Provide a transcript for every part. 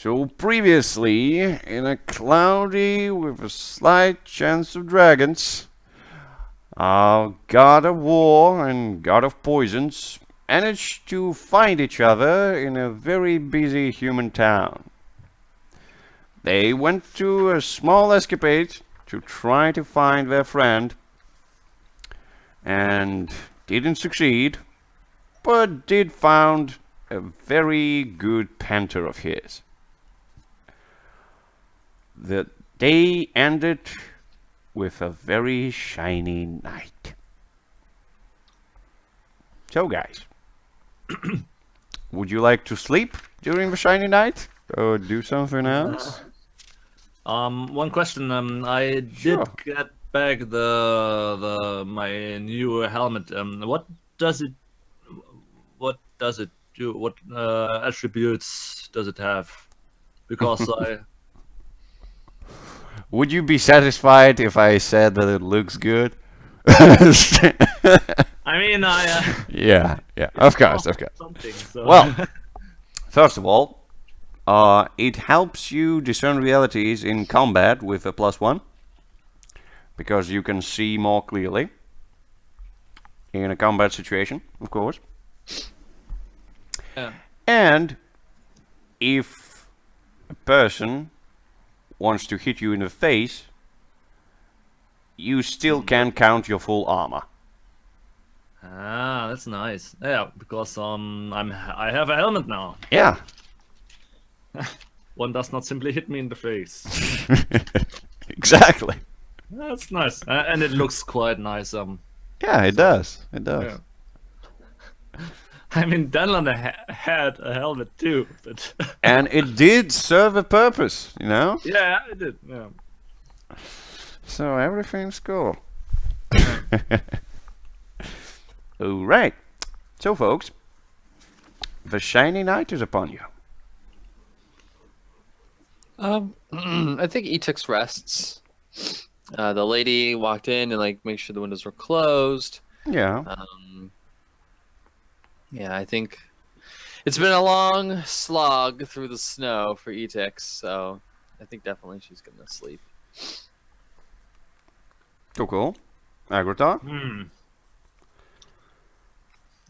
So previously, in a cloudy with a slight chance of dragons, our god of war and god of poisons managed to find each other in a very busy human town. They went to a small escapade to try to find their friend and didn't succeed, but did found a very good panther of his. The day ended with a very shiny night. So guys, would you like to sleep during the shiny night or do something else? One question. I did Sure. get back the my new helmet. What does it do? What attributes does it have? Because Would you be satisfied if I said that it looks good? I mean, Yeah, of course. something. So. Well, first of all, it helps you discern realities in combat with a +1, because you can see more clearly in a combat situation, of course. Yeah. And if a person wants to hit you in the face, you still can count your full armor. Ah, that's nice. Yeah, because I have a helmet now. Yeah. One does not simply hit me in the face. Exactly. That's nice, and it looks quite nice. Yeah, it does. It does. Yeah. I mean, Danlan had a helmet too, but And it did serve a purpose, you know? yeah, it did. Yeah. So everything's cool. Alright. So folks, the shiny night is upon you. I think Etix rests. The lady walked in and like make sure the windows were closed. Yeah. Yeah, I think it's been a long slog through the snow for Etix, so I think definitely she's gonna sleep. Cool. Agrotar?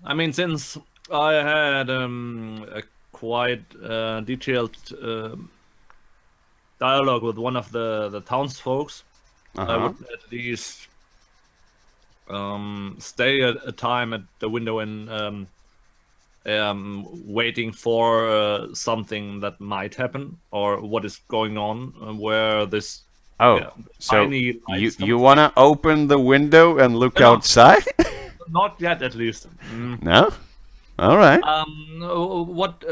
I mean, since I had a quite detailed dialogue with one of the townsfolk, I would at least stay a time at the window and waiting for something that might happen or what is going on, where this. Oh, Yeah, so tiny lights you come wanna open the window and look No. outside? Not yet, at least. No? Alright. What?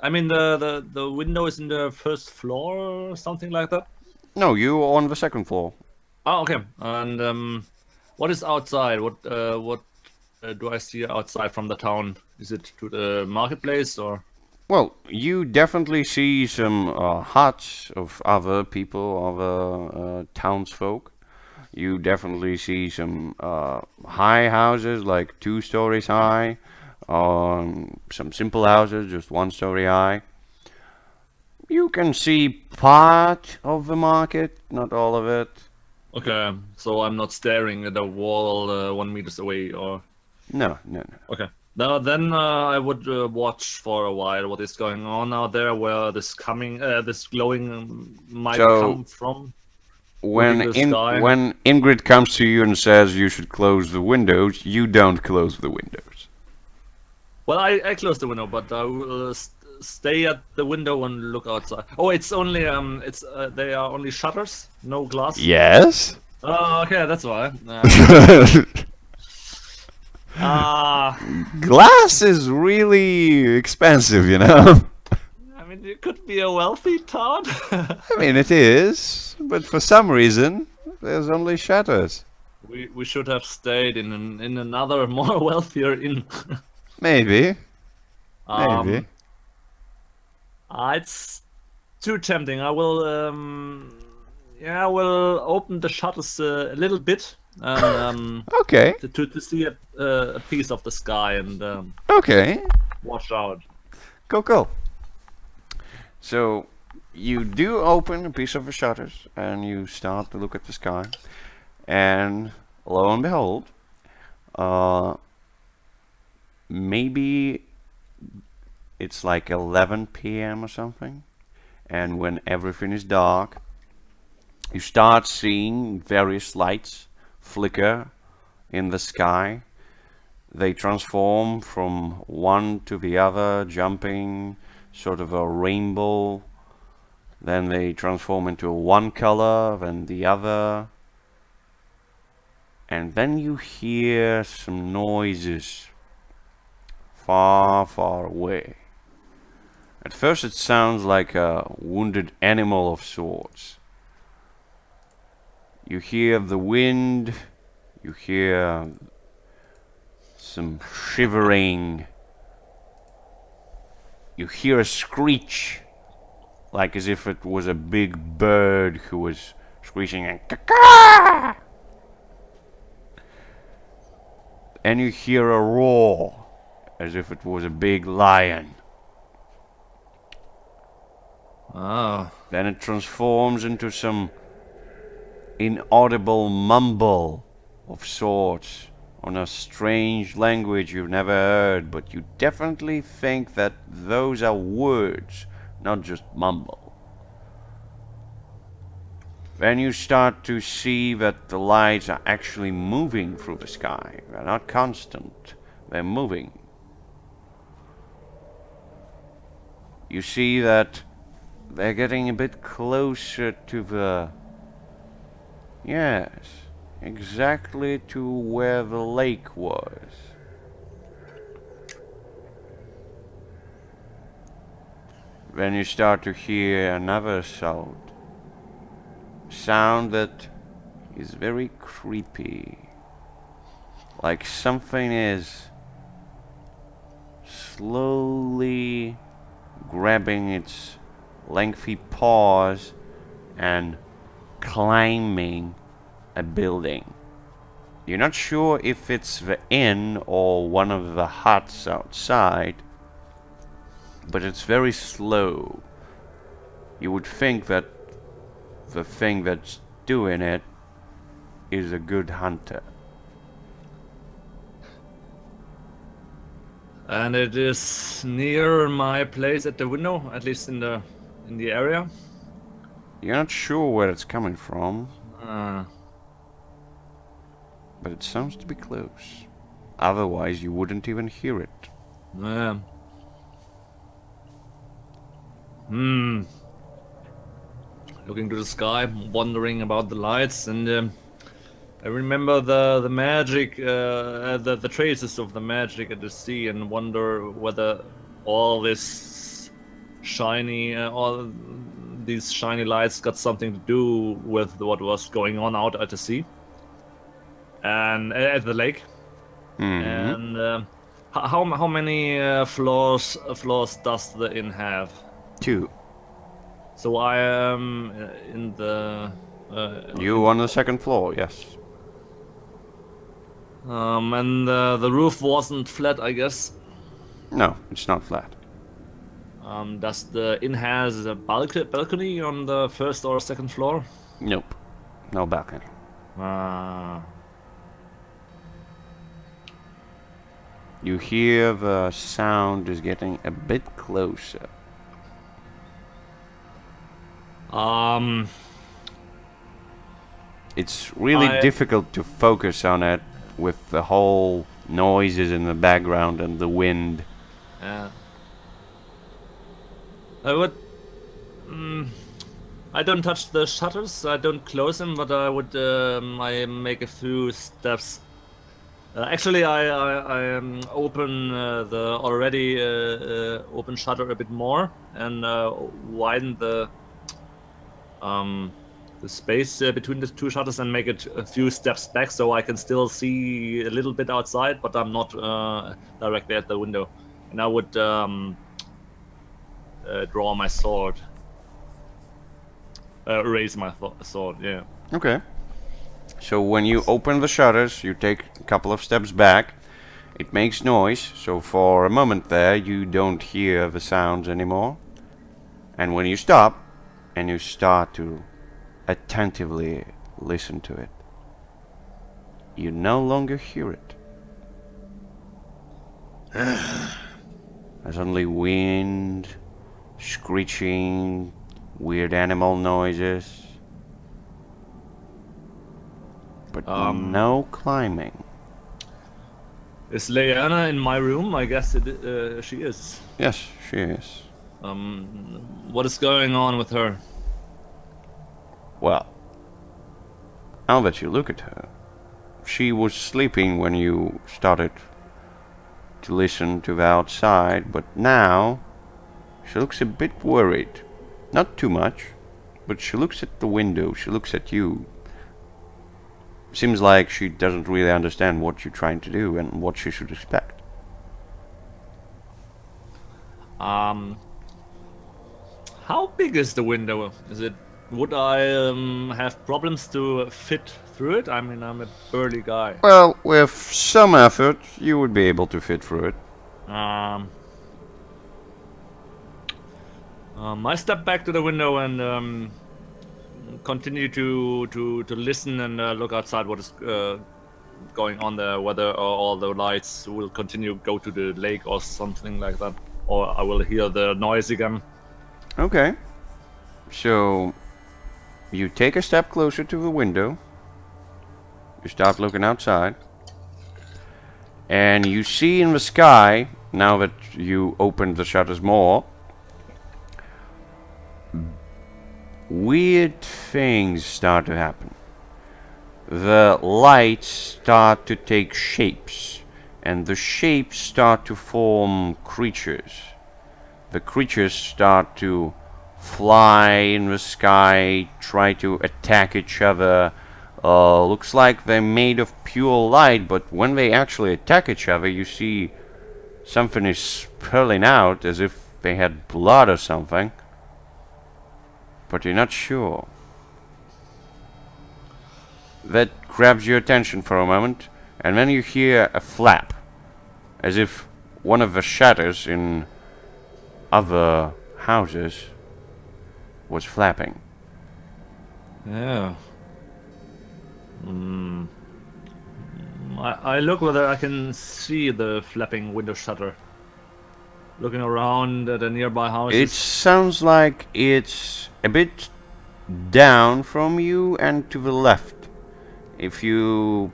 I mean, the window is in the first floor or something like that. No, you're on the second floor. Oh, okay. And what is outside? What do I see outside from the town? Is it to the marketplace or? Well, you definitely see some huts of other people, other townsfolk. You definitely see some high houses, like 2 stories high, some simple houses, just 1 story high. You can see part of the market, not all of it. Okay, so I'm not staring at a wall 1 meters away, or No. okay. Now then, I would watch for a while what is going on out there, where this glowing might So, come from. When Looking at the sky. when Ingrid comes to you and says you should close the windows, you don't close the windows. Well, I close the window, but I will stay at the window and look outside. Oh, it's only they are only shutters, no glass. Yes. Oh, okay, that's why. Glass is really expensive, you know. I mean, you could be a wealthy tart. I mean, it is, but for some reason, there's only shutters. We should have stayed in another more wealthier inn. Maybe. Maybe. It's too tempting. I will I will open the shutters a little bit and Okay. to see a piece of the sky and Okay. watch out. Cool. So you do open a piece of the shutters and you start to look at the sky, and lo and behold, maybe it's like 11 p.m. or something, and when everything is dark, you start seeing various lights flicker in the sky. They transform from one to the other, jumping sort of a rainbow. Then they transform into one color, then the other. And then you hear some noises far, far away. At first it sounds like a wounded animal of sorts. You hear the wind, you hear some shivering, you hear a screech, like as if it was a big bird who was screeching and caw. And you hear a roar, as if it was a big lion. Ah. Then it transforms into some inaudible mumble of sorts on a strange language you've never heard, but you definitely think that those are words, not just mumble. Then you start to see that the lights are actually moving through the sky. They're not constant, they're moving. You see that they're getting a bit closer to the... Yes, exactly to where the lake was. Then you start to hear another sound. Sound that is very creepy. Like something is slowly grabbing its lengthy paws and climbing a building. You're not sure if it's the inn or one of the huts outside, but it's very slow. You would think that the thing that's doing it is a good hunter. And it is near my place at the window, at least in the area. You're not sure where it's coming from, Uh, but it sounds to be close. Otherwise, you wouldn't even hear it. yeah. Looking to the sky, wondering about the lights, and I remember the magic, the traces of the magic at the sea, and wonder whether all this all these shiny lights got something to do with what was going on out at the sea and at the lake. And how many floors does the inn have? 2. So I am in the. You on the second floor, yes. And the roof wasn't flat, I guess. No, it's not flat. Does the inn has a balcony on the first or second floor? Nope. No balcony. You hear the sound is getting a bit closer. It's really difficult to focus on it with the whole noises in the background and the wind. Yeah. I would. I don't touch the shutters. I don't close them, but I would. I make a few steps. Actually, I open the already open shutter a bit more and widen the space between the two shutters and make it a few steps back, so I can still see a little bit outside, but I'm not directly at the window. And I would draw my sword, raise my sword. Yeah. Okay. So when you open the shutters, you take a couple of steps back. It makes noise, so for a moment there you don't hear the sounds anymore. And when you stop and you start to attentively listen to it, you no longer hear it. There's only wind, screeching, weird animal noises, but no climbing. Is Leanna in my room? I guess she is. Yes, she is. What is going on with her? Well, now that you look at her, she was sleeping when you started to listen to the outside, but now she looks a bit worried. Not too much, but she looks at the window, she looks at you. Seems like she doesn't really understand what you're trying to do and what she should expect. How big is the window? Would I have problems to fit through it? I mean, I'm a burly guy. Well, with some effort, you would be able to fit through it. I step back to the window and continue to listen and look outside what is going on there, whether all the lights will continue to go to the lake or something like that, or I will hear the noise again. Okay. So, you take a step closer to the window. You start looking outside. And you see in the sky, now that you opened the shutters more, weird things start to happen. The lights start to take shapes, and the shapes start to form creatures. The creatures start to fly in the sky, try to attack each other. Looks like they're made of pure light, but when they actually attack each other, you see something is spilling out as if they had blood or something. But you're not sure. That grabs your attention for a moment, and then you hear a flap, as if one of the shutters in other houses was flapping. Yeah. I look whether I can see the flapping window shutter. Looking around at the nearby houses. It sounds like it's a bit down from you and to the left. If you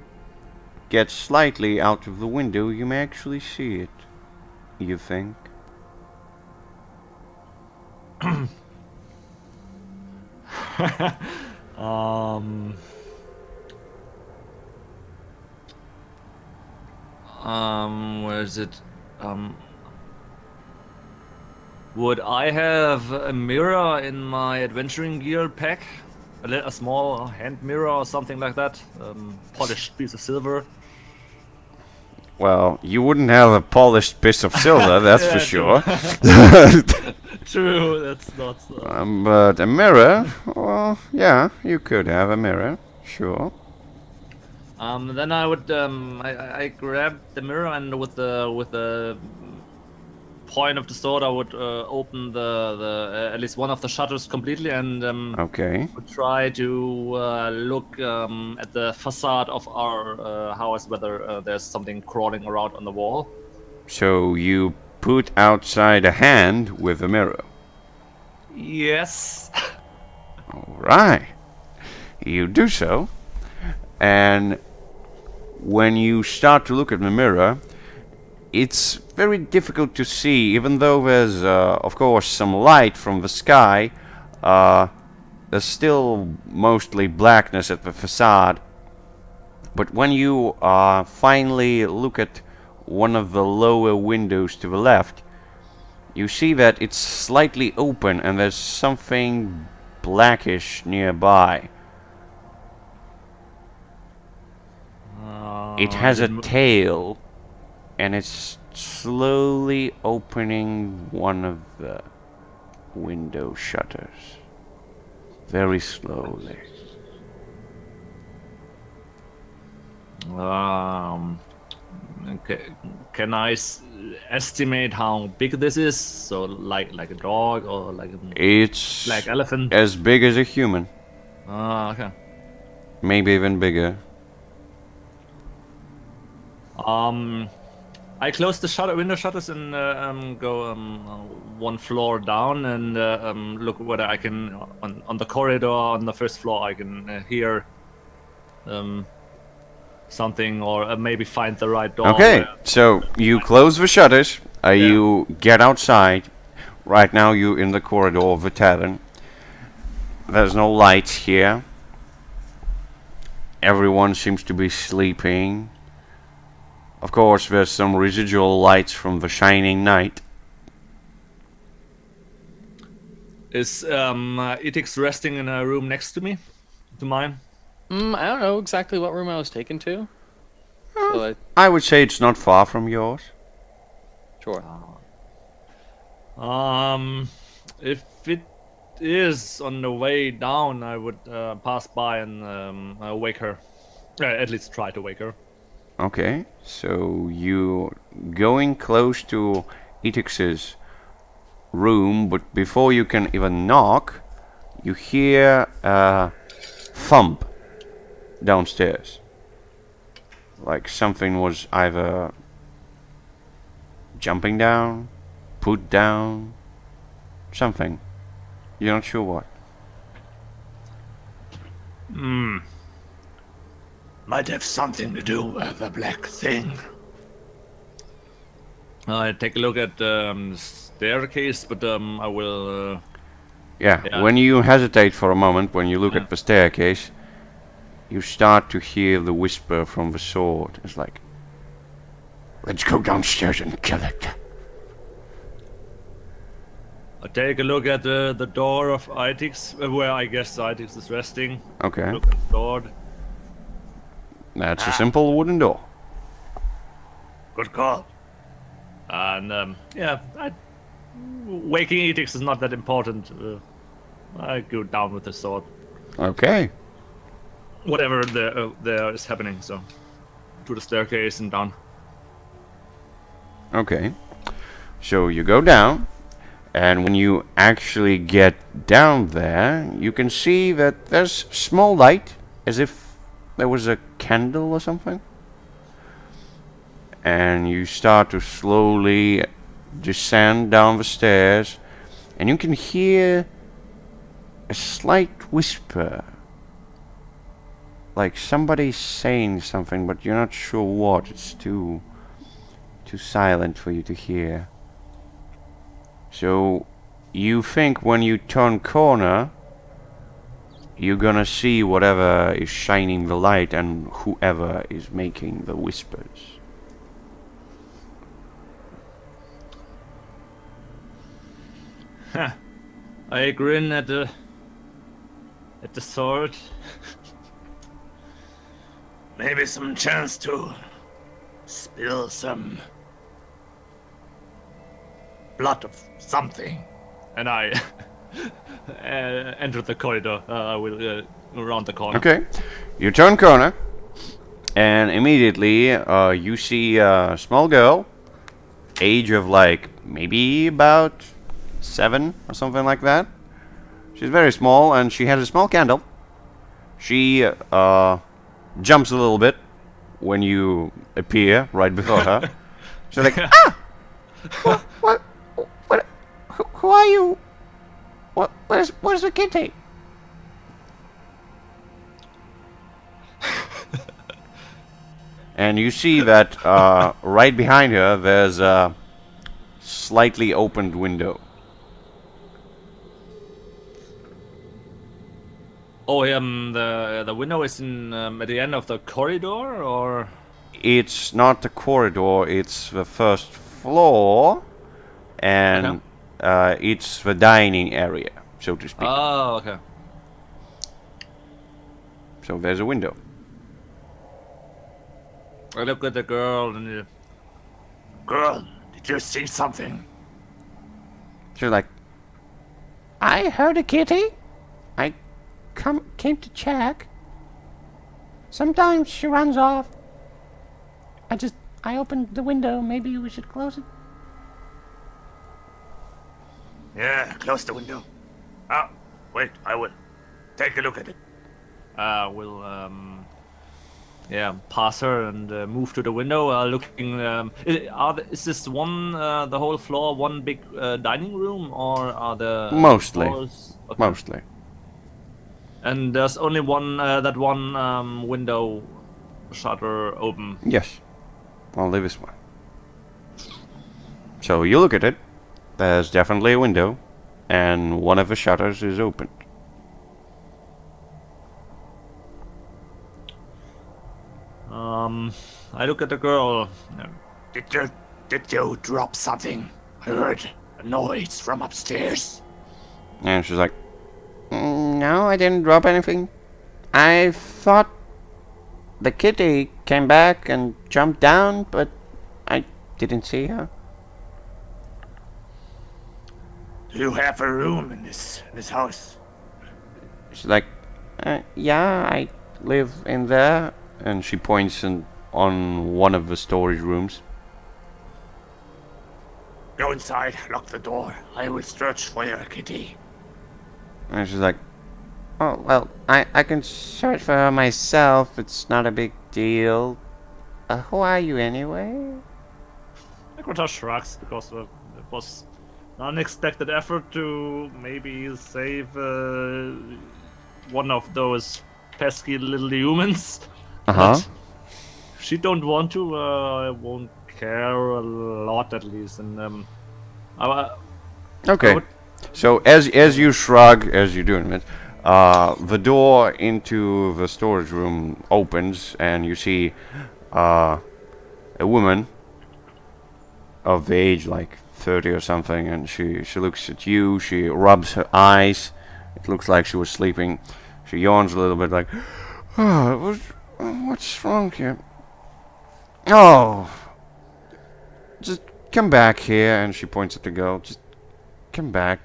get slightly out of the window, you may actually see it. You think? Where is it? Would I have a mirror in my adventuring gear pack? A small hand mirror or something like that? Polished piece of silver? Well, you wouldn't have a polished piece of silver, that's for sure. True, that's not... But a mirror? Well, yeah, you could have a mirror, sure. Then I would I grab the mirror and with the point of the sword I would open the at least one of the shutters completely and Okay. would try to look at the facade of our house whether there's something crawling around on the wall. So you put outside a hand with a mirror. Yes. Alright. You do so. And when you start to look at the mirror, it's very difficult to see, even though there's, of course, some light from the sky. There's still mostly blackness at the facade. But when you finally look at one of the lower windows to the left, you see that it's slightly open and there's something blackish nearby. It has a tail, and it's slowly opening one of the window shutters. Very slowly. can I estimate how big this is? So like a dog or like a It's black elephant? as big as a human, Ah, okay. maybe even bigger. I close the window shutters and go one floor down and look whether I can on the corridor on the first floor I can hear something or maybe find the right door. Okay, so you close the shutters, you get outside. Right now you're in the corridor of the tavern. There's no lights here. Everyone seems to be sleeping. Of course, there's some residual lights from the shining night. Is Etix resting in a room next to me? To mine? I don't know exactly what room I was taken to. So I would say it's not far from yours. sure. If it is on the way down, I would pass by and wake her. At least try to wake her. Okay, so you going close to Etix's room, but before you can even knock, you hear a thump downstairs. Like something was either jumping down, put down, something. You're not sure what. Might have something to do with the black thing. I take a look at the staircase, but I will. Yeah, when you hesitate for a moment, when you look at the staircase, you start to hear the whisper from the sword. It's like, let's go downstairs and kill it. I take a look at the door of Itix, where I guess Itix is resting. Okay, Look at the door. that's a simple wooden door. Good call. And waking Etix is not that important. I go down with the sword. Okay, Whatever there is happening, so to the staircase and down. okay. So you go down, and when you actually get down there, you can see that there's small light, as if there was a candle or something. And you start to slowly descend down the stairs, and you can hear a slight whisper, like somebody's saying something, but you're not sure what. It's too silent for you to hear. So you think when you turn corner, you're gonna see whatever is shining the light and whoever is making the whispers. I grin at the sword. Maybe some chance to spill some blood of something. And I enter the corridor. I will around the corner. Okay, you turn corner, and immediately you see a small girl, age of like maybe about 7 or something like that. She's very small, and she has a small candle. She jumps a little bit when you appear right before her. She's like, ah! What, who are you? Where's the kitty? And you see that right behind her there's a slightly opened window. Oh, the window is in at the end of the corridor, or It's not the corridor, it's the first floor, and it's the dining area, so to speak. oh, okay. So there's a window. I look at the girl and Girl, did you see something? She's like, I heard a kitty. I came to check. Sometimes she runs off. I just I opened the window. Maybe we should close it. Yeah, close the window. Ah, wait, I will. Take a look at it. We'll yeah, pass her and move to the window. Looking, is this one the whole floor one big dining room, or are there Mostly. floors? Okay. Mostly. And there's only one that one window shutter open. Yes. Only this one. So you look at it. There's definitely a window, and one of the shutters is open. I look at the girl. Did you drop something? I heard a noise from upstairs. And she's like, no, I didn't drop anything. I thought the kitty came back and jumped down, but I didn't see her. Do you have a room in this house? She's like, yeah, I live in there. And she points on one of the storage rooms. Go inside, lock the door. I will search for your kitty. And she's like, oh, well, I can search for her myself. It's not a big deal. Who are you anyway? Equator shrugs because it was an unexpected effort to maybe save one of those pesky little humans. Uh-huh. But if she don't want to, I won't care a lot at least. And Okay. So as you shrug, as you're doing it, the door into the storage room opens, and you see a woman of age like 30 or something, and she looks at you. She rubs her eyes. It looks like she was sleeping. She yawns a little bit, like, oh, what's wrong here? Oh, just come back here. And she points at the girl. Just come back.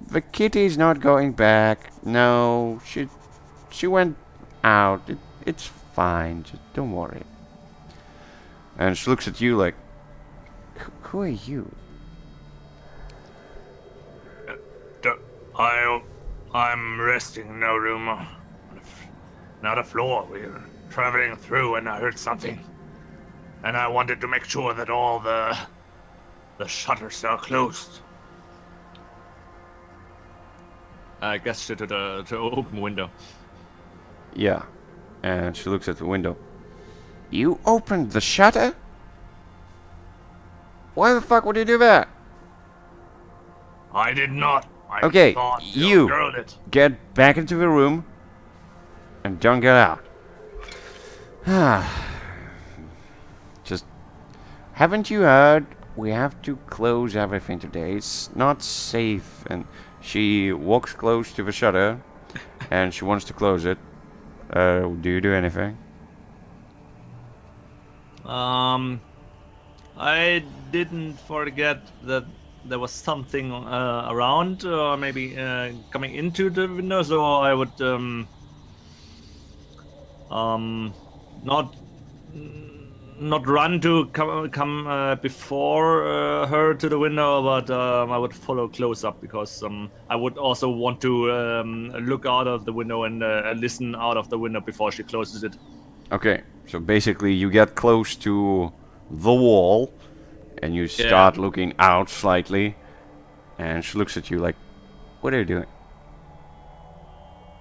The kitty's not going back. No, she went out. It's fine. Just don't worry. And she looks at you like, who are you? I'm resting in no room. Not a floor. We're traveling through and I heard something. And I wanted to make sure that all the shutters are closed. I guess to the open window. Yeah. And she looks at the window. You opened the shutter? Why the fuck would you do that? I did not. I Okay, thought you your girl did. get back into the room and don't get out. Just, haven't you heard? We have to close everything today. It's not safe. And she walks close to the shutter and she wants to close it. Do you do anything? I didn't forget that there was something around, or maybe coming into the window, so I would not run to come before her to the window, but I would follow close up because I would also want to look out of the window and listen out of the window before she closes it. Okay, so basically you get close to the wall and you start looking out slightly, and she looks at you like, what are you doing?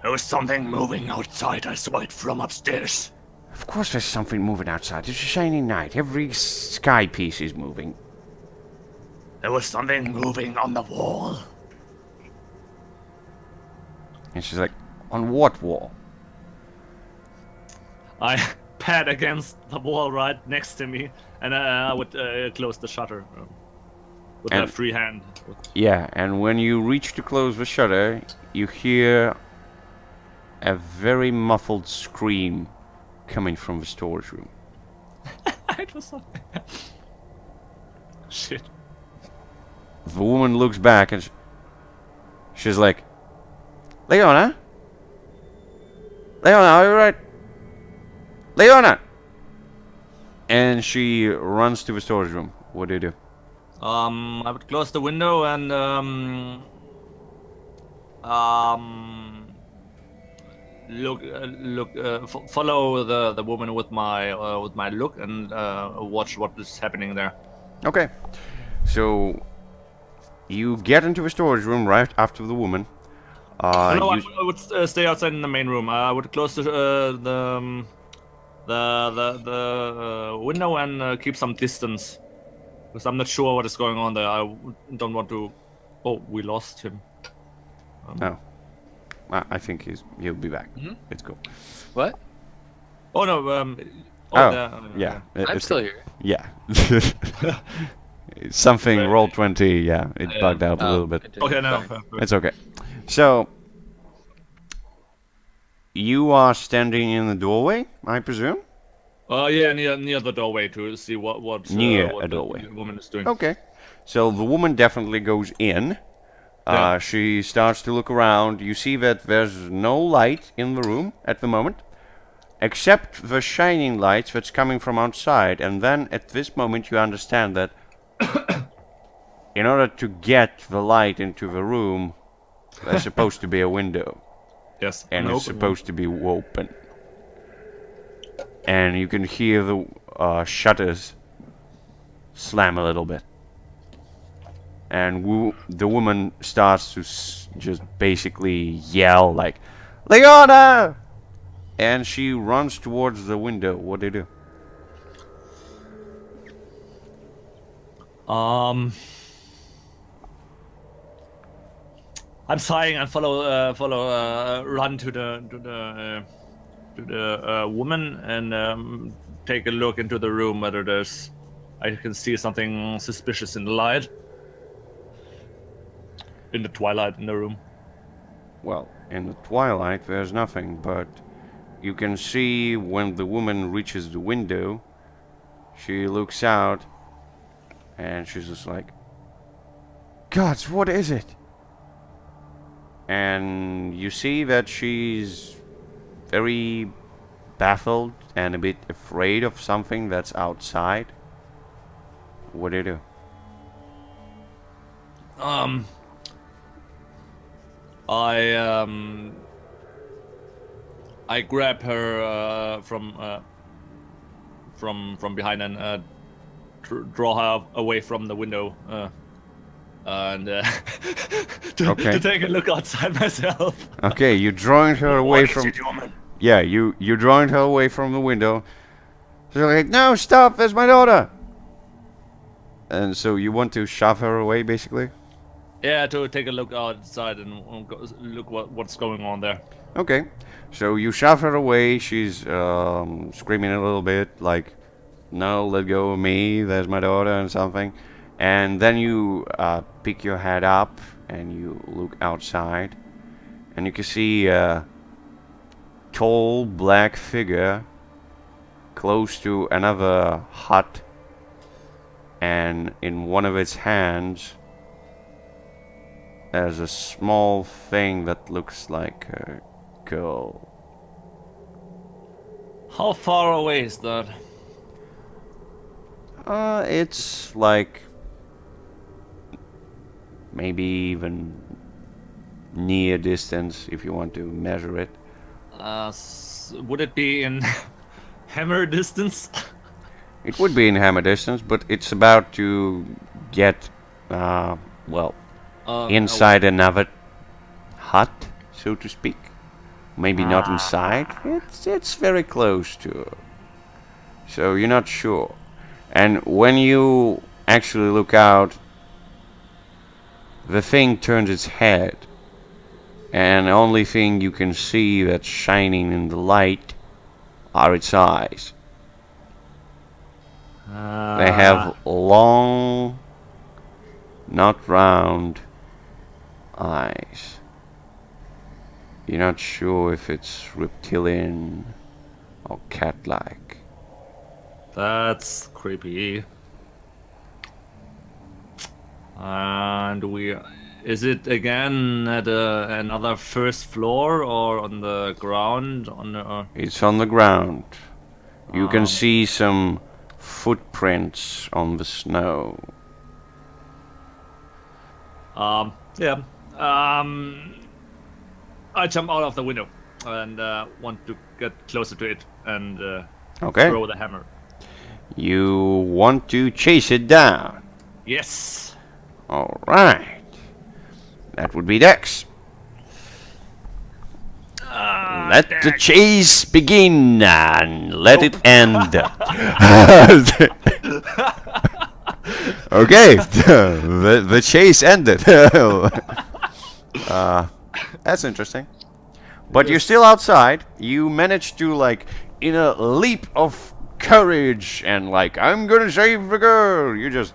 There was something moving outside. I saw it from upstairs. Of course there's something moving outside. It's a shiny night. Every sky piece is moving. There was something moving on the wall. And she's like, on what wall? I pat against the wall right next to me, and I would close the shutter with a free hand. Yeah, and when you reach to close the shutter, you hear a very muffled scream coming from the storage room. It was so... Shit. The woman looks back and she's like, Leona? Leona, are you right? Leona! And she runs to the storage room. What do you do? I would close the window and follow the woman with my look and watch what is happening there. Okay. So you get into the storage room right after the woman. No, You, I would stay outside in the main room. I would close the window and keep some distance, because I'm not sure what is going on there. Don't want to. Oh, we lost him. no. I think he'll be back. Mhm. It's cool. What? Oh no. Oh, there, yeah. I'm it's still cool. here. Yeah. Something Right. roll 20. Yeah, it Yeah. bugged out a little bit. Continue. Okay, now. Sorry. It's okay. So you are standing in the doorway, I presume. Yeah, near the doorway to see what Near what a doorway. the woman is doing. Okay. So the woman definitely goes in. Yeah. She starts to look around. You see that there's no light in the room at the moment, except the shining lights that's coming from outside. And then at this moment you understand that in order to get the light into the room, there's supposed to be a window. Yes. And an it's open supposed to be open. And you can hear the shutters slam a little bit. And the woman starts to just basically yell like, Leona! And she runs towards the window. What do you do? one. I'm sighing and run to the woman and take a look into the room whether I can see something suspicious in the light. In the twilight in the room. Well, in the twilight there's nothing, but you can see when the woman reaches the window, she looks out and she's just like, Gods, what is it? And you see that she's very baffled and a bit afraid of something that's outside. What do you do? I grab her from behind and draw her away from the window and Okay. to take a look outside myself. Okay, you drawing her away What is from. it, woman? Yeah, you drawing her away from the window. She's like, no, stop! That's my daughter. And so you want to shove her away, basically. Yeah, to take a look outside and look what's going on there. Okay, so you shove her away. She's screaming a little bit, like, "No, let go of me. There's my daughter," and something. And then you pick your head up and you look outside, and you can see a tall black figure close to another hut, and in one of its hands there's a small thing that looks like a girl. How far away is that? It's like maybe even near distance if you want to measure it. Would it be in hammer distance? It would be in hammer distance, but it's about to get, well, inside another hut, so to speak. Maybe not inside. It's very close to her. So you're not sure. And when you actually look out, the thing turns its head. And the only thing you can see that's shining in the light are its eyes. They have long, not round eyes. You're not sure if it's reptilian or cat-like. That's creepy. And is it again at another first floor or on the ground? It's on the ground. You can see some footprints on the snow. Yeah. I jump out of the window and want to get closer to it and Okay. throw the hammer. You want to chase it down. Yes. Alright. That would be Dex. Let the chase begin and let it end. Okay, the chase ended. That's interesting. But you're still outside. You managed to, like, in a leap of courage and, like, I'm gonna save the girl. You're just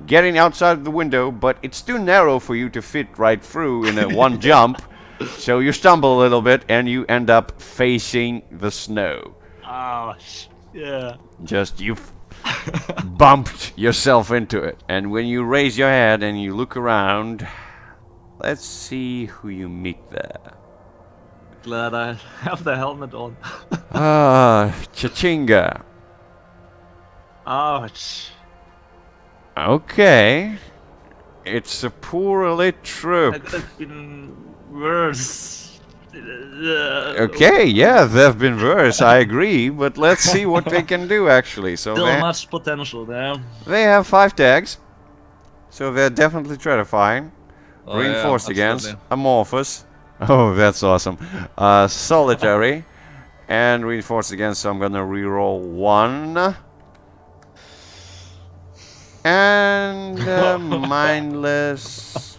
getting outside the window, but it's too narrow for you to fit right through in a one jump. So you stumble a little bit and you end up facing the snow. Oh, yeah. Just you bumped yourself into it. And when you raise your head and you look around, let's see who you meet there. Glad I have the helmet on. Chachinga. Ouch. Okay. It's a poorly trip. That could have been worse. Okay, yeah, they've been worse, I agree, but let's see what they can do actually. So Still much potential there. they have 5 tags, so they're definitely terrifying. Oh, Reinforced yeah, against, absolutely. amorphous. Oh, that's awesome. Solitary, and reinforced against, so I'm gonna reroll 1. And mindless.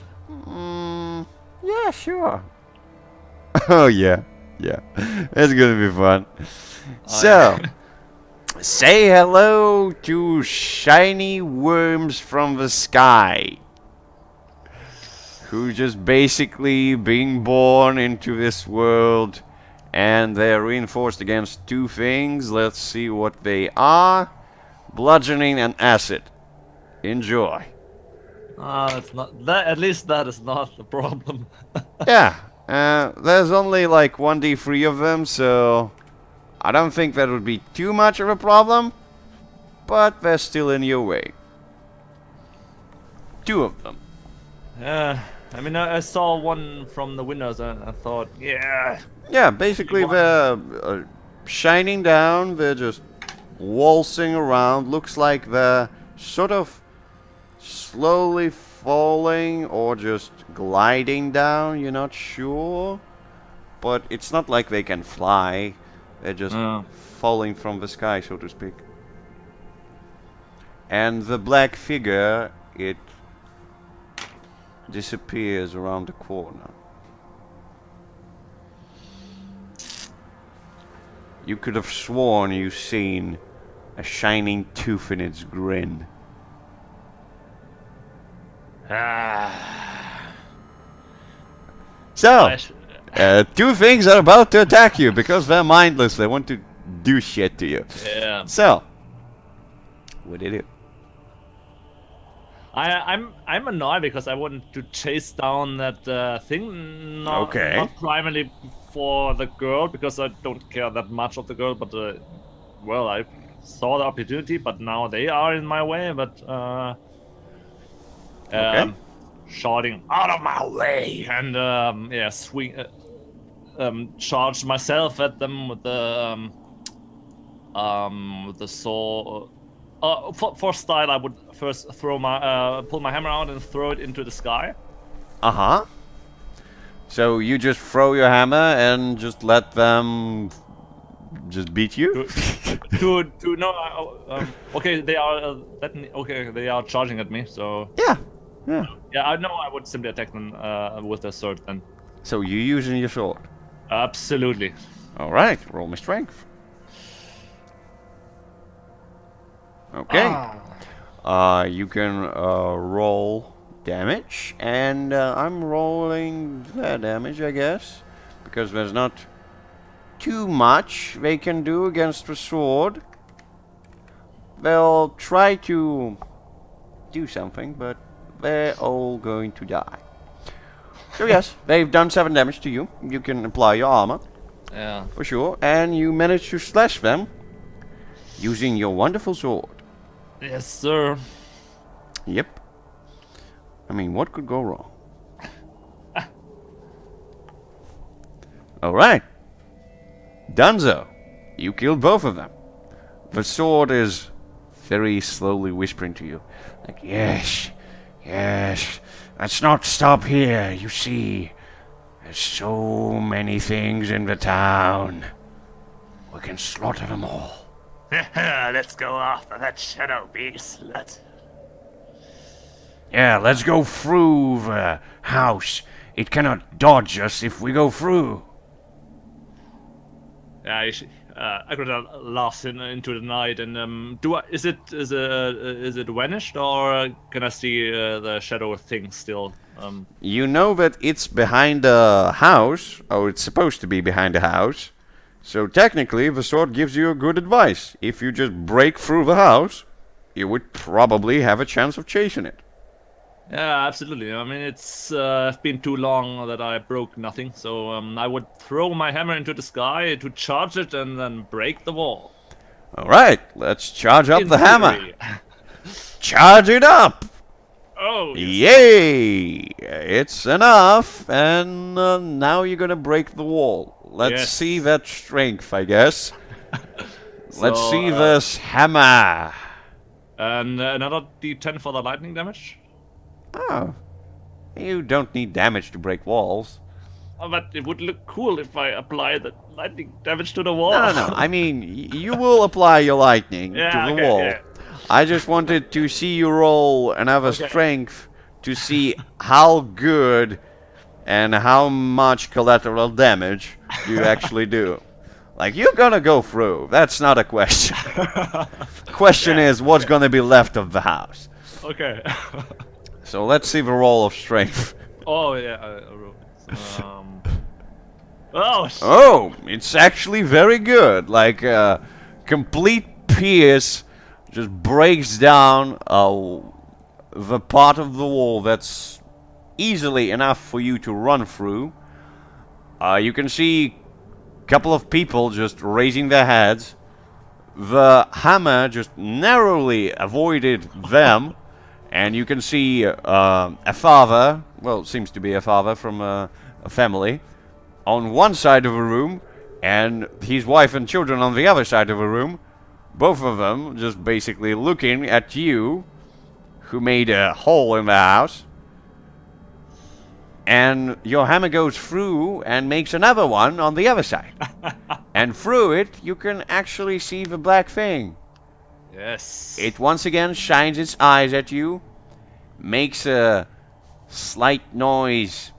Yeah, sure. Oh yeah, yeah. It's gonna be fun. So, say hello to shiny worms from the sky, who just basically being born into this world, and they're reinforced against 2 things. Let's see what they are: bludgeoning and acid. Enjoy. It's not that. At least that is not the problem. Yeah, there's only like 1d3 of them, so I don't think that would be too much of a problem, but they're still in your way. 2 of them. Yeah. I mean, I saw one from the windows and I thought, yeah. Yeah, basically they're shining down, they're just waltzing around, looks like they're sort of slowly falling or just gliding down, you're not sure. But it's not like they can fly, they're just falling from the sky, so to speak. And the black figure, it disappears around the corner. You could have sworn you've seen a shining tooth in its grin. So, 2 things are about to attack you because they're mindless. They want to do shit to you. Yeah. So, what do you do? I'm annoyed because I wanted to chase down that thing. Not primarily for the girl, because I don't care that much of the girl, but well, I saw the opportunity, but now they are in my way. But shouting out of my way and yeah, swing, charge myself at them with the sword. For style, I would first throw my pull my hammer out and throw it into the sky. Uh-huh. So you just throw your hammer and just let them just beat you? Okay, they are they are charging at me, so Yeah. I know I would simply attack them with the sword then. So you're using your sword? Absolutely. Alright, roll me strength. Okay. You can roll damage, and I'm rolling their damage, I guess, because there's not too much they can do against the sword. They'll try to do something, but they're all going to die. So yes, they've done 7 damage to you. You can apply your armor. Yeah. For sure, and you manage to slash them using your wonderful sword. Yes, sir. Yep. I mean, what could go wrong? Alright. Dunzo. You killed both of them. The sword is very slowly whispering to you. Like, yes, yes. Let's not stop here. You see, there's so many things in the town. We can slaughter them all. Let's go after that shadow beast. Yeah, let's go through the house. It cannot dodge us if we go through. Yeah, I could laugh into the night, and is it vanished, or can I see the shadow thing still? You know that it's behind a house, or it's supposed to be behind a house. So technically, the sword gives you a good advice. If you just break through the house, you would probably have a chance of chasing it. Yeah, absolutely. I mean, it's been too long that I broke nothing, so I would throw my hammer into the sky to charge it and then break the wall. Alright, let's charge up In the hammer. theory. Charge it up! Oh, yes. Yay! It's enough, and now you're gonna break the wall. Let's Yes. see that strength, I guess. Let's So, see this hammer. And another D10 for the lightning damage. Oh. You don't need damage to break walls. Oh, but it would look cool if I apply the lightning damage to the wall. No. I mean, you will apply your lightning Yeah, to the okay, wall. yeah. I just wanted to see you roll another Okay. strength to see how good and how much collateral damage you actually do. Like, you're gonna go through. That's not a question. Question is, what's gonna be left of the house? Okay. So let's see the roll of strength. Oh yeah. I wrote it. Oh. Oh, it's actually very good. Like, complete pierce just breaks down the part of the wall that's easily enough for you to run through. You can see a couple of people just raising their heads. The hammer just narrowly avoided them. And you can see a father, well, it seems to be a father from a family, on one side of a room, and his wife and children on the other side of a room. Both of them just basically looking at you, who made a hole in the house. And your hammer goes through and makes another one on the other side. And through it, you can actually see the black thing. Yes. It once again shines its eyes at you, makes a slight noise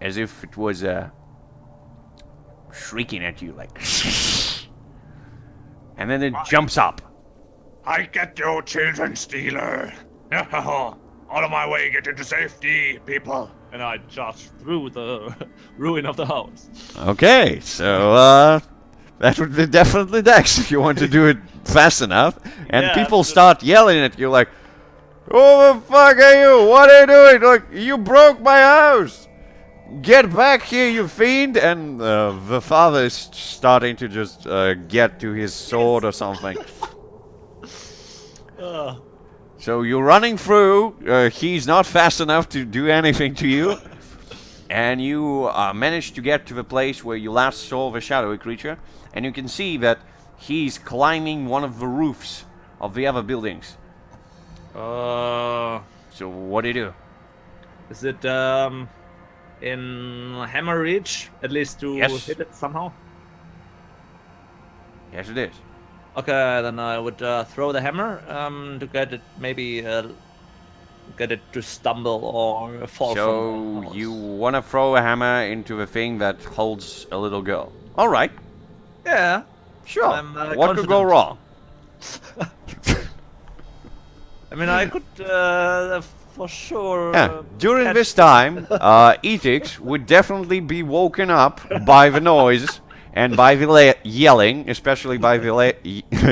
as if it was shrieking at you, like. And then it jumps up. I get you, children stealer. Out of my way, get into safety, people. And I charged through the ruin of the house. Okay, so that would be definitely Dex if you want to do it fast enough. And Yeah, people absolutely. start yelling at you like, "Who the fuck are you? What are you doing? Like, you broke my house! Get back here, you fiend!" And the father is starting to just get to his sword or something. So you're running through. He's not fast enough to do anything to you. And you manage to get to the place where you last saw the shadowy creature. And you can see that he's climbing one of the roofs of the other buildings. So what do you do? Is it in hammer reach? At least to Yes. hit it somehow? Yes, it is. Okay, then I would throw the hammer to get it, maybe get it to stumble or fall from So the house. you want to throw a hammer into the thing that holds a little girl. All right, Yeah. sure. I'm, What could go confident. wrong? I mean, I could for sure. Yeah. During catch- this time, Etix would definitely be woken up by the noise and by the yelling, especially by the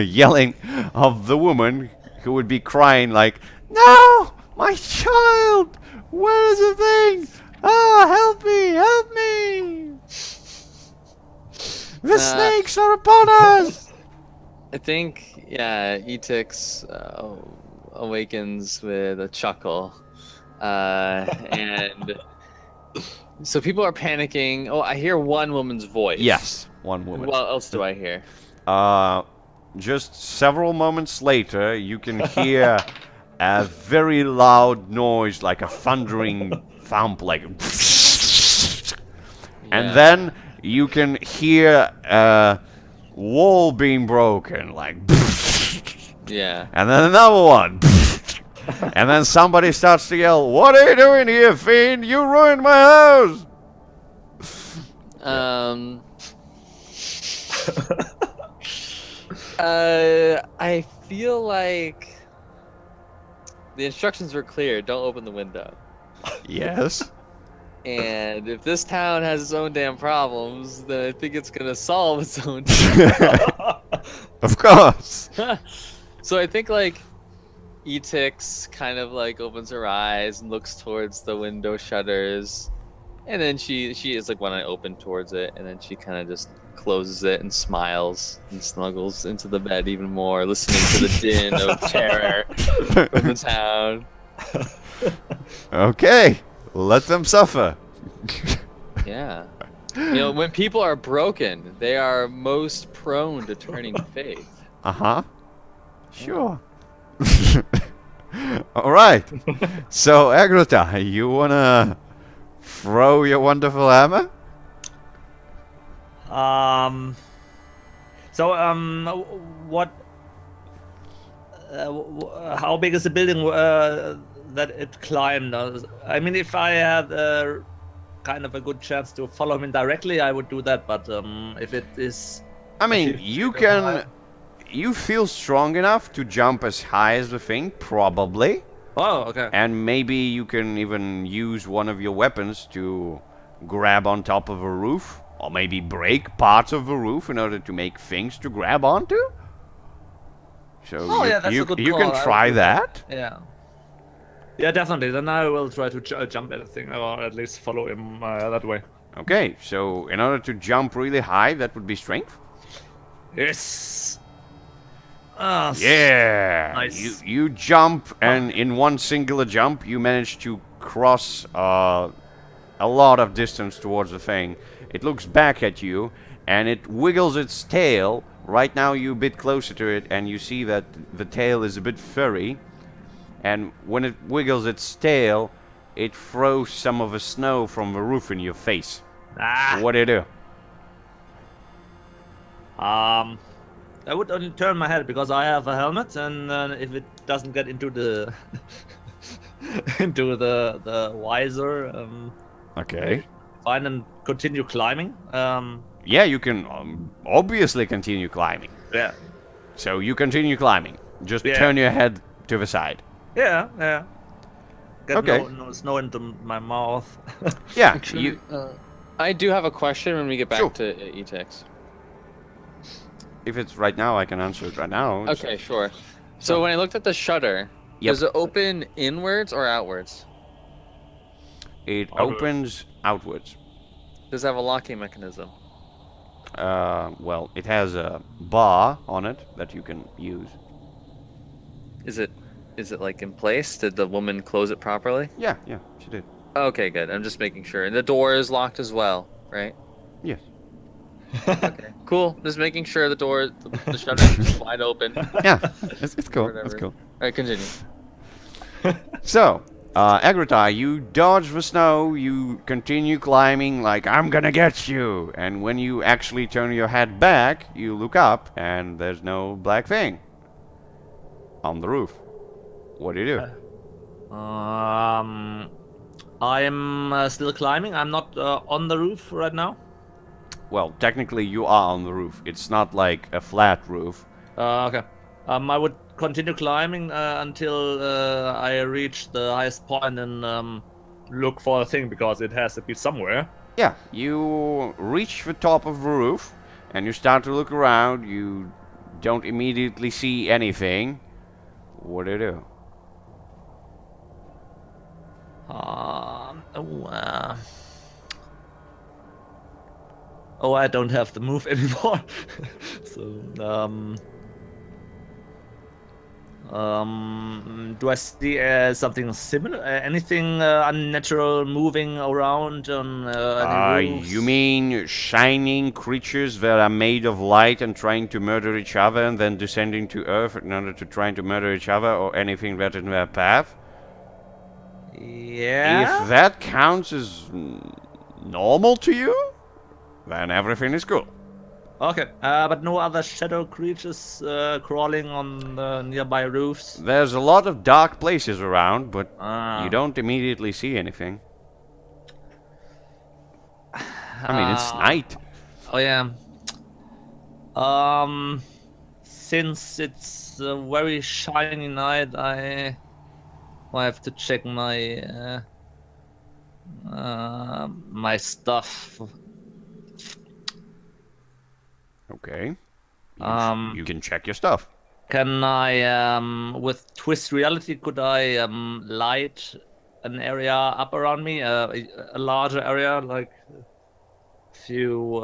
yelling of the woman who would be crying like, "No, my child! Where is the thing? Ah, help me! Help me! The snakes are upon us!" I think, yeah, Etix awakens with a chuckle. And so people are panicking. Oh, I hear one woman's voice. Yes, one woman. What else do I hear? Just several moments later, you can hear a very loud noise, like a thundering thump, like. And Yeah. then you can hear a wall being broken, like. Yeah. And then another one. And then somebody starts to yell, "What are you doing here, fiend? You ruined my house!" I feel like the instructions were clear. Don't open the window. Yes. And if this town has its own damn problems, then I think it's gonna solve its own. Of course. So I think like Etix kind of like opens her eyes and looks towards the window shutters, and then she is like when I open towards it, and then she kind of just closes it and smiles and snuggles into the bed even more, listening to the din of terror from the town. Okay. Let them suffer. Yeah. You know, when people are broken, they are most prone to turning faith. Uh-huh. Sure. All right. So, Agrota, you wanna throw your wonderful hammer? What? How big is the building that it climbed? I mean, if I had kind of a good chance to follow him directly, I would do that. But if it is, I mean, you can. You feel strong enough to jump as high as the thing, probably. oh, okay. And maybe you can even use one of your weapons to grab on top of a roof. Or maybe break parts of the roof in order to make things to grab onto. So Oh, yeah, that's you a good you call. can I would try do that. Yeah. Yeah, definitely. Then I will try to jump anything, or at least follow him that way. Okay, so in order to jump really high, that would be strength. Yes. Ah, Yeah. Nice. You jump, and in one singular jump, you manage to cross a lot of distance towards the thing. It looks back at you, and it wiggles its tail. Right now, you're a bit closer to it, and you see that the tail is a bit furry. And when it wiggles its tail, it throws some of the snow from the roof in your face. Ah. What do you do? I would only turn my head because I have a helmet, and if it doesn't get into the into the visor, Okay. fine, and continue climbing. Yeah, you can obviously continue climbing. Yeah. So you continue climbing. Just Yeah. turn your head to the side. Yeah. Yeah. Get Okay. no snow into my mouth. Yeah, Actually, I do have a question when we get back Sure. to Etix. if it's right now, I can answer it right now. Okay, sure. So when I looked at the shutter, Yep. does it open inwards or outwards? It Outwards. opens outwards. Does it have a locking mechanism? Well, it has a bar on it that you can use. Is it like in place? Did the woman close it properly? Yeah, she did. Okay, good. I'm just making sure. And the door is locked as well, right? Yes. Okay, cool. Just making sure the shutter is wide open. Yeah, it's cool. Whatever. It's cool. All right, continue. So, Agrota, you dodge the snow, you continue climbing like, I'm gonna get you! And when you actually turn your head back, you look up, and there's no black thing on the roof. What do you do? I'm still climbing. I'm not on the roof right now. Well, technically you are on the roof. It's not like a flat roof. Okay. I would continue climbing until I reach the highest point and look for a thing because it has to be somewhere. Yeah, you reach the top of the roof, and you start to look around. You don't immediately see anything. What do you do? I don't have the move anymore. So Do I see something similar? Anything unnatural moving around on any roofs? You mean shining creatures that are made of light and trying to murder each other and then descending to Earth in order to try to murder each other or anything that in their path? Yeah. If that counts as normal to you, then everything is cool. Okay. But no other shadow creatures crawling on the nearby roofs. There's a lot of dark places around, but Ah. you don't immediately see anything. I mean, it's night. Oh yeah. Since it's a very shiny night, I will have to check my my stuff. Okay. You Um, can check your stuff. Can I with twist reality could I light an area up around me, a larger area, like a few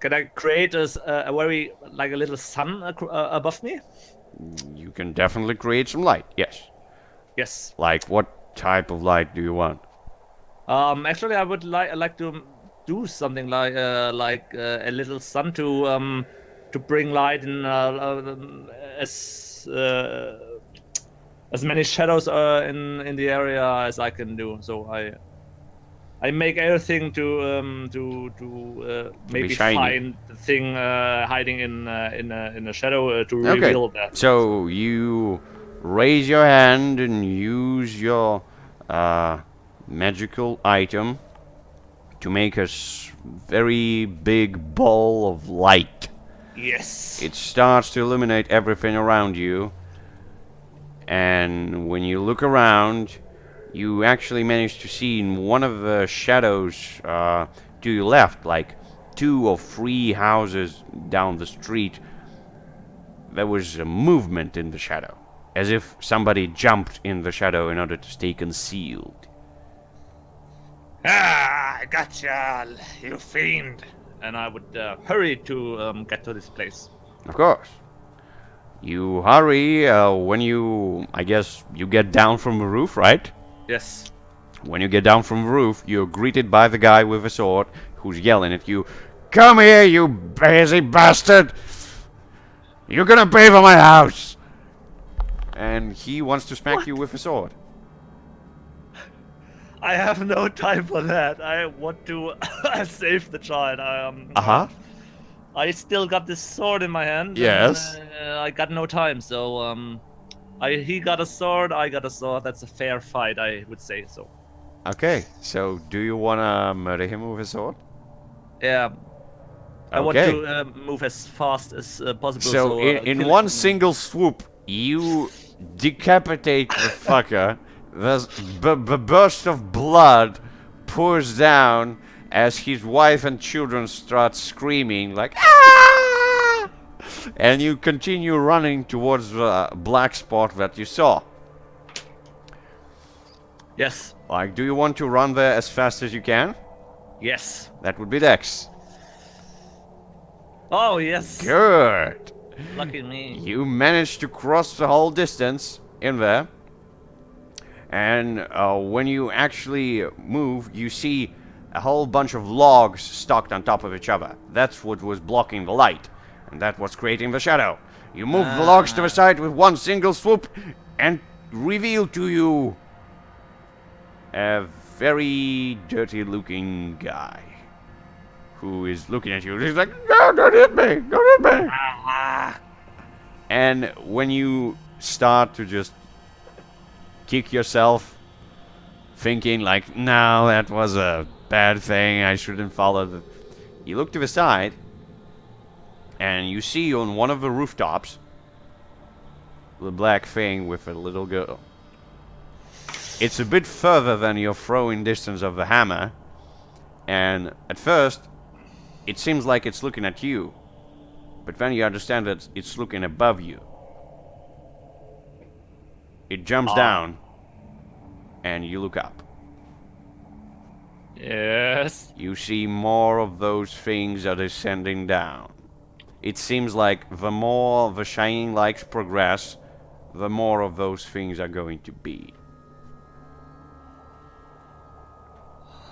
can I create a very like a little sun above me? You can definitely create some light, yes. Yes. Like, what type of light do you want? Actually, I would like to do something like a little sun to bring light in as many shadows in the area as I can do. So I make everything to maybe shiny. find the thing hiding in a shadow to reveal that. So you raise your hand and use your magical item to make a very big ball of light. Yes. It starts to illuminate everything around you, and when you look around, you actually manage to see in one of the shadows to your left, like 2 or 3 houses down the street, there was a movement in the shadow, as if somebody jumped in the shadow in order to stay concealed. Ah, I gotcha, you fiend. And I would hurry to get to this place. Of course. You hurry when you, I guess, you get down from the roof, right? Yes. When you get down from the roof, you're greeted by the guy with a sword who's yelling at you, "Come here, you busy bastard! You're gonna pay for my house!" And he wants to smack you with a sword. I have no time for that. I want to save the child. Uh-huh. I still got this sword in my hand. Yes. And, I got no time, so he got a sword, I got a sword. That's a fair fight, I would say so. Okay, so do you wanna murder him with a sword? Yeah. I want Okay. to move as fast as possible. So in kill one him. single swoop, you decapitate the fucker. The burst of blood pours down as his wife and children start screaming like "Ah!" And you continue running towards the black spot that you saw. Yes. Like, do you want to run there as fast as you can? Yes. That would be Dex. Oh, yes. Good. Lucky me. You managed to cross the whole distance in there. And when you actually move, you see a whole bunch of logs stacked on top of each other. That's what was blocking the light. And that's what's creating the shadow. You move the logs to the side with one single swoop and reveal to you a very dirty looking guy who is looking at you. He's like, "No, don't hit me! Don't hit me!" And when you start to just kick yourself, thinking like, "No, that was a bad thing, I shouldn't follow the..." You look to the side, and you see on one of the rooftops the black thing with a little girl. It's a bit further than your throwing distance of the hammer, and at first it seems like it's looking at you, but then you understand that it's looking above you. It jumps down, and you look up. Yes. You see more of those things are descending down. it seems like the more the shining lights progress, the more of those things are going to be.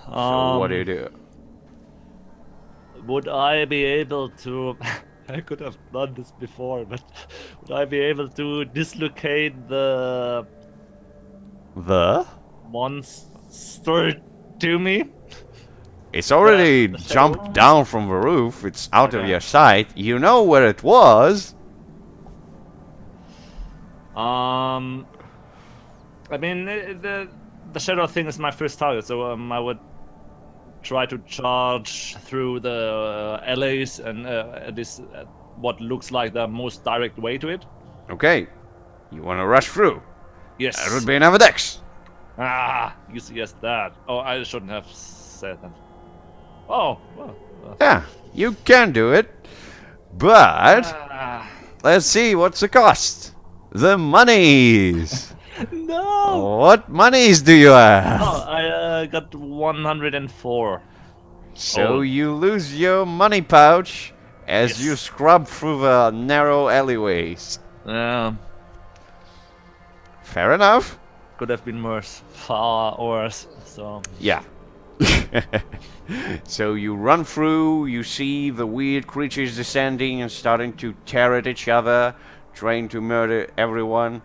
So what do you do? Would I be able to? I could have done this before, but would I be able to dislocate the The? monster to me? It's already the jumped shadow? down from the roof. It's out of Okay. your sight. You know where it was. I mean, the shadow thing is my first target, so I would try to charge through the alleys and this what looks like the most direct way to it. Okay. You want to rush through. Yes. That would be another dex. You suggest that. Oh, I shouldn't have said that. Oh, well. Yeah, you can do it. But Ah, let's see what's the cost. The monies. no. What monies do you have? Oh, I got 104. So Oh. you lose your money pouch as Yes. you scrub through the narrow alleyways. Yeah, Fair enough. could have been worse. Far worse. So. Yeah. So you run through, you see the weird creatures descending and starting to tear at each other, trying to murder everyone.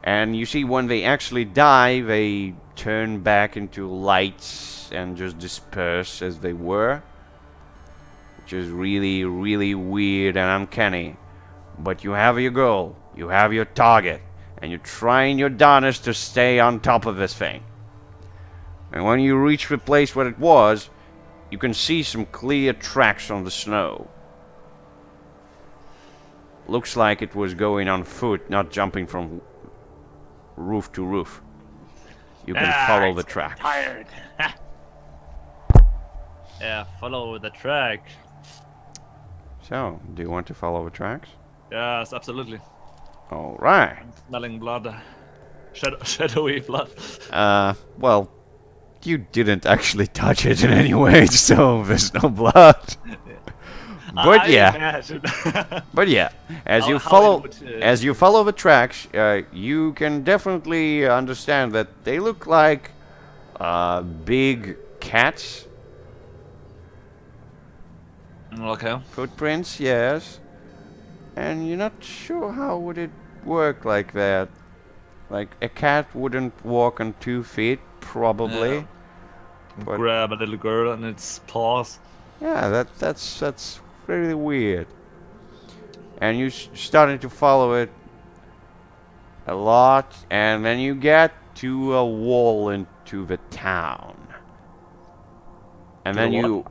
And you see when they actually die, they turn back into lights and just disperse as they were. Which is really, really weird and uncanny. But you have your goal, you have your target, and you're trying your darnest to stay on top of this thing. And when you reach the place where it was, you can see some clear tracks on the snow. Looks like it was going on foot, not jumping from roof to roof. You can follow the tracks. Tired. Yeah, follow the track. So, do you want to follow the tracks? Yes, absolutely. Alright. Smelling blood. Shadowy blood. Well, you didn't actually touch it in any way, so there's no blood. But I yeah. imagine. But yeah, as How- you how follow, it would, as you follow the tracks, you can definitely understand that they look like big cats Okay. footprints. Yes, and you're not sure how would it work like that. Like a cat wouldn't walk on 2 feet, probably. Yeah. But Grab a little girl and its paws. yeah, that's really weird. And you starting to follow it a lot, and then you get to a wall into the town. And To then the what? you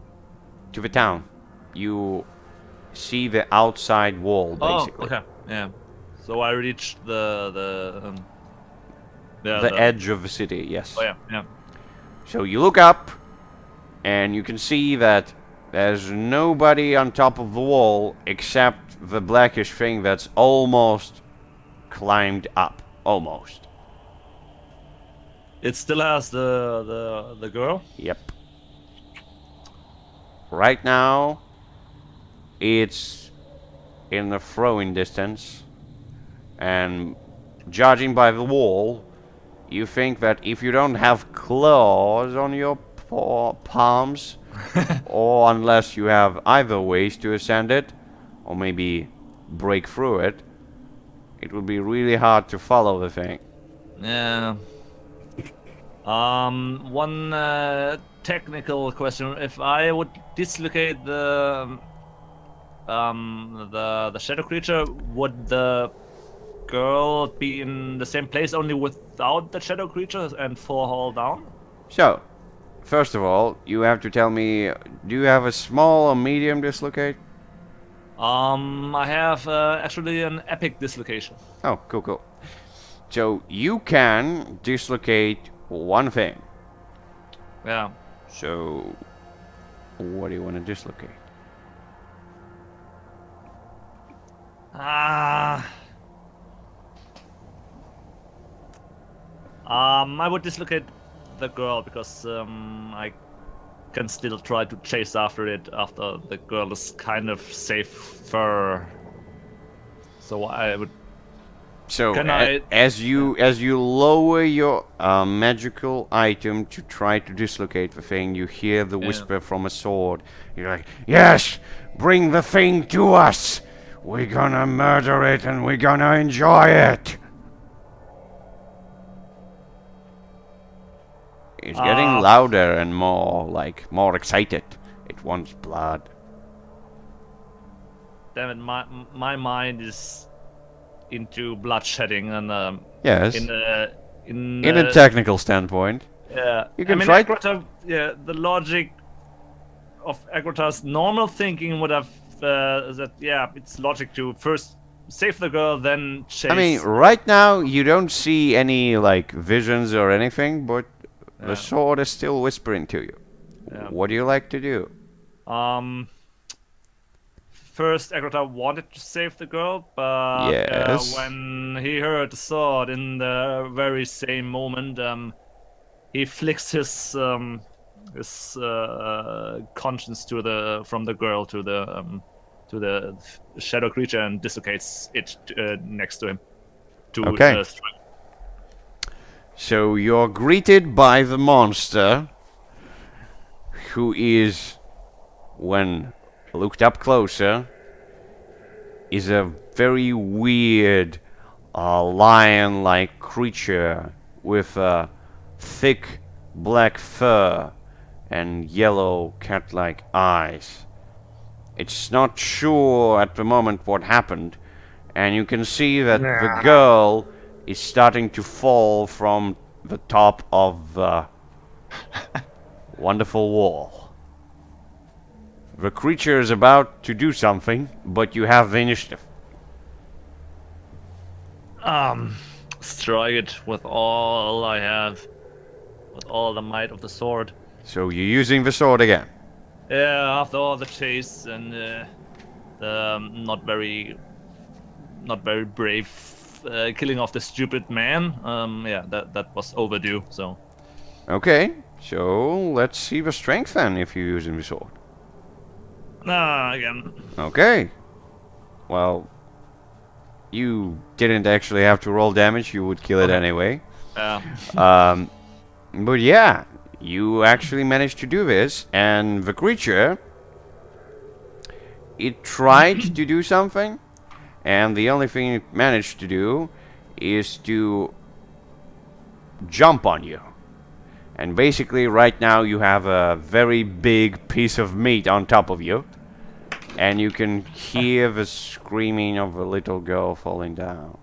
to the town. You see the outside wall basically. Oh, okay. Yeah. So I reached the The edge of the city, yes. Oh yeah, yeah. So you look up and you can see that there's nobody on top of the wall except the blackish thing that's almost climbed up. Almost. It still has the girl. Yep. Right now, it's in the throwing distance, and judging by the wall, you think that if you don't have claws on your palms, or unless you have either ways to ascend it, or maybe break through it, it would be really hard to follow the thing. Yeah. One technical question: if I would dislocate the shadow creature, would the girl be in the same place only without the shadow creature and fall down? So, first of all, you have to tell me, do you have a small or medium dislocate? I have actually an epic dislocation. Oh, cool, cool. So, you can dislocate one thing. Yeah. So, what do you want to dislocate? I would dislocate the girl because can still try to chase after it after the girl is kind of safer. So I would. So Can I- as you lower your magical item to try to dislocate the thing, you hear the Yeah. whisper from a sword. You're like, "Yes, bring the thing to us. We're gonna murder it and we're gonna enjoy it." It's getting louder and more excited. It wants blood. Damn it, my mind is into bloodshedding and Yes. in In a technical standpoint, yeah. you can I mean, try- Agrota, yeah, the logic of Agrota's normal thinking would have that yeah, it's logic to first save the girl, then chase. I mean, right now you don't see any like visions or anything, but the sword is still whispering to you. Yeah. What do you like to do? First, Agrota wanted to save the girl, but Yes. when he heard the sword in the very same moment, he flicks his conscience from the girl to the shadow creature and dislocates it next to him. Okay. Strike. So you're greeted by the monster, who is, when looked up closer, is a very weird lion-like creature with a thick black fur and yellow cat-like eyes. It's not sure at the moment what happened, and you can see that the girl is starting to fall from the top of the wonderful wall. The creature is about to do something, but you have the initiative. Strike it with all I have, with all the might of the sword. So you're using the sword again. Yeah, after all the chase and the not very brave killing of the stupid man, yeah, that was overdue. So Okay, so let's see the strength then if you're using the sword. again. Okay. Well, you didn't actually have to roll damage, you would kill it anyway. But yeah, you actually managed to do this, and the creature, it tried to do something, and the only thing it managed to do is to jump on you. And basically right now you have a very big piece of meat on top of you, and you can hear the screaming of a little girl falling down.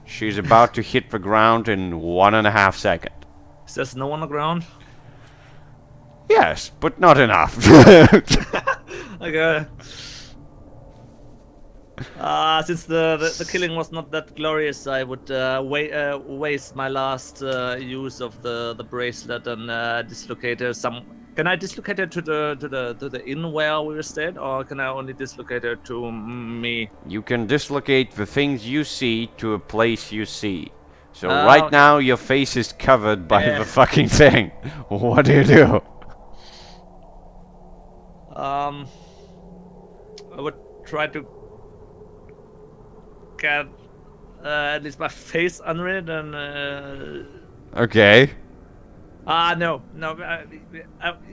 She's about to hit the ground in 1.5 seconds. Is there snow on the ground? Yes, but not enough. Okay. Since the killing was not that glorious, I would waste my last use of the bracelet and dislocate her some. Can I dislocate her to the inn where we were staying, or can I only dislocate her to me? You can dislocate the things you see to a place you see. So right now your face is covered by the fucking thing. What do you do? I would try to get at least my face under it and. Okay. No.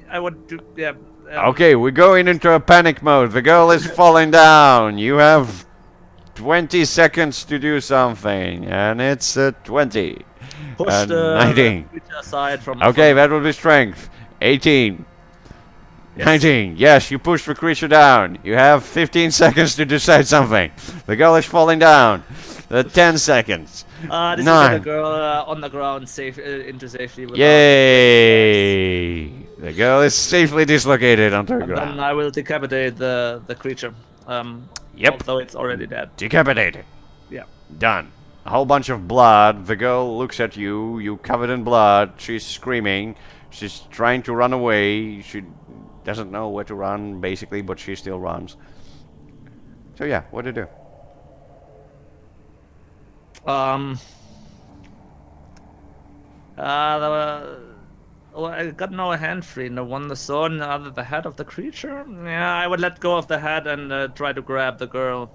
I would do. Yeah. Okay, we're going into a panic mode. The girl is falling down. You have 20 seconds to do something, and it's 20. Push the 19. creature aside from. Okay, that will be strength. 18. Yes. 19. Yes, you push the creature down. You have 15 seconds to decide something. The girl is falling down. 10 seconds. This is 9. the girl on the ground, safe into safety. Without Yay! The girl is safely dislocated onto the and ground. then I will decapitate the creature. Yep. Although it's already dead. Decapitated. Yeah. Done. A whole bunch of blood. The girl looks at you. You covered in blood. She's screaming. She's trying to run away. She doesn't know where to run, basically, but she still runs. So yeah, what do you do? Well, I got no hand free. No one the sword, no other the head of the creature. Yeah, I would let go of the head and try to grab the girl.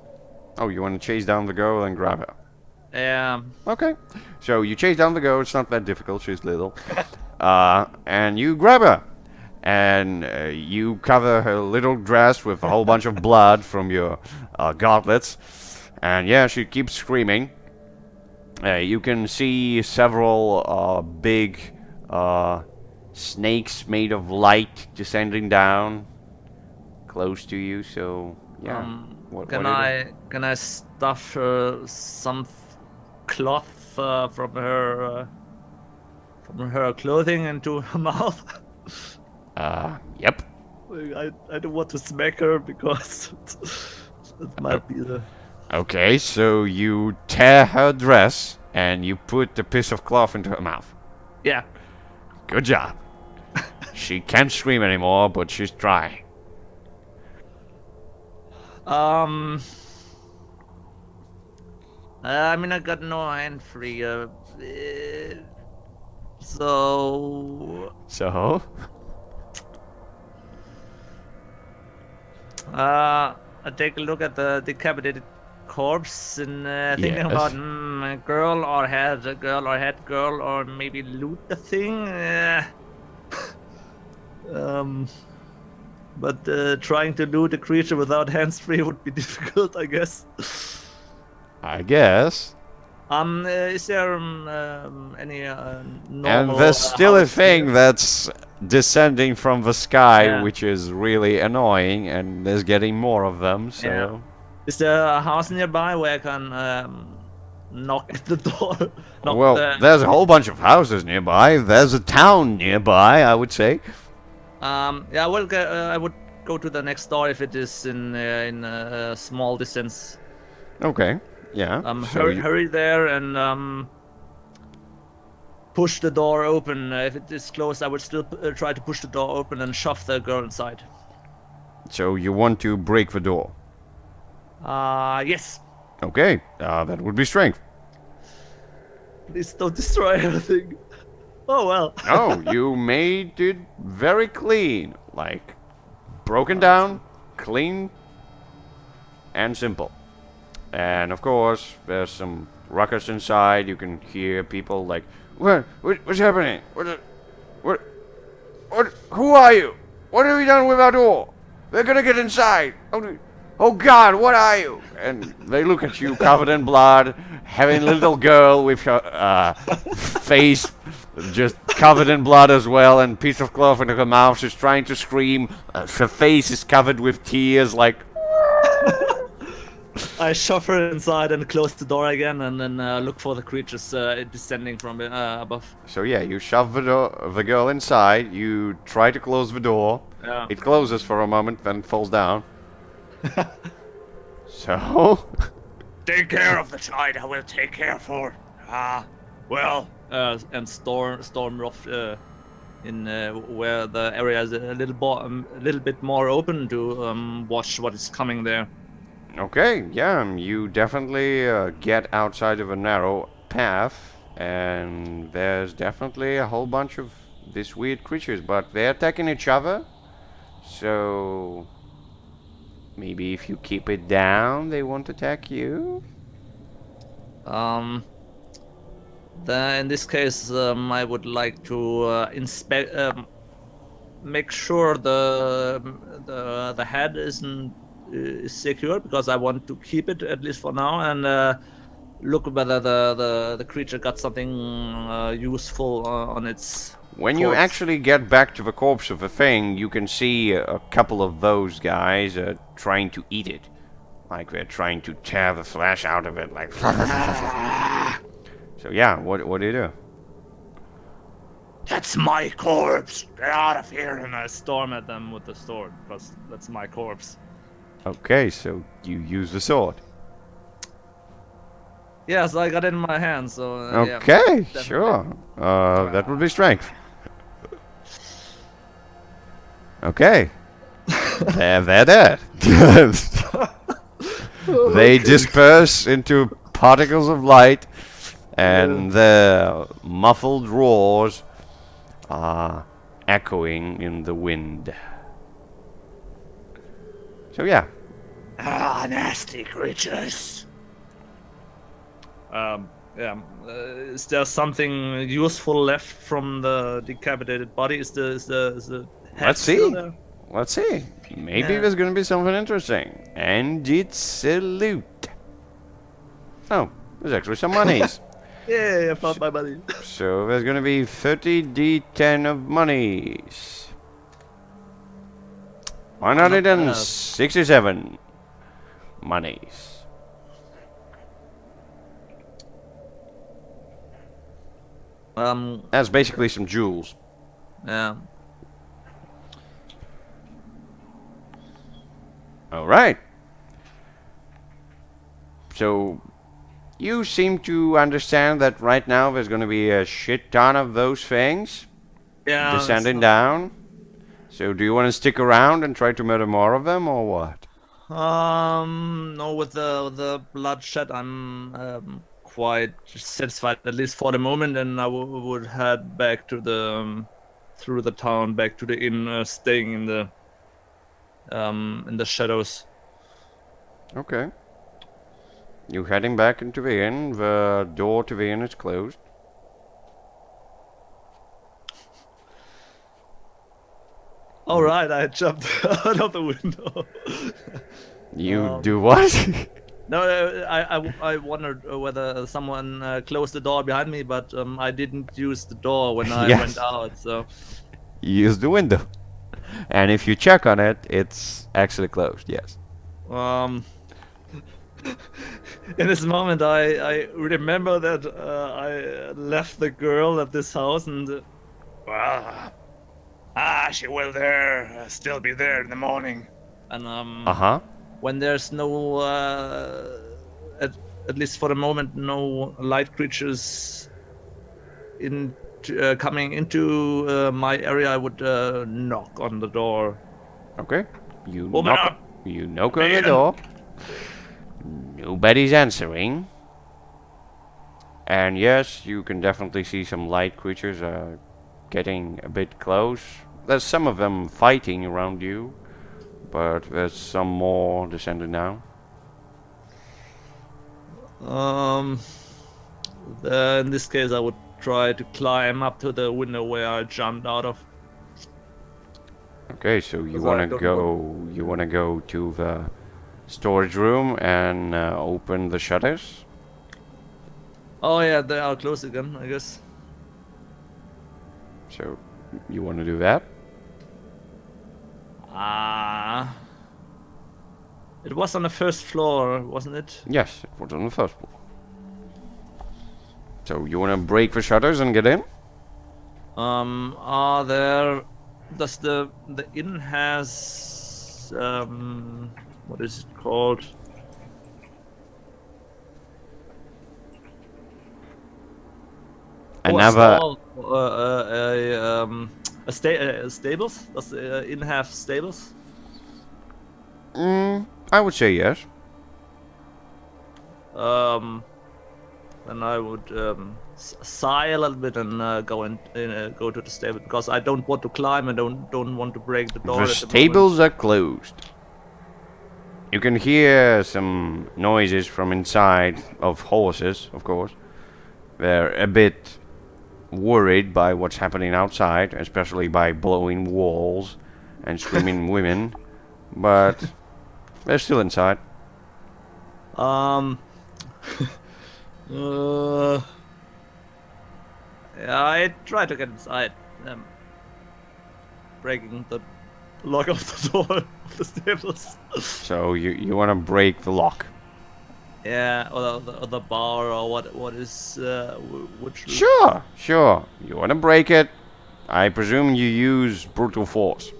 Oh, you want to chase down the girl and grab her? Yeah. Okay. So you chase down the girl. It's not that difficult. She's little. And you grab her. And you cover her little dress with a whole bunch of blood from your gauntlets. And yeah, she keeps screaming. You can see several big snakes made of light descending down close to you. So yeah, Can I stuff some cloth from her clothing into her mouth? Yep. I don't want to smack her because it might be the. Okay, so you tear her dress and you put the piece of cloth into her mouth. Yeah. Good job. She can't scream anymore, but she's trying. I mean, I got no hand free. So. So? I take a look at the decapitated corpse and thinking Yes. about a girl or head girl, or maybe loot the thing. But trying to loot a creature without hands free would be difficult, I guess. I guess. Is there any normal? And there's still a house thing here? that's descending from the sky, Yeah. which is really annoying, and there's getting more of them, so... Yeah. Is there a house nearby where I can knock at the door? Well, there's a whole bunch of houses nearby. There's a town nearby, I would say. Yeah, well, I would go to the next door if it is in a small distance. Okay, yeah. So Hurry there and push the door open. If it is closed, I would still try to push the door open and shove the girl inside. So you want to break the door? Yes. Okay, that would be strength. Please don't destroy everything. Oh well. Oh, you made it very clean. Like, broken down, clean, and simple. And of course, there's some ruckus inside. You can hear people like, what's happening? Who are you? What have you done with our door? They're gonna get inside. Oh God, what are you? And they look at you covered in blood, having a little girl with her face just covered in blood as well, and piece of cloth in her mouth. She's trying to scream. Her face is covered with tears, like... I shove her inside and close the door again, and then look for the creatures descending from above. So yeah, you shove the girl inside, you try to close the door. Yeah. It closes for a moment, then falls down. So... Take care of the child. I will take care for. Well. And storm off in where the area is a little bit more open to watch what is coming there. Okay, yeah, you definitely get outside of a narrow path, and there's definitely a whole bunch of these weird creatures, but they're attacking each other, so maybe if you keep it down, they won't attack you? In this case, I would like to inspect, make sure the head is secure, because I want to keep it at least for now, and look whether the creature got something useful on its. When you actually get back to the corpse of the thing, you can see a couple of those guys trying to eat it, like they're trying to tear the flesh out of it, like. So yeah, what do you do? That's my corpse. Get out of here. And I storm at them with the sword, because that's my corpse. Okay, so you use the sword. Yeah, so I got it in my hand, so Okay, yeah, sure. That would be strength. Okay. They're dead. They disperse into particles of light, and the muffled roars echoing in the wind. So yeah. Ah, nasty creatures. Yeah. Is there something useful left from the decapitated body? Is the head Let's still see. there? Let's see. Maybe Yeah. there's gonna be something interesting. And it's a loot. Oh, there's actually some monies. Yeah, I found my money. So there's gonna be 30 D10 of monies. 167 monies. That's basically some jewels. Yeah. Alright. So, you seem to understand that right now there's gonna be a shit ton of those things Yeah. descending down. So, do you want to stick around and try to murder more of them, or what? No, with the bloodshed, I'm quite satisfied, at least for the moment, and I would head back to the through the town, back to the inn, staying in the shadows. Okay. You heading back into the inn. The door to the inn is closed. All right, I jumped out of the window. You do what? No, I wondered whether someone closed the door behind me, but I didn't use the door when I Yes. went out. So, Use the window. And if you check on it, it's actually closed, yes. in this moment, I remember that I left the girl at this house, and Well, she will still be there in the morning. Uh-huh. when there's no, at least for the moment, no light creatures coming into my area, I would knock on the door. Okay. You Open knock. up. You knock on the Man. door. Nobody's answering. And yes, you can definitely see some light creatures getting a bit close. There's some of them fighting around you, but there's some more descending down. In this case, I would try to climb up to the window where I jumped out of. Okay, so you Because I wanna don't go? You wanna go to the storage room and open the shutters? Oh yeah, they are closed again, I guess. So you wanna do that? It was on the first floor, wasn't it? Yes, it was on the first floor. So you wanna break the shutters and get in? Are there? Does the inn has what is it called? Another. Stables? Does the inn have stables? I would say yes. Then I would sigh a little bit and go to the stable, because I don't want to climb and don't want to break the door. The at the moment. stables are closed. You can hear some noises from inside of horses, of course. They're a bit worried by what's happening outside, especially by blowing walls and screaming women, but they're still inside. Yeah, I try to get inside, breaking the lock of the door of the stables. So you want to break the lock? Yeah, or the bar, or what is which? Sure. You want to break it? I presume you use brutal force.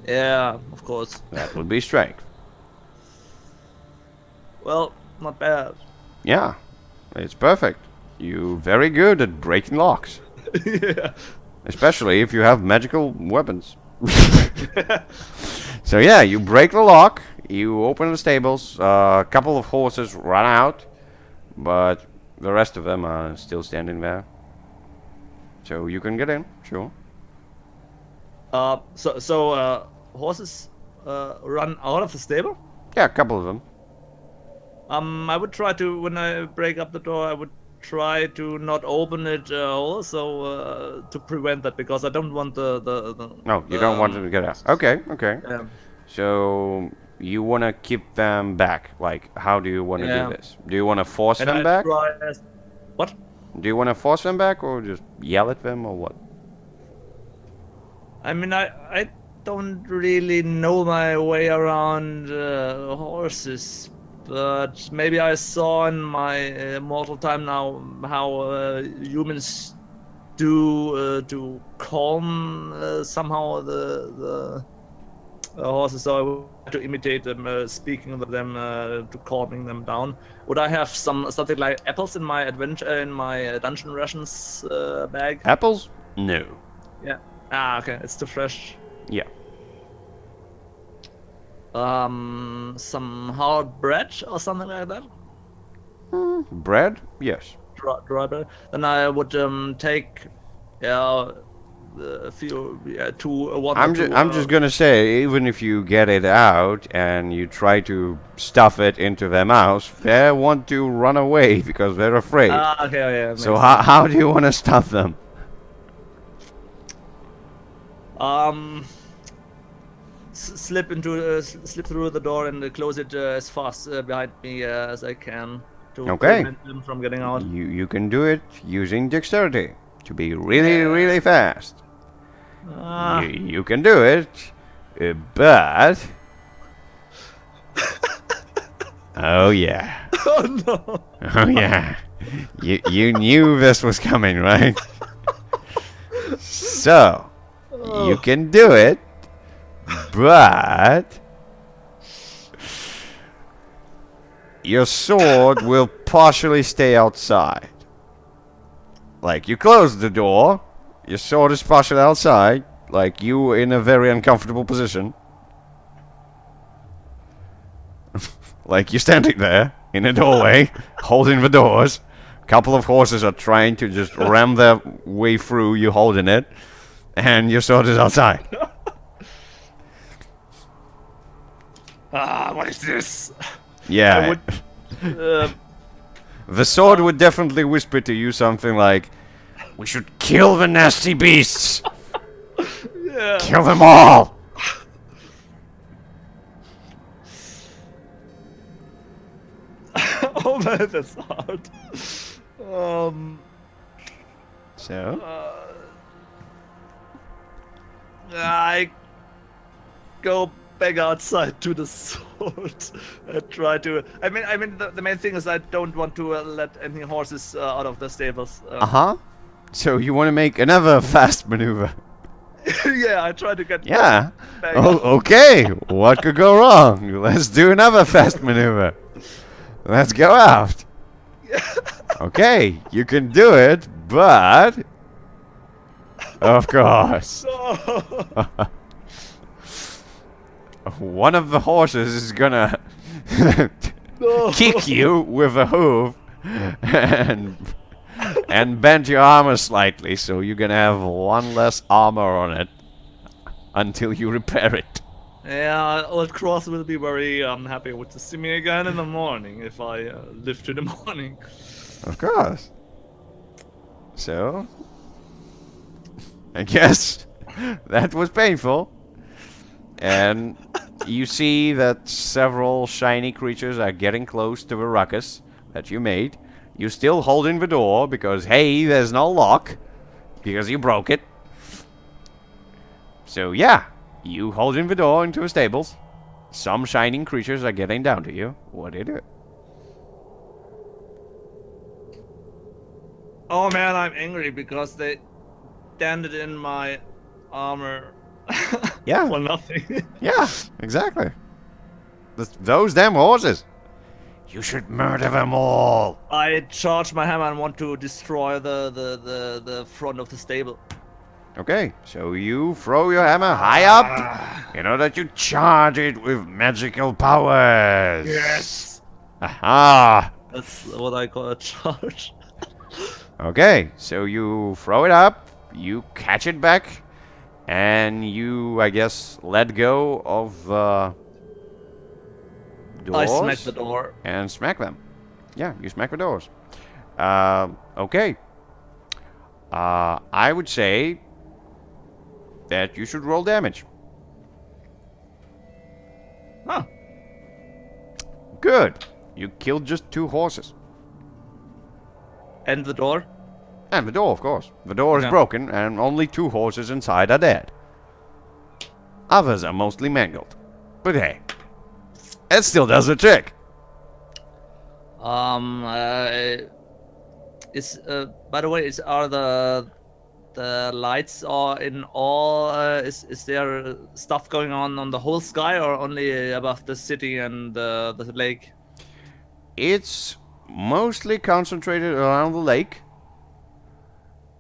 Yeah, of course. That would be strength. Well, not bad. Yeah, it's perfect. You're very good at breaking locks. Yeah. Especially if you have magical weapons. So yeah, you break the lock, you open the stables, a couple of horses run out, but the rest of them are still standing there. So you can get in, sure. Horses run out of the stable. Yeah, a couple of them. I would try to, when I break up the door, I would try to not open it also to prevent that, because I don't want the No, you don't want them to get out. Okay, okay. Yeah. So you want to keep them back. Like, how do you want to Yeah. do this? Do you want to force And them I back? try what? Do you want to force them back, or just yell at them, or what? I mean, I don't really know my way around horses, but maybe I saw in my mortal time now how humans do to calm somehow the horses. So I would have to imitate them, speaking with them to calming them down. Would I have something like apples in my adventure in my dungeon rations bag? Apples? No. Yeah. Ah, okay. It's too fresh. Yeah. Some hard bread or something like that. Bread? Yes. Dry bread. Then I would take, yeah, a few, yeah, two, one. I'm just gonna say, even if you get it out and you try to stuff it into their mouths, they want to run away because they're afraid. Ah, okay, yeah. So how do you want to stuff them? Slip through the door and close it as fast behind me as I can to Okay. prevent them from getting out. You can do it using dexterity to be really fast. Ah, You can do it, but oh yeah, oh no! oh yeah, you knew this was coming, right? So you can do it, but your sword will partially stay outside. Like, you close the door, your sword is partially outside, like you in a very uncomfortable position. Like, you're standing there in a doorway, holding the doors. A couple of horses are trying to just ram their way through, you holding it, and your sword is outside. Ah, what is this? Yeah. The sword would definitely whisper to you something like, "We should kill the nasty beasts! Yeah. Kill them all!" Oh man, that's hard. So? I go back outside to the sword. I try to. I mean, the main thing is I don't want to let any horses out of the stables. Uh-huh. So you want to make another fast maneuver? Yeah, I try to get. Yeah. back Oh, out. okay. What could go wrong? Let's do another fast maneuver. Let's go out. Okay, you can do it, but of course, No. one of the horses is gonna No. kick you with a hoof and bend your armor slightly, so you're gonna have one less armor on it until you repair it. Yeah, Old Cross will be very happy to see me again in the morning if I live to the morning. Of course. So, I guess that was painful. And you see that several shiny creatures are getting close to the ruckus that you made. You're still holding the door because, hey, there's no lock because you broke it. So, yeah, you holding the door into the stables. Some shining creatures are getting down to you. What do you do? Oh man, I'm angry because they dented in my armor. Yeah. For nothing. Yeah, exactly. Those damn horses. You should murder them all. I charge my hammer and want to destroy the front of the stable. Okay, so you throw your hammer high up in order to charge it with magical powers. Yes! Aha! That's what I call a charge. Okay, so you throw it up, you catch it back, And you, I guess, let go of doors. I smack the door. And smack them. Yeah, you smack the doors. Okay. I would say that you should roll damage. Huh. Good. You killed just 2 horses. And the door? And the door, of course. The door is Okay. broken, and only 2 horses inside are dead. Others are mostly mangled. But hey, it still does the trick. By the way, are the lights are in all? Is there stuff going on the whole sky, or only above the city and the lake? It's mostly concentrated around the lake,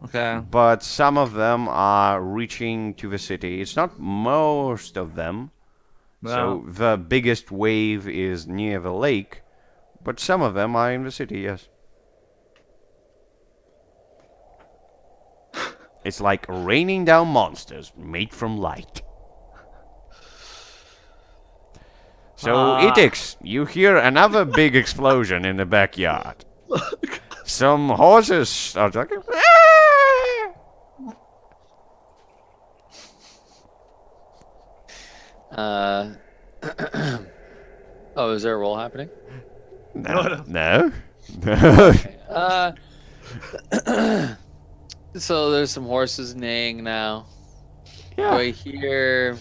Okay. but some of them are reaching to the city. It's not most of them. So the biggest wave is near the lake, but some of them are in the city, yes. It's like raining down monsters made from light. So, Etix, you hear another big explosion in the backyard. Some horses are talking. Oh, is there a roll happening? No. No. So there's some horses neighing now. Do Yeah. I hear?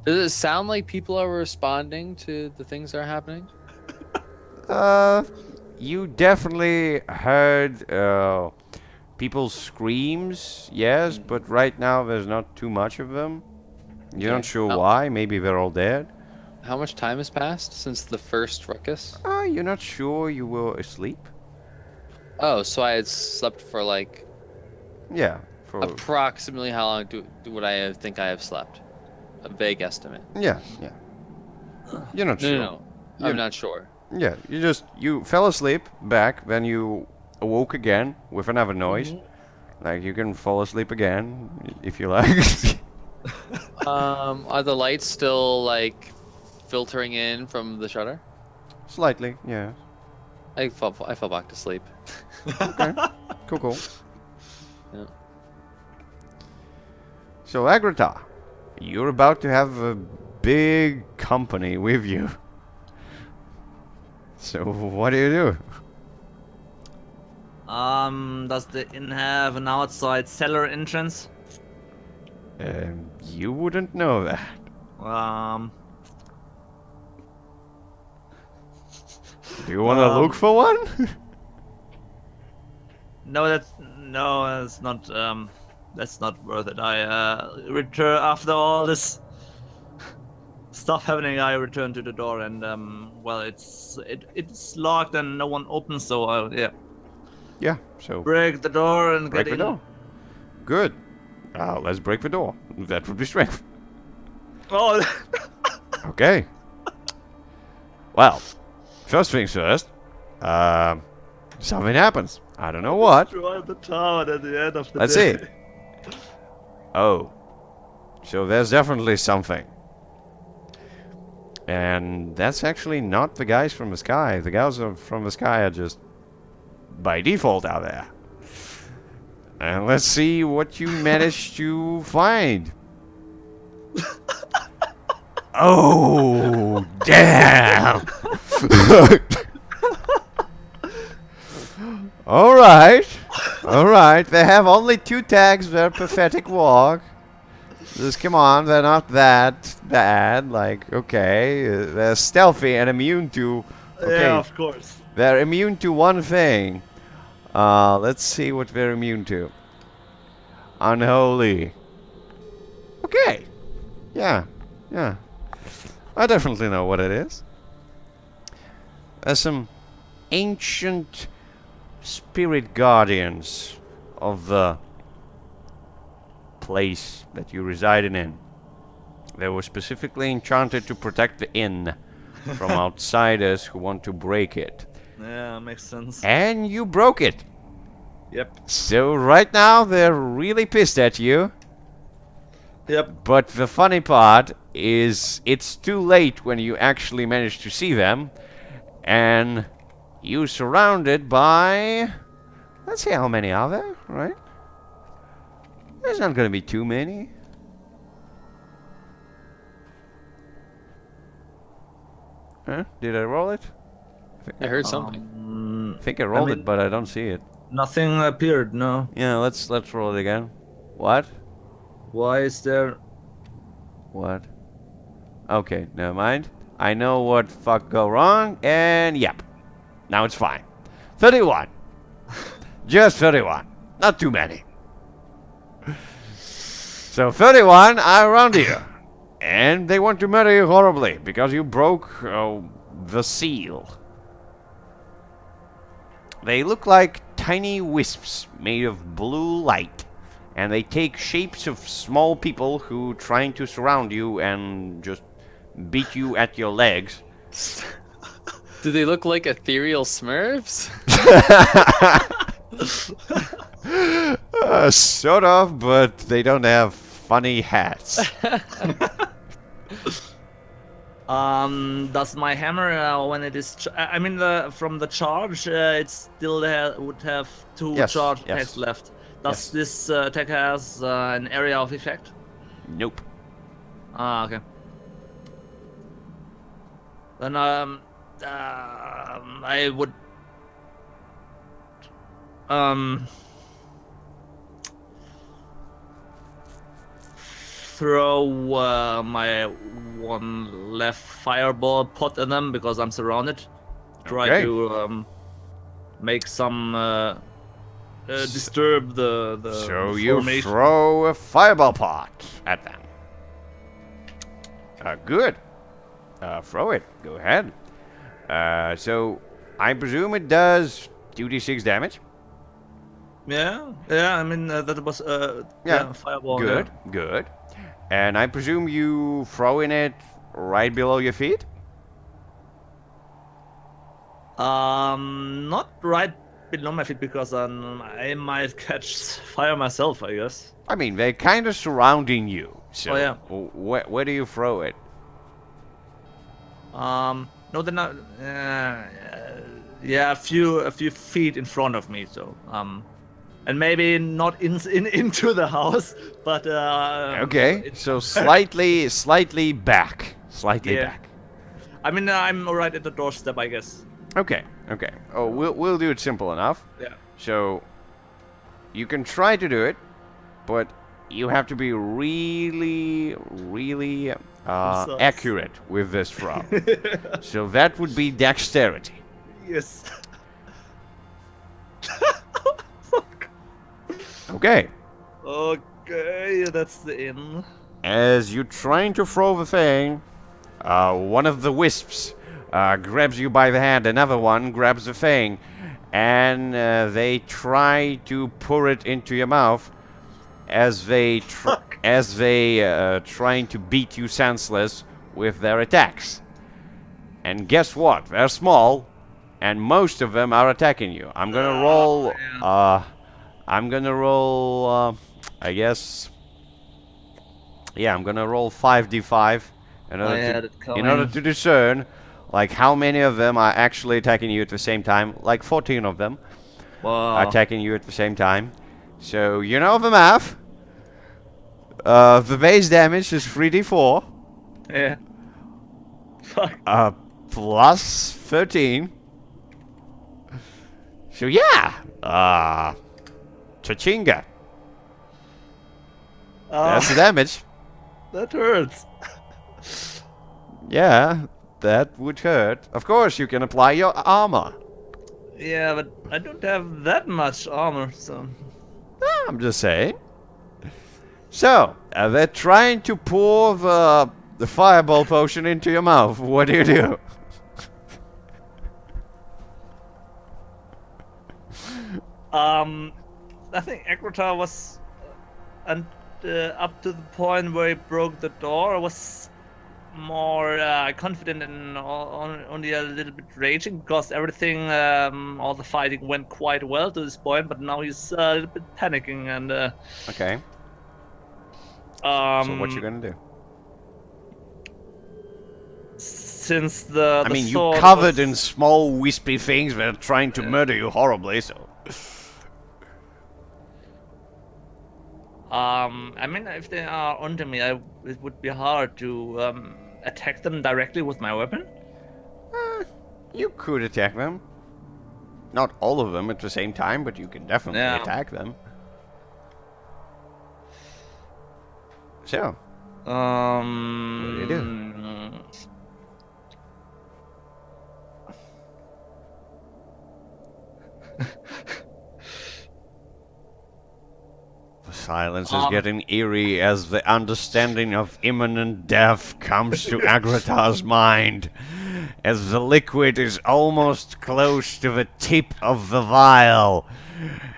Does it sound like people are responding to the things that are happening? You definitely heard people's screams, yes, but right now there's not too much of them. You're not Okay. sure Oh. why. Maybe they're all dead. How much time has passed since the first ruckus? You're not sure you were asleep? Oh, so I had slept for like Yeah. For approximately how long do would I think I have slept? A vague estimate. yeah, yeah. You're not No, sure. no, You- I'm not sure. Yeah, you fell asleep back, then you awoke again with another noise. Like you can fall asleep again if you like. Are the lights still like filtering in from the shutter? Slightly, yeah. I fell back to sleep. Okay. Cool. Yeah. So Agrata, you're about to have a big company with you. So what do you do? Does the inn have an outside cellar entrance? You wouldn't know that. Do you want to look for one? No, that's not worth it. I return after all this stuff happening. I return to the door, and well, it's locked and no one opens. So yeah, Yeah. So break the door and break get the in. door. Good. Let's break the door. That would be strength. Oh, Okay. Well, first things first. Something happens. I don't know what. destroy the town at the end of the Let's day. see. Oh. So there's definitely something. And that's actually not the guys from the sky. The guys from the sky are just by default out there. And let's see what you managed to find. Oh, damn! Alright. Alright. They have only 2 tags. They're pathetic walk. Just come on, they're not that bad. Like, okay. They're stealthy and immune to. Okay. Yeah, of course. They're immune to one thing. Let's see what they're immune to. Unholy. Okay. Yeah. Yeah. I definitely know what it is. There's some ancient spirit guardians of the place that you resided in. They were specifically enchanted to protect the inn from outsiders who want to break it. Yeah, makes sense. And you broke it. Yep. So right now they're really pissed at you. Yep. But the funny part is it's too late when you actually manage to see them. And you're surrounded by... Let's see how many are there, right? There's not gonna be too many. Huh? Did I roll it? I heard something. I think I rolled mean- it, but I don't see it. Nothing appeared. No. Yeah, let's roll it again. What? Why is there? What? Okay, never mind. I know what fuck go wrong, and yep. Now it's fine. 31. Just 31. Not too many. So 31 are around here. And they want to murder you horribly because you broke the seal. They look like tiny wisps made of blue light. And they take shapes of small people who trying to surround you and just beat you at your legs. Do they look like ethereal Smurfs? Sort of, but they don't have funny hats. Does my hammer, when it is, I mean, from the charge, it still would have two Yes, charge yes. attacks left. Does Yes. this attack has an area of effect? Nope. Ah, okay. Then I would throw my one left fireball pot at them because I'm surrounded. Try Okay. to make some disturb the So you formation. throw a fireball pot at them. Good. Throw it. Go ahead. So I presume it does 2d6 damage. Yeah, I mean that was fireball. Good. Yeah. Good. And I presume you throwing it right below your feet. Not right below my feet because I might catch fire myself, I guess. I mean, they're kind of surrounding you. So Oh, yeah. Where do you throw it? No, they're not. Yeah, a few feet in front of me. So and maybe not into the house, but Okay. So slightly back. Slightly Yeah. back. I mean, I'm right at the doorstep, I guess. Okay. Okay. Oh, we'll do it simple enough. Yeah. So you can try to do it, but you have to be really Precise. accurate with this throw. So that would be dexterity. Yes. Okay. Okay, that's the in. As you're trying to throw the thing, one of the wisps grabs you by the hand, another one grabs the thing, and they try to pour it into your mouth as they trying to beat you senseless with their attacks. And guess what? They're small, and most of them are attacking you. I'm gonna roll. I guess. Yeah, I'm gonna roll 5d5 in I had order it in order coming. to discern, like, how many of them are actually attacking you at the same time. Like 14 of them are Wow. attacking you at the same time. So you know the math. The base damage is 3d4 Yeah. Fuck. plus 13. So yeah, Chachinga. That's the damage. That hurts. Yeah, that would hurt. Of course, you can apply your armor. Yeah, but I don't have that much armor, so. I'm just saying. So, they're trying to pour the fireball potion into your mouth. What do you do? I think Ekratar was up to the point where he broke the door. Was more confident and only a little bit raging because everything, all the fighting went quite well to this point, but now he's a little bit panicking and Okay. So what you gonna do? since the I mean, you sword covered was, in small wispy things that are trying to murder you horribly. So I mean, if they are onto me, it would be hard to attack them directly with my weapon. you could attack them. Not all of them at the same time, but you can definitely Yeah. attack them. So, what do you do? The silence is getting eerie as the understanding of imminent death comes to Agratar's mind, as the liquid is almost close to the tip of the vial.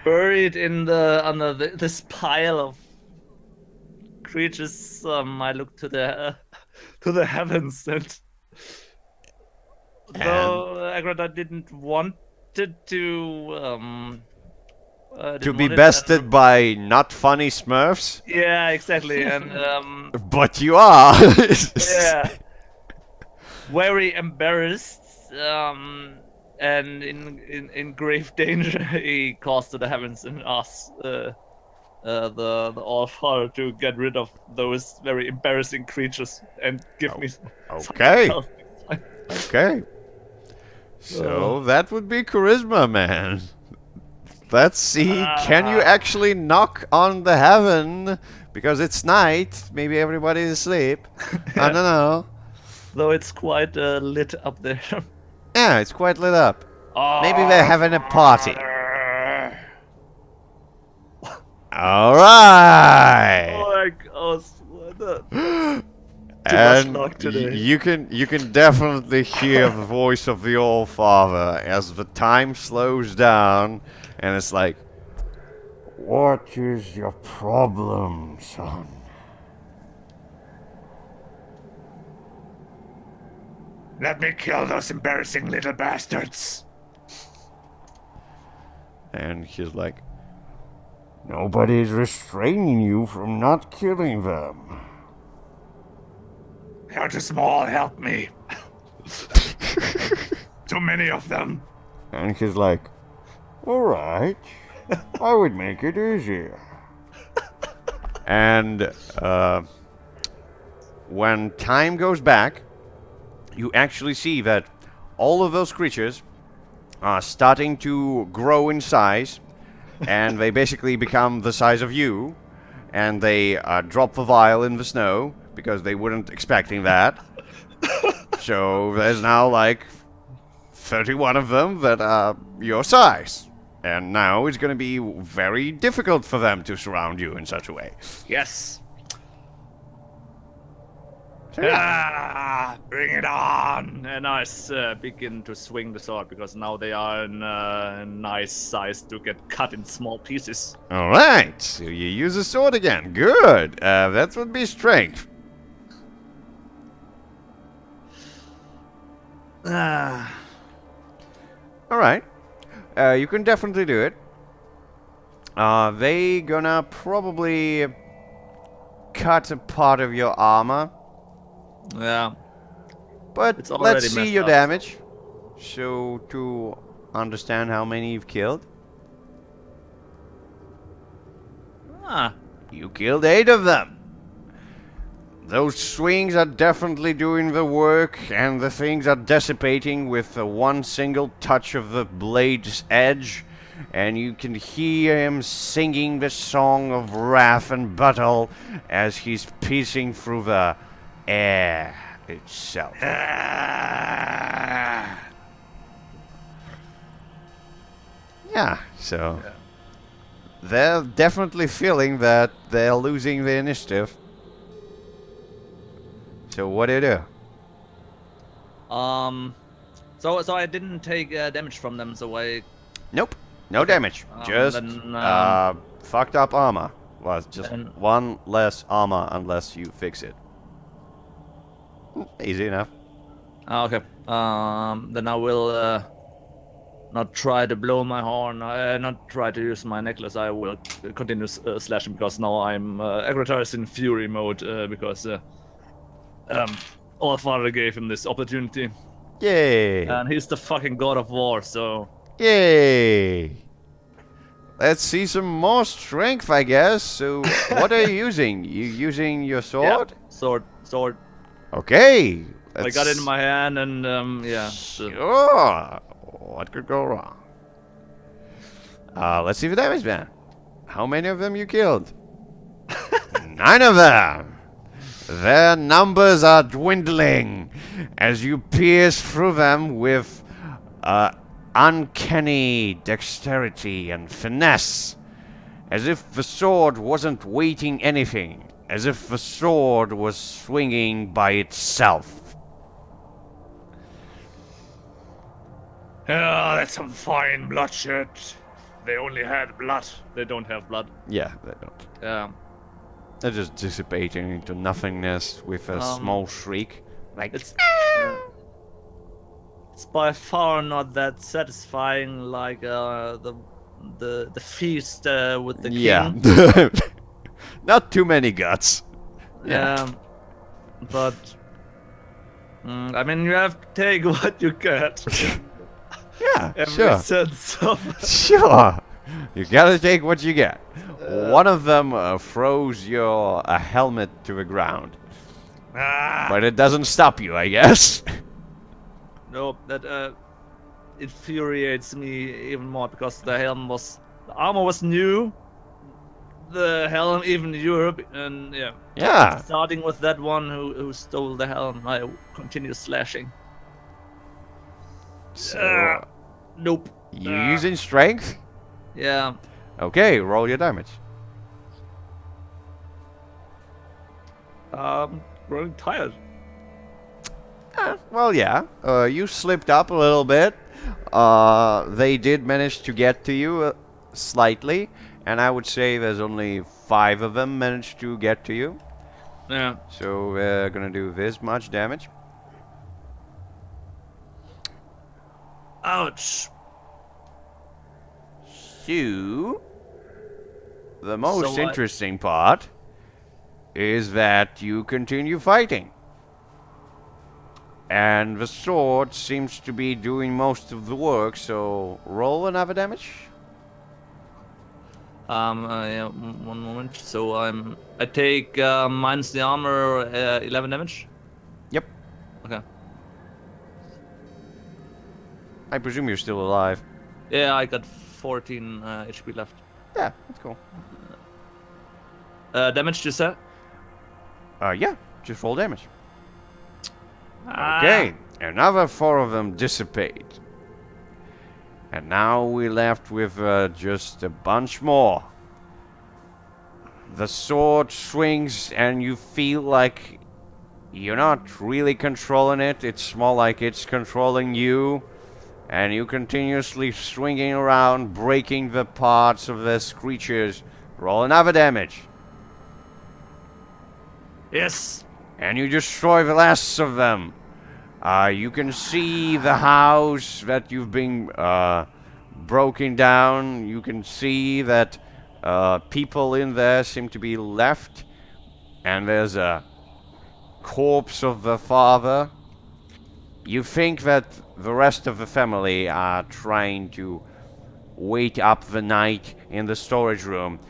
Buried in the under this pile of creatures, I look to the heavens, and though Agrada didn't want it to To didn't be want it, bested by not funny Smurfs? yeah, exactly, and But you are! yeah, very embarrassed, and in grave danger, he calls to the heavens and asks the All-Father to get rid of those very embarrassing creatures and give me Okay. something else. Okay. So that would be charisma, man. Let's see. Can you actually knock on the heaven? Because it's night. Maybe everybody's asleep. I don't know. Though it's quite lit up there. Yeah, it's quite lit up. Maybe they're having a party. Alright! Oh my god, And luck today. you can definitely hear the voice of the All Father as the time slows down, and it's like, "What is your problem, son?" Let me kill those embarrassing little bastards. And he's like, "Nobody's restraining you from not killing them." You're too small, help me. Too many of them. And he's like, "Alright, I would make it easier." And when time goes back, you actually see that all of those creatures are starting to grow in size, and they basically become the size of you, and they drop the vial in the snow, because they weren't expecting that. So there's now like 31 of them that are your size. And now it's going to be very difficult for them to surround you in such a way. Yes. So, yeah. Bring it on. And I begin to swing the sword because now they are in a nice size to get cut in small pieces. Alright, so you use a sword again. Good. That would be strength. Alright. You can definitely do it. They gonna probably cut a part of your armor. Yeah. But It's already let's see messed your up. damage. So to understand how many you've killed. You killed 8 of them. Those swings are definitely doing the work, and the things are dissipating with one single touch of the blade's edge. And you can hear him singing the song of wrath and battle as he's piercing through the air itself. Yeah, so they're definitely feeling that they're losing the initiative. So what do you do? So I didn't take damage from them, so I Nope, no damage. Just then, fucked up armor. Well, just then- one less armor unless you fix it. Easy enough. Okay. Then I will not try to blow my horn. Not try to use my necklace. I will continue slashing because now I'm Agratar in fury mode because Allfather gave him this opportunity, Yay! and he's the fucking god of war. So Yay! Let's see some more strength, I guess. So, what are you using? You using your sword? yeah, sword. Okay. I got it in my hand, and yeah. So. Sure. What could go wrong? Let's see the damage, man. How many of them you killed? 9 of them. Their numbers are dwindling as you pierce through them with uncanny dexterity and finesse, as if the sword wasn't weighting anything, as if the sword was swinging by itself. Ah, that's some fine bloodshed. They only had blood. They don't have blood. Yeah, they don't. Yeah. They're just dissipating into nothingness with a small shriek. Like, It's it's by far not that satisfying like the feast with the king. yeah. Not too many guts. Yeah. But I mean, you have to take what you get. Yeah, Every sure. sense of Sure. You gotta take what you get. One of them throws your helmet to the ground. Ah, But it doesn't stop you, I guess. no, that infuriates me even more because the armor was new. The helm even Europe, and yeah. Yeah. Starting with that one who stole the helm, I continue slashing. So, Nope. you using strength? Yeah. Okay, roll your damage. Growing tired. Well, yeah. You slipped up a little bit. They did manage to get to you slightly, and I would say there's only 5 of them managed to get to you. Yeah. So we're gonna do this much damage. Ouch. So, the most So I- interesting part is that you continue fighting. And the sword seems to be doing most of the work, so roll another damage. Yeah, one moment. So I take minus the armor 11 damage. Yep. Okay. I presume you're still alive. Yeah, I got 14 HP left. Yeah, that's cool. Damage you said? Yeah, just roll damage. Ah. Okay, another 4 of them dissipate. And now we're left with just a bunch more. The sword swings and you feel like you're not really controlling it. It's more like it's controlling you. And you continuously swinging around, breaking the parts of these creatures. Roll another damage. yes. And you destroy the last of them. You can see the house that you've been broken down. You can see that people in there seem to be left. And there's a corpse of the father. You think that the rest of the family are trying to wait up the night in the storage room.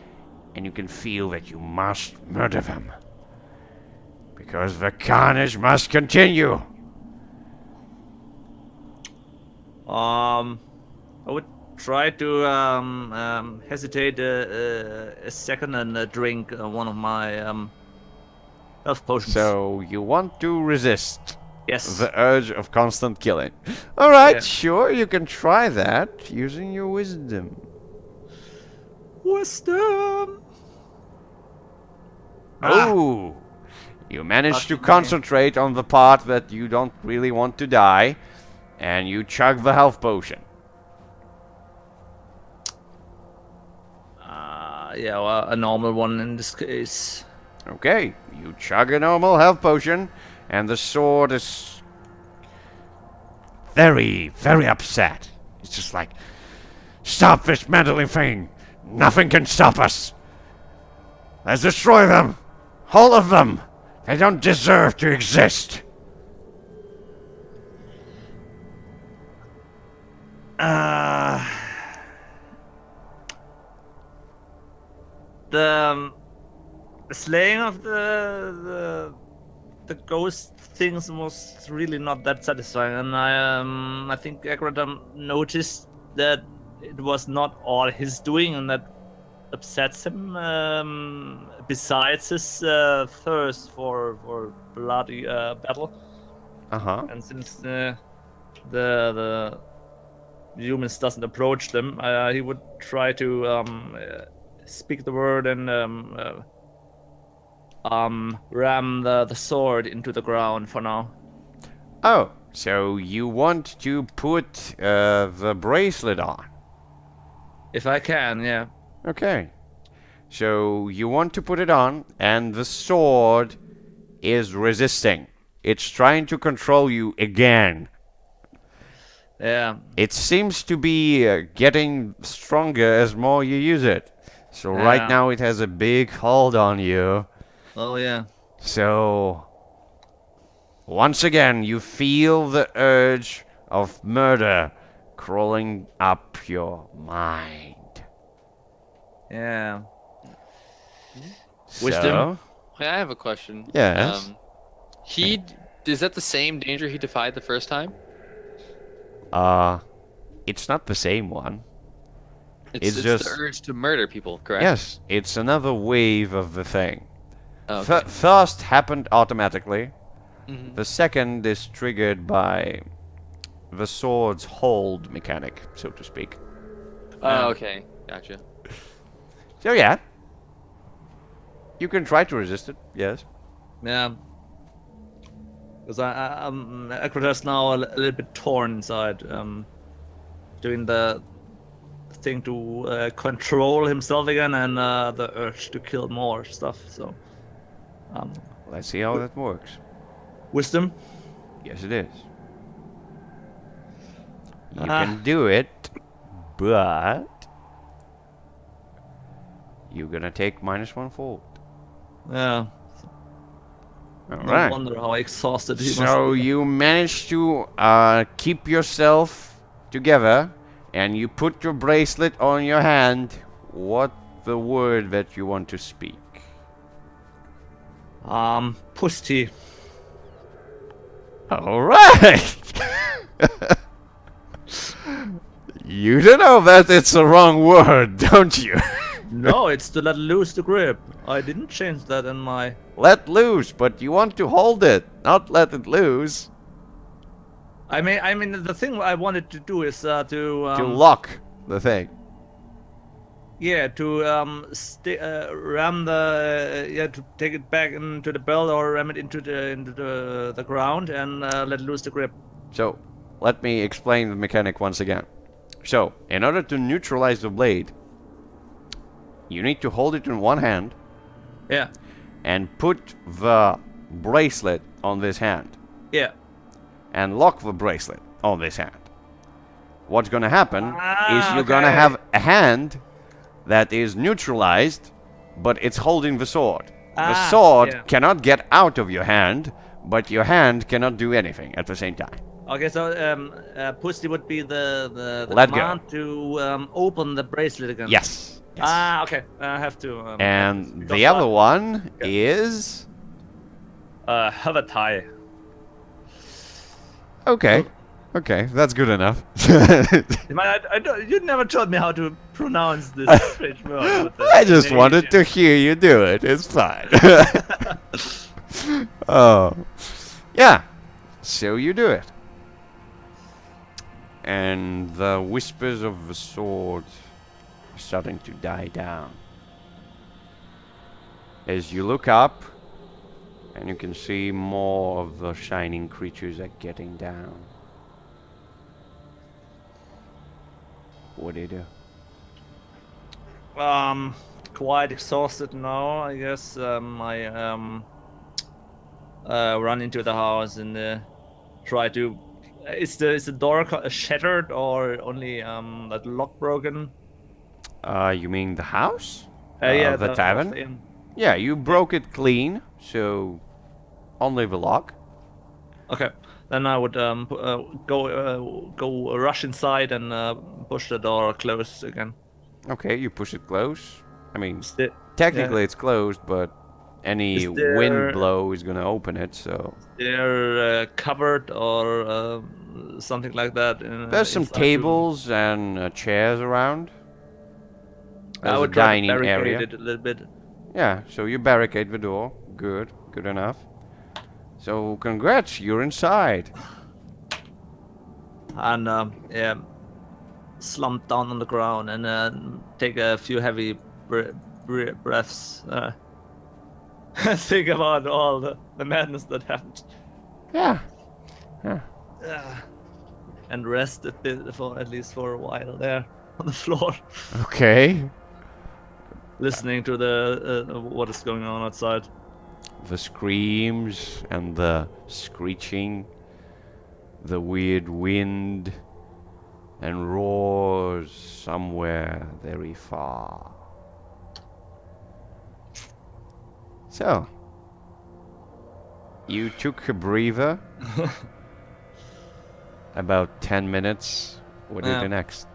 And you can feel that you must murder them. Because the carnage must continue. I would try to hesitate a second and drink one of my health potions. So you want to resist yes. the urge of constant killing. Alright, Yeah. sure, you can try that using your wisdom. Wisdom. Oh! You manage to Fucking concentrate on the part that you don't really want to die, and you chug the health potion. Yeah, well, a normal one in this case. Okay, you chug a normal health potion, And the sword is very, very upset. It's just like, stop this meddling thing. Nothing can stop us. Let's destroy them. All of them. They don't deserve to exist. The slaying of the ghost things was really not that satisfying, and I think Agradam noticed that it was not all his doing, and that upsets him. Besides his thirst for bloody battle, and since the humans doesn't approach them, he would try to speak the word and ram the sword into the ground for now. Oh, so you want to put the bracelet on? If I can, yeah. Okay. So you want to put it on, and the sword is resisting. It's trying to control you again. Yeah. It seems to be getting stronger as more you use it. So right Yeah. now it has a big hold on you. Oh yeah. So once again you feel the urge of murder crawling up your mind. Yeah. So, Wisdom? Hey, I have a question. Yes. Is that the same danger he defied the first time? it's not the same one. It's just the urge to murder people, correct? Yes, it's another wave of the thing. Oh, okay. First happened automatically. Mhm. The second is triggered by the sword's hold mechanic, so to speak. Oh, okay. Gotcha. So yeah, you can try to resist it. Yes. Yeah. Because Akratas now a little bit torn inside, doing the thing to control himself again, and the urge to kill more stuff. So, Let's see how that works. wisdom. Yes, it is. You Ah. can do it, but you're gonna take -1 fall. Yeah. All No right. wonder how exhausted he must So be. you manage to keep yourself together, and you put your bracelet on your hand. What the word that you want to speak? Pussy. All right. You don't know that it's the wrong word, don't you? No, it's to let loose the grip. I didn't change that in my. Let loose, but you want to hold it, not let it loose. I mean, the thing I wanted to do is To lock the thing. yeah, to ram to take it back into the belt or ram it into the ground and let loose the grip. So, let me explain the mechanic once again. So, in order to neutralize the blade, you need to hold it in one hand Yeah, and put the bracelet on this hand. yeah. And lock the bracelet on this hand. What's gonna happen is you're gonna Okay. have a hand that is neutralized, but it's holding the sword. The sword yeah. cannot get out of your hand, but your hand cannot do anything at the same time. Okay, so pussy would be the Let go. command to open the bracelet again. Yes. Yes. Okay. I have to. And because the other what? one is... Have a tie. Okay. Okay, that's good enough. You never told me how to pronounce this strange word. With the I just name. wanted to hear you do it. It's fine. Oh. Yeah. So you do it. And the whispers of the sword are starting to die down. As you look up, and you can see more of the shining creatures are getting down. What do you do? Quite exhausted now. I guess run into the house and try to. Is the door shattered or only that lock broken? You mean the house? Yeah, The the of tavern? the inn. Yeah, you broke it clean, so only the lock. Okay, then I would go rush inside and push the door closed again. Okay, you push it close. I mean, Is there, yeah, technically it's closed, but any is wind there blow is gonna open it, so. cupboard or something like that There's some inside room? tables and chairs around. I There's a would try to dining barricade area. it a little bit. Yeah, so you barricade the door. Good, good enough. So, congrats, you're inside. And yeah, slump down on the ground and take a few heavy breaths. Think about all the madness that happened. Yeah, yeah. And rest a bit for at least for a while there on the floor, Okay. listening to the what is going on outside. The screams and the screeching, the weird wind and roars somewhere very far. So, you took a breather. About 10 minutes. What do you Yeah. do next?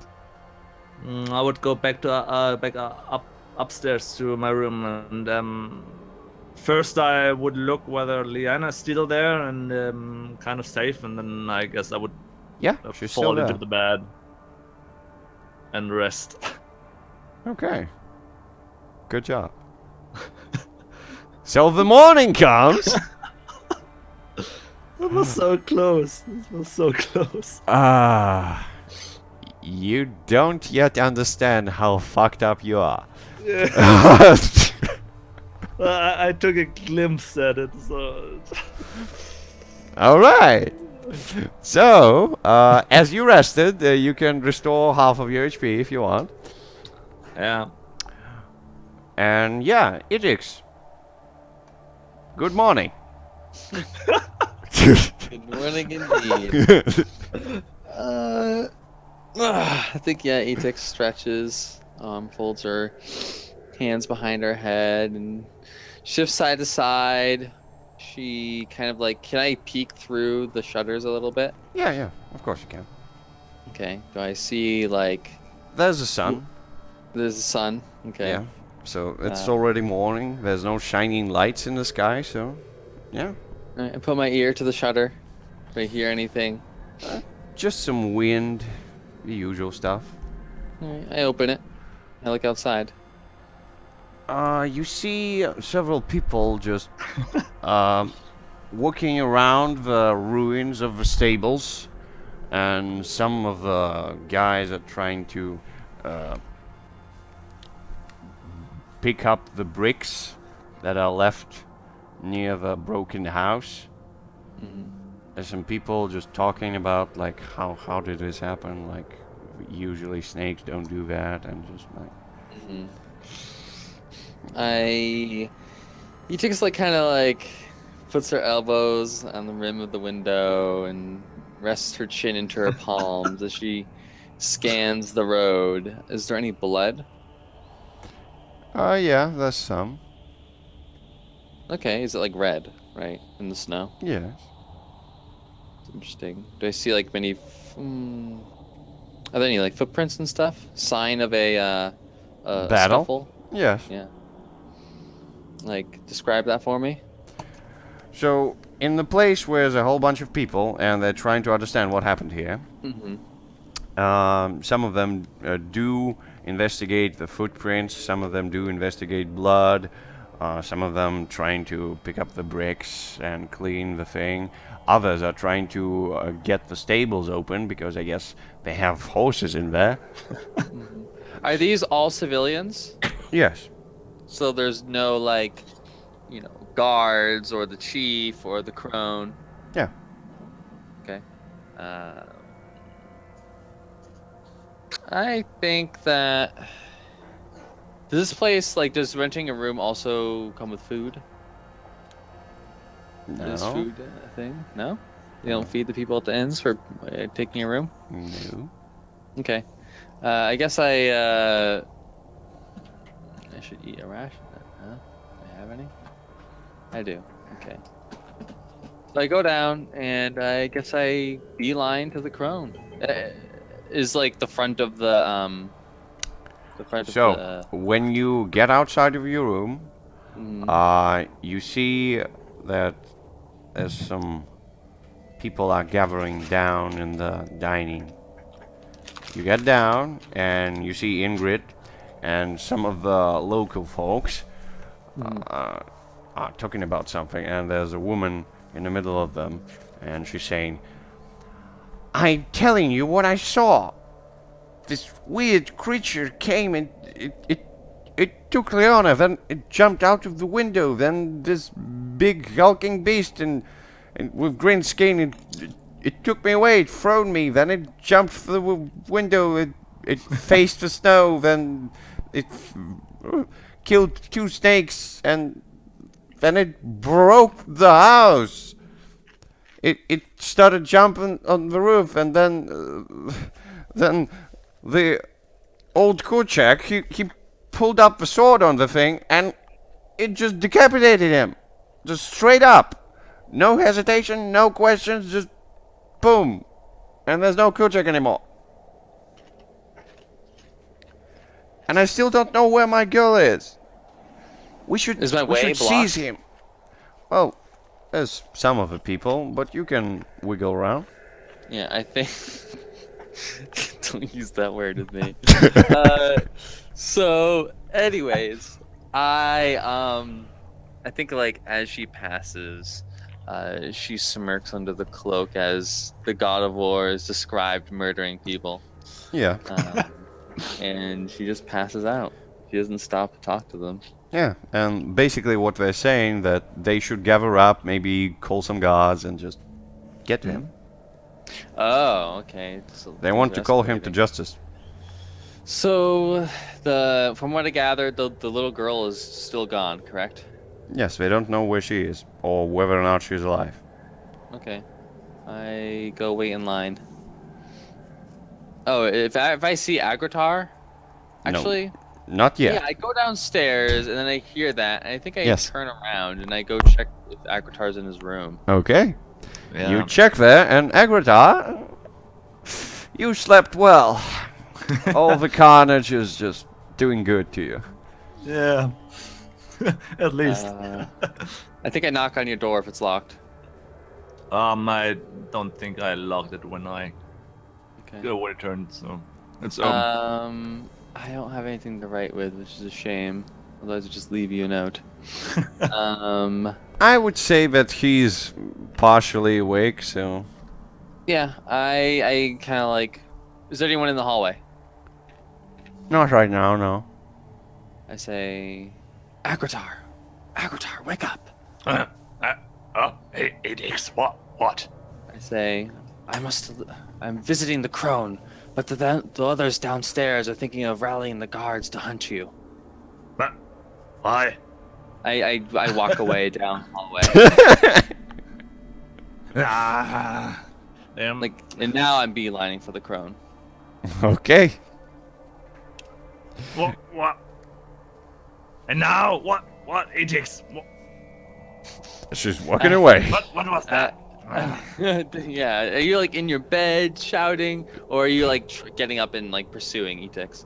I would go back to up upstairs to my room and first I would look whether Liana's still there and kind of safe, and then I guess I would Yeah, she's still fall into there. the bed and rest. Okay. Good job. So the morning comes. It was so close. It was so close. Ah. You don't yet understand how fucked up you are. Yeah. I took a glimpse at it, so. Alright. So, as you rested, you can restore half of your HP if you want. Yeah. And yeah, Idrix. Good morning. Good morning indeed. I think yeah, Etix stretches, folds her hands behind her head and shifts side to side. She kind of like, can I peek through the shutters a little bit? Yeah, yeah, of course you can. Okay. Do I see like There's the sun. there's the sun? Okay. Yeah. So it's Uh, already morning. There's no shining lights in the sky, so yeah. Alright, I put my ear to the shutter. Do I hear anything? Just some wind, the usual stuff. Alright, I open it. I look outside. You see several people just walking around the ruins of the stables, and some of the guys are trying to pick up the bricks that are left near the broken house. There's some people just talking about like how did this happen? Like usually snakes don't do that, and just like He takes like kind of like puts her elbows on the rim of the window and rests her chin into her palms as she scans the road. Is there any blood? yeah, there's some. Okay, is it like red, right, in the snow? Yes. It's interesting. Do I see like many? Are there any like footprints and stuff? Sign of a Battle? scuffle? Yes. Yeah. Like describe that for me. So, in the place where there's a whole bunch of people and they're trying to understand what happened here, some of them do investigate the footprints, some of them do investigate blood, some of them trying to pick up the bricks and clean the thing. Others are trying to get the stables open because I guess they have horses in there. Are these all civilians? Yes. So there's no like, guards or the chief or the crone. Yeah. Okay. I think that does this place like does renting a room also come with food? Is No. food a thing? No? You don't feed the people at the inns for taking a room? No. Okay. I guess I should eat a ration. Huh? Do I have any? I do. Okay. So I go down and I guess I beeline to the crone. Is like the front of the front of So, the. when you get outside of your room, you see that there's some people are gathering down in the dining. You get down and you see Ingrid and some of the local folks are talking about something, and there's a woman in the middle of them, and she's saying, "I'm telling you what I saw. This weird creature came and it took Leona, then it jumped out of the window, then this big hulking beast and with green skin, it took me away, it thrown me, then it jumped through the window, it faced the snow, then it killed 2 snakes, and then it broke the house. It started jumping on the roof, and then the old Kuchak, he pulled up the sword on the thing, and it just decapitated him. Just straight up. No hesitation, no questions, just boom. And there's no Kuchak anymore. And I still don't know where my girl is. We should Is my way seize blocked? him. Well, there's some of the people, but you can wiggle around. Yeah, I think. Don't use that word with me. So, anyways, I think like as she passes, she smirks under the cloak as the God of War is described murdering people, Yeah. and she just passes out. She doesn't stop to talk to them. Yeah, and basically what they're saying that they should gather up, maybe call some gods and just get to him. Oh, okay. So They things want are to call him to escalating. justice. So, from what I gathered, the little girl is still gone, correct? Yes, they don't know where she is or whether or not she's alive. Okay. I go wait in line. Oh, if I see Agratar, actually, Not yet. yeah, I go downstairs and then I hear that, and I think I Yes. turn around and I go check if Agratar's in his room. Okay. Yeah. You check there, and Agrata, you slept well. All the carnage is just doing good to you. Yeah. At least. I think I knock on your door if it's locked. I don't think I locked it when I Okay. returned, so it's I don't have anything to write with, which is a shame. Otherwise, I'd just leave you a note. I would say that he's partially awake, so Yeah, I kind of like. Is there anyone in the hallway? not right now, no. I say, Agratar, wake up. Hey, Dix, what? I say, I'm visiting the crone, but the others downstairs are thinking of rallying the guards to hunt you. Why? I walk away down the hallway. And now I'm beelining for the crone. Okay. What? And now, what, Ajax? She's walking away. What was that? Yeah, are you like in your bed shouting, or are you like getting up and like pursuing Etix?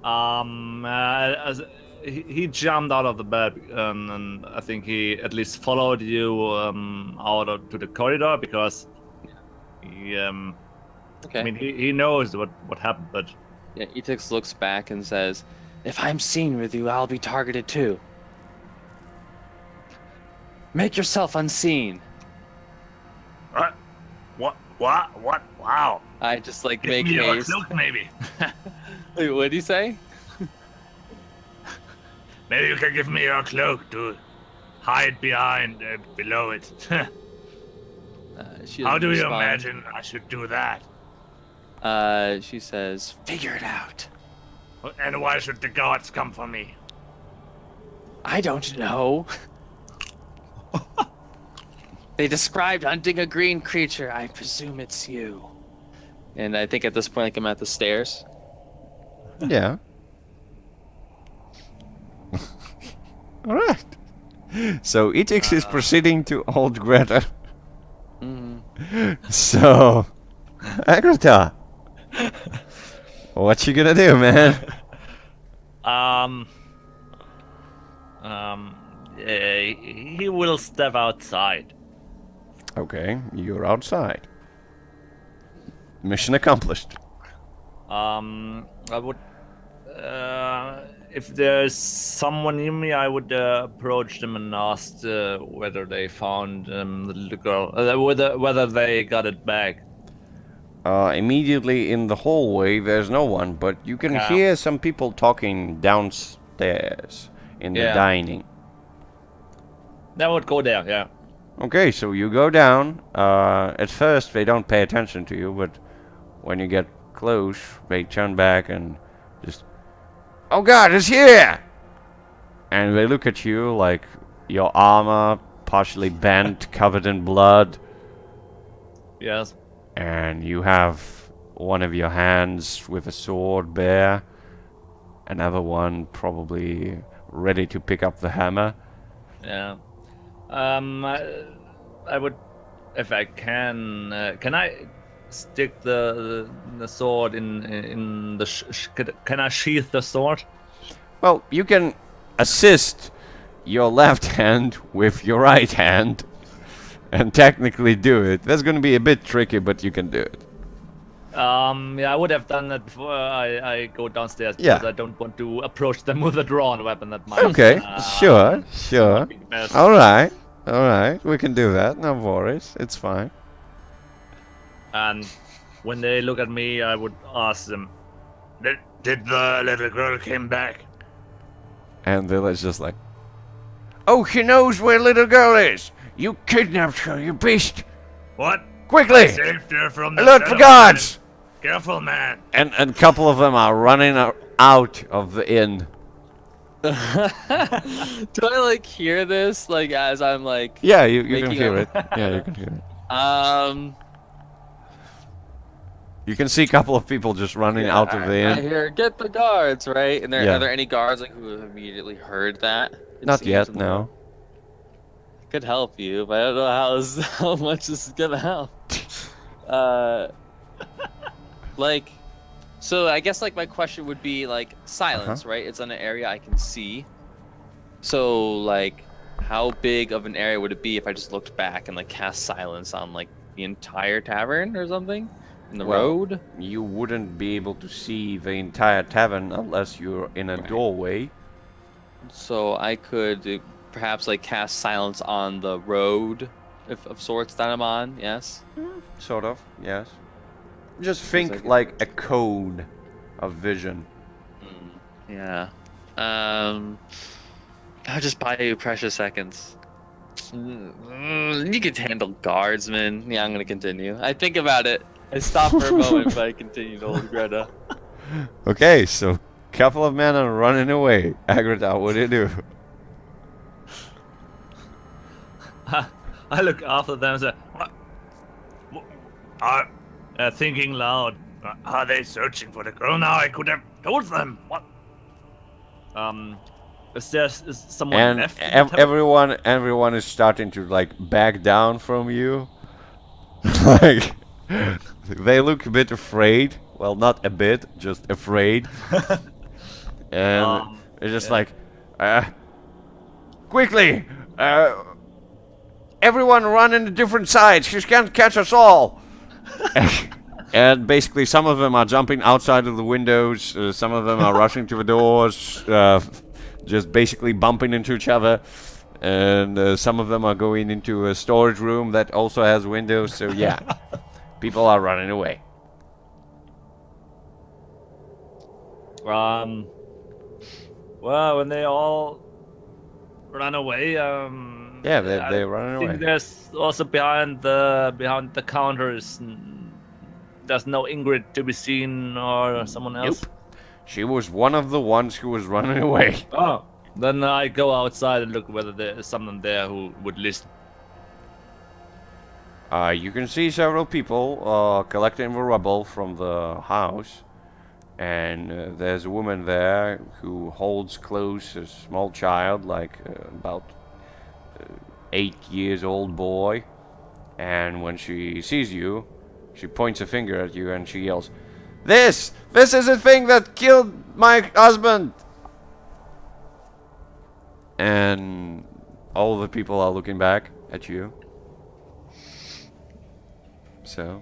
as he jumped out of the bed, and I think he at least followed you out to the corridor because he Okay. I mean he knows what happened, but Yeah, Etix looks back and says, "If I'm seen with you, I'll be targeted too. Make yourself unseen." What? Wow. I just like Give make me your haste. cloak, maybe. Wait, what did he say? Maybe you can give me your cloak to hide behind, below it. She How doesn't do you respond. imagine I should do that? She says, "Figure it out." And why should the gods come for me? I don't know. They described hunting a green creature. I presume it's you. And I think at this point, like, I'm at the stairs. Yeah. All right. So Etix is proceeding to old Greta. So, Agrita, what you gonna do, man? He will step outside. Okay, you're outside. Mission accomplished. I would, if there's someone near me, I would approach them and ask whether they found the little girl, whether they got it back. Immediately in the hallway, there's no one, but you can hear some people talking downstairs in the dining. I would go there, yeah. Okay, so you go down. At first, they don't pay attention to you, but when you get close, they turn back and just, oh God, it's here! And they look at you like your armor, partially bent, covered in blood. Yes. And you have one of your hands with a sword bare, another one probably ready to pick up the hammer. Yeah. I would, if I can I stick the sword in the can I sheath the sword? Well, you can assist your left hand with your right hand and technically do it. That's going to be a bit tricky, but you can do it. Yeah, I would have done that before I go downstairs because I don't want to approach them with a drawn weapon. That might. Okay, sure. Be the best. All right, we can do that. No worries, it's fine. And when they look at me, I would ask them, "Did the little girl came back?" And they're just like, "Oh, she knows where little girl is. You kidnapped her, you beast! What? Quickly! I saved her from the Alert for guards!" Careful, man. And a couple of them are running out of the inn. Do I like hear this like as I'm like? Yeah, you can making hear a- it. Yeah, you can hear it. You can see a couple of people just running out of the I inn. hear get the guards, right? And Yeah. are there any guards like who have immediately heard that? It Not seems yet, in the- no. Could help you, but I don't know how much this is gonna help. Like, so I guess like my question would be like silence, right? It's on an area I can see. So like, how big of an area would it be if I just looked back and like cast silence on like the entire tavern or something in the road? You wouldn't be able to see the entire tavern unless you're in a doorway. So I could perhaps like cast silence on the road of sorts that I'm on. Yes. Sort of, yes. Just think like- like a cone of vision. Yeah. I'll just buy you precious seconds. You can handle guardsmen. Yeah, I'm gonna continue. I think about it. I stop for a moment, but I continue to hold Greta. Okay, so couple of men are running away. Agrita, what do you do? I look after them and say, "What? Thinking loud. Are they searching for the girl now? I could have told them. What? Is someone And left? in the tavern? everyone is starting to like back down from you. Like they look a bit afraid. Well, not a bit, just afraid. And it's just like, quickly, everyone run into different sides. She can't catch us all. And basically, some of them are jumping outside of the windows. Some of them are rushing to the doors, just basically bumping into each other. And some of them are going into a storage room that also has windows. So yeah, people are running away. Well, when they all run away, Yeah, they're running I think away. there's also behind the counters. There's no Ingrid to be seen or someone else. Nope. She was one of the ones who was running away. Oh, then I go outside and look whether there is someone there who would listen. You can see several people collecting the rubble from the house, and there's a woman there who holds close a small child, like about 8 years old boy. And when she sees you, she points a finger at you and she yells, "This is the thing that killed my husband!" And all the people are looking back at you. So,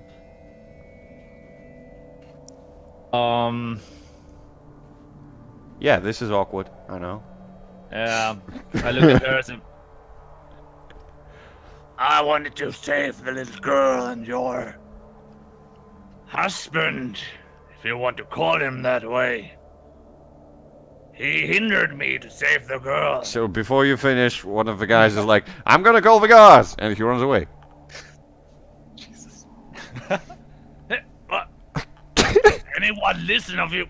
yeah, this is awkward, I know. Yeah, I look at her and say, I wanted to save the little girl and your husband, if you want to call him that way. He hindered me to save the girl. So before you finish, one of the guys is like, "I'm gonna call the guards!" And he runs away. Jesus. What? Anyone listen of you?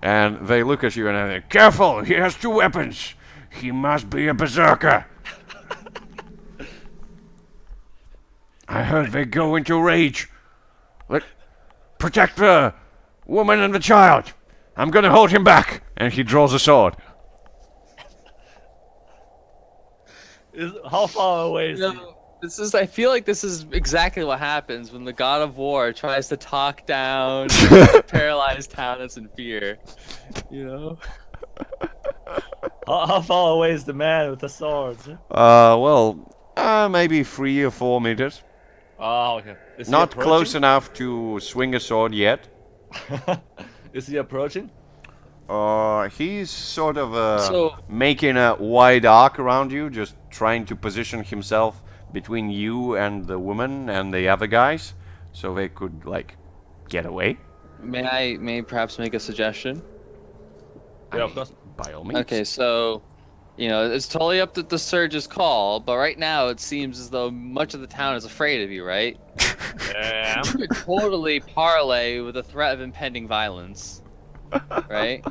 And they look at you and they're like, "Careful, he has 2 weapons. He must be a berserker." I heard they go into rage. Protect the woman and the child. I'm gonna hold him back. And he draws a sword. how far away is he? This is. I feel like this is exactly what happens when the god of war tries to talk down a paralyzed town that's in fear. You know. How far away is the man with the swords? Maybe 3 or 4 meters. Oh, okay. Is he Not close approaching? enough to swing a sword yet. Is he approaching? He's sort of So- making a wide arc around you, just trying to position himself between you and the woman and the other guys, so they could, like, get away. May I perhaps make a suggestion? Yeah, of course. By all means. Okay, so, you know, it's totally up to the Surge's call, but right now it seems as though much of the town is afraid of you, right? Yeah. You could totally parlay with the threat of impending violence, right?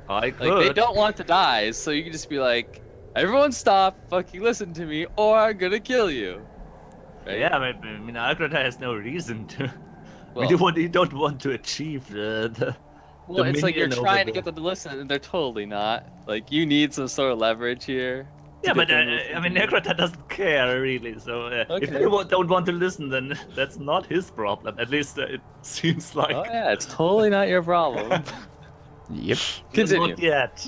I could. Like, they don't want to die, so you can just be like, everyone stop, fucking listen to me, or I'm gonna kill you. Right? Yeah, I mean, Agrata has no reason to. Well, You don't want to achieve the well, it's like you're dominion over trying to the- get them to listen, and they're totally not. Like, you need some sort of leverage here. Yeah, to but get them to listen I mean, to you. Agrata doesn't care really. So if Okay. they don't want to listen, then that's not his problem. At least it seems like. Oh yeah, it's totally not your problem. Yep. Continue. Not yet.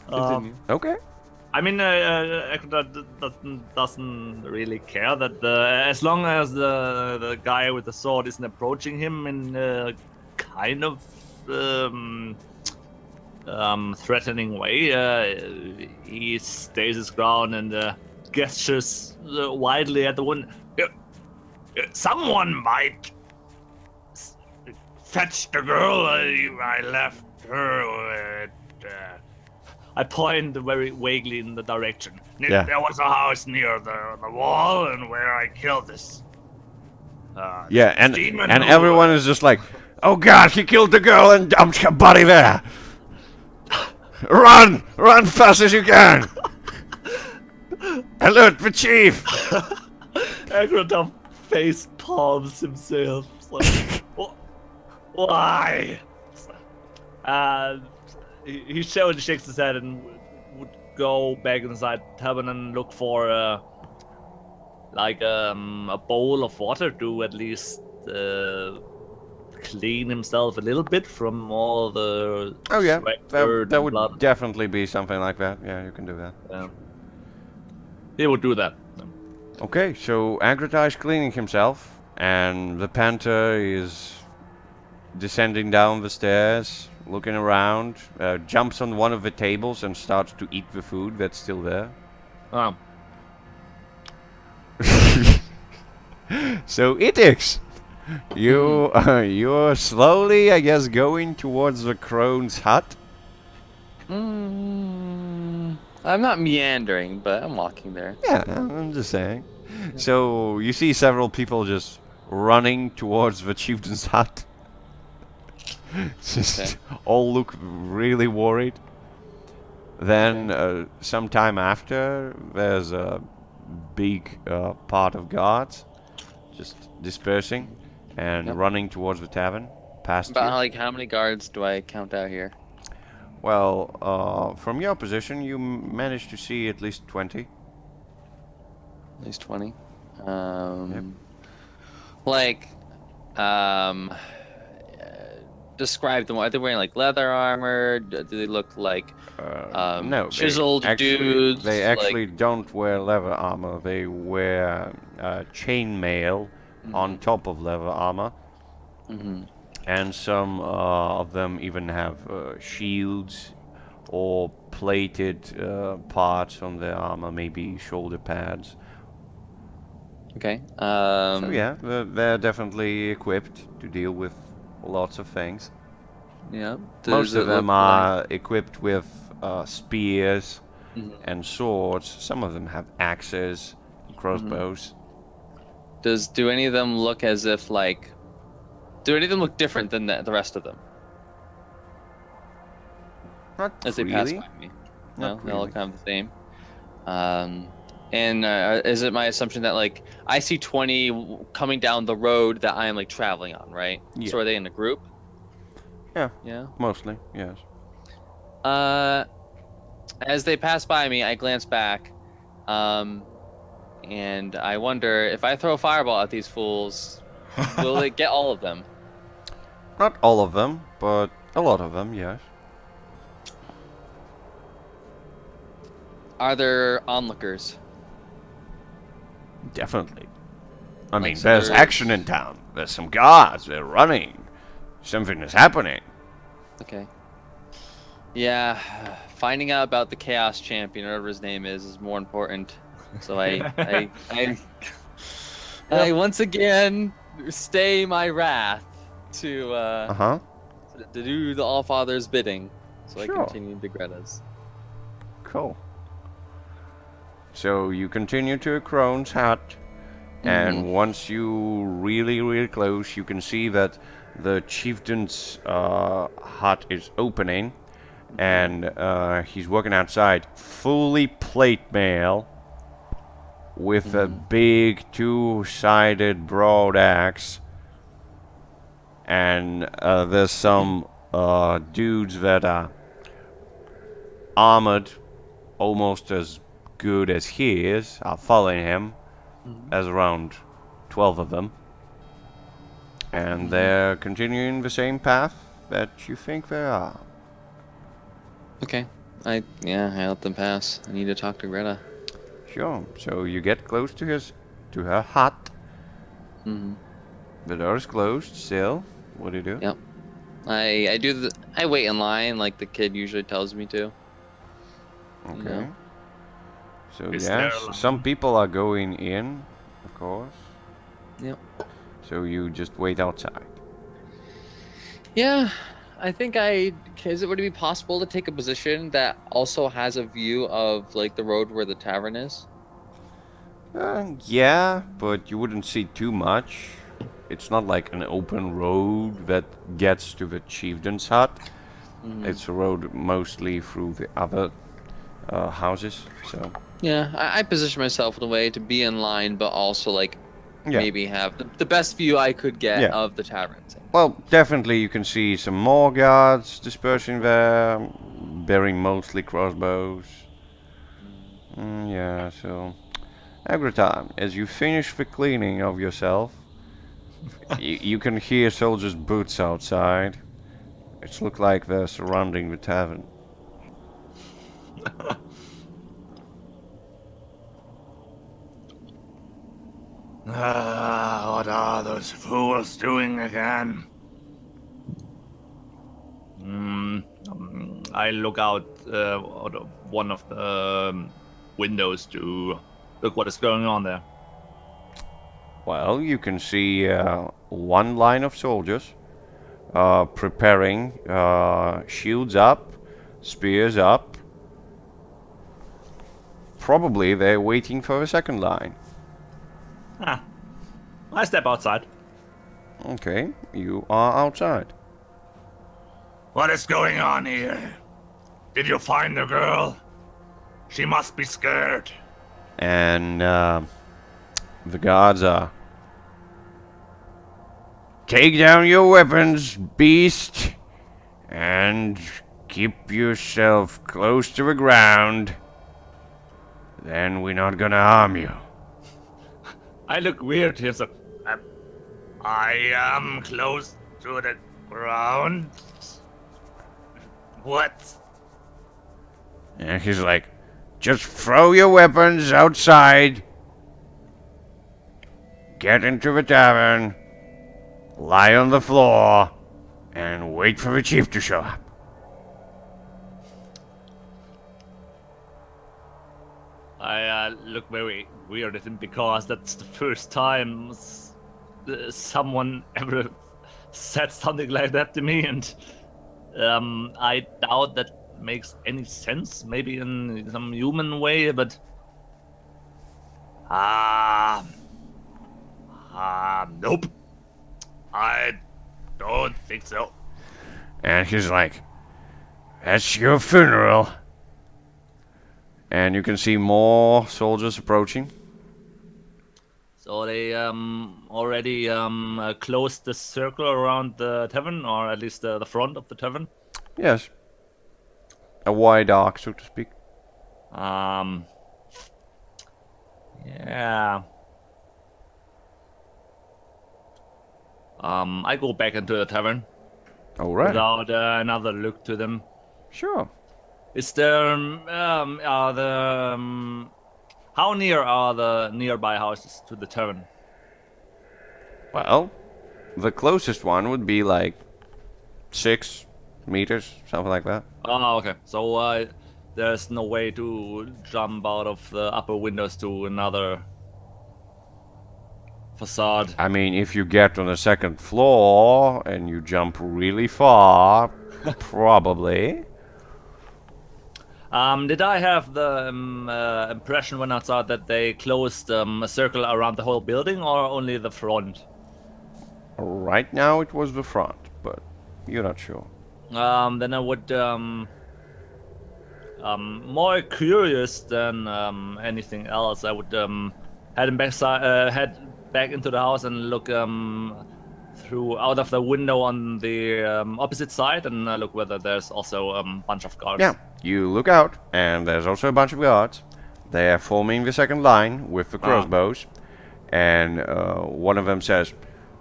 Continue. Okay. I mean, Agrata doesn't really care that as long as the guy with the sword isn't approaching him in kind of threatening way, he stays his ground and gestures widely at the one. Someone might fetch the girl. I left her at. I point very vaguely in the direction. Yeah. There was a house near the wall, and where I killed this. Yeah, and demon and who- everyone is just like, "Oh God, he killed the girl and dumped her body there. Run fast as you can. Alert the chief." Agrata face palms himself. It's like, why? He shakes his head and would go back inside the tavern and look for a bowl of water to at least clean himself a little bit from all the Oh yeah, sweat, that dirt, that and would blood. definitely be something like that. Yeah, you can do that. Yeah. He would do that. Okay, so Agrata is cleaning himself, and the panther is descending down the stairs, looking around, jumps on one of the tables and starts to eat the food that's still there. So Itix, you're slowly, I guess, going towards the crone's hut. I'm not meandering, but I'm walking there. Yeah, I'm just saying. So you see several people just running towards the chieftain's hut. Just Okay. all look really worried. Then, some time after, there's a big part of guards, just dispersing and Yep. running towards the tavern, past you. About like how many guards do I count out here? Well, from your position, you managed to see at least 20. At least 20. Like, um, uh, describe them. Are they wearing like leather armor? Do they look like No, chiseled dudes? They like, actually don't wear leather armor. They wear chainmail on top of leather armor, and some of them even have shields or plated parts on their armor, maybe shoulder pads. okay. So yeah, they're definitely equipped to deal with lots of things. Yeah. Most Does of it them look are equipped with spears like, and swords. Some of them have axes, crossbows. do any of them look as if like? Do any of them look different than the rest of them Not as they really. pass by me? Not No, they all really. look kind of the same. And is it my assumption that like I see 20 coming down the road that I am like traveling on, right? Yeah. So are they in a group? Yeah, Yeah. mostly, yes. As they pass by me, I glance back, and I wonder if I throw a fireball at these fools, will it get all of them? Not all of them, but a lot of them, yes. Are there onlookers? Definitely. I mean, so there's there's- action in town. There's some guards. They're running. Something is happening. Okay. Yeah, finding out about the Chaos Champion, whatever his name is more important. So I once again stay my wrath to Uh-huh. to do the Allfather's bidding. So Sure. I continue to Greta's. Cool. So you continue to a crone's hut, and once you really close, you can see that the chieftain's hut is opening, and he's walking outside, fully plate mail, with a big two-sided broad axe, and there's some dudes that are armored almost as good as he is, are following him. There's around 12 of them. And they're continuing the same path that you think they are. Okay. I let them pass. I need to talk to Greta. Sure. So you get close to her hut. The door is closed still. What do you do? Yep. I wait in line like the kid usually tells me to. Okay. Yeah. So Is there yes, a line? some people are going in, of course. Yep. So you just wait outside. Yeah, I think would it be possible to take a position that also has a view of like the road where the tavern is? Yeah, but you wouldn't see too much. It's not like an open road that gets to the chieftain's hut. It's a road mostly through the other houses. So Yeah, I position myself in a way to be in line, but also like yeah. maybe have the best view I could get Yeah. of the tavern. Well, definitely you can see some more guards dispersing there, bearing mostly crossbows. Yeah, so every time as you finish the cleaning of yourself, you can hear soldiers' boots outside. It looks like they're surrounding the tavern. What are those fools doing again? I look out of one of the windows to look what is going on there. Well, you can see one line of soldiers preparing, shields up, spears up. Probably they're waiting for a second line. I step outside. Okay, you are outside. What is going on here? Did you find the girl? She must be scared. And the guards are, take down your weapons, beast, and keep yourself close to the ground. Then we're not gonna harm you. I look weird here, so I am close to the ground. What? And he's like, just throw your weapons outside. Get into the tavern. Lie on the floor. And wait for the chief to show up. I look very weird at him because that's the first time someone ever said something like that to me, and I doubt that makes any sense. Maybe in some human way, but Nope. I don't think so. And he's like, that's your funeral. And you can see more soldiers approaching. so they already closed the circle around the tavern, or at least the front of the tavern. Yes. A wide arc, so to speak. Yeah. I go back into the tavern Alright. without another look to them. Sure. Is there how near are the nearby houses to the tavern? Well, the closest one would be like 6 meters, something like that. Oh, okay. So there's no way to jump out of the upper windows to another facade. I mean, if you get on the second floor and you jump really far, probably. Did I have the impression when I saw that they closed a circle around the whole building, or only the front? Right now it was the front, but you're not sure. Then I would more curious than anything else. I would head back into the house and look through out of the window on the opposite side and look whether there's also a bunch of guards. Yeah, you look out, and there's also a bunch of guards. They're forming the second line with the crossbows, and one of them says,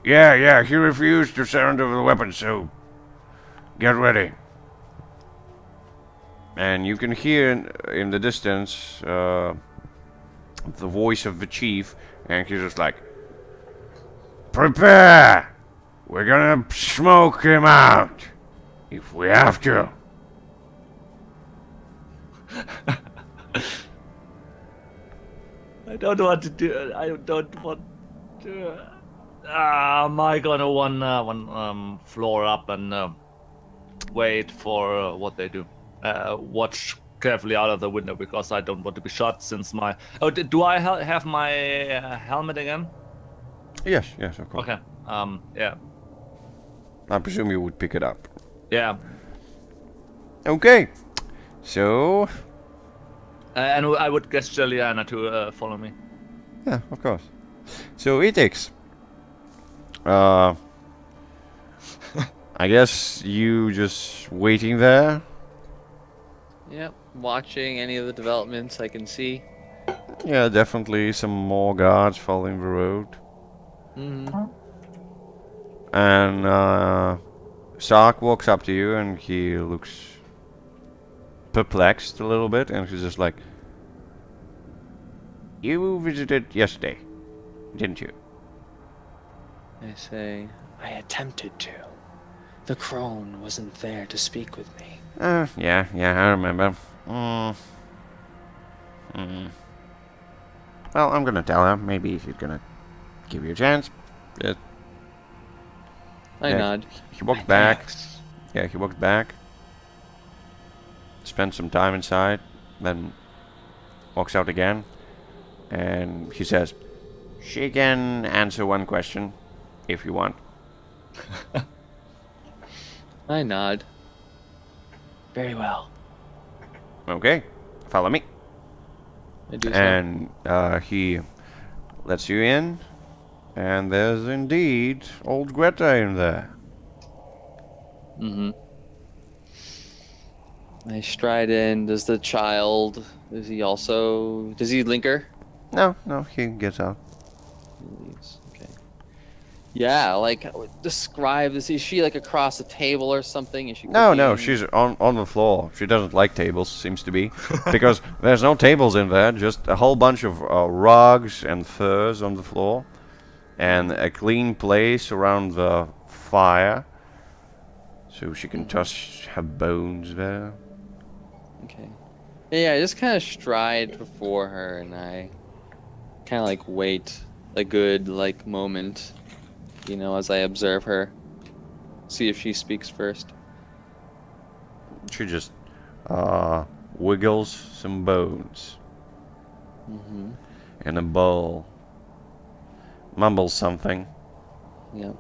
yeah, he refused to surrender the weapons, so get ready. And you can hear in the distance the voice of the chief, and he's just like, prepare! We're gonna smoke him out, if we have to. I don't want to do. I don't want to. Am I gonna one floor up and wait for what they do? Watch carefully out of the window because I don't want to be shot. Since my do I have my helmet again? Yes, of course. Okay. Yeah. I presume you would pick it up. Yeah. Okay. So, And I would guess Juliana to follow me. yeah, of course. So Etix. I guess you just waiting there. Yep, watching any of the developments I can see. Yeah, definitely some more guards following the road. Mm-hmm. And Sark walks up to you and he looks perplexed a little bit, and he's just like, you visited yesterday, didn't you? I say, I attempted to. The crone wasn't there to speak with me. Yeah, I remember. Well, I'm gonna tell her. Maybe she's gonna give you a chance. I Yeah, nod. He walked back. Yeah, he walked back. Spent some time inside, then walks out again. And he says, she can answer one question, if you want. I nod. Very well. Okay, follow me. I do so. And he lets you in, and there's indeed old Greta in there. Mm-hmm. I stride in. Does the child? Does he linger? No, he gets out. He leaves. Okay. Yeah, like describe this. Is she like across the table or something? Is she No, cooking? she's on the floor. She doesn't like tables, seems to be, because there's no tables in there. Just a whole bunch of rugs and furs on the floor, and a clean place around the fire, so she can touch her bones there. Okay. Yeah, I just kind of stride before her, and I kind of like wait a good like moment, as I observe her, see if she speaks first. She just wiggles some bones Mm-hmm. in a bowl, mumbles something. Yep.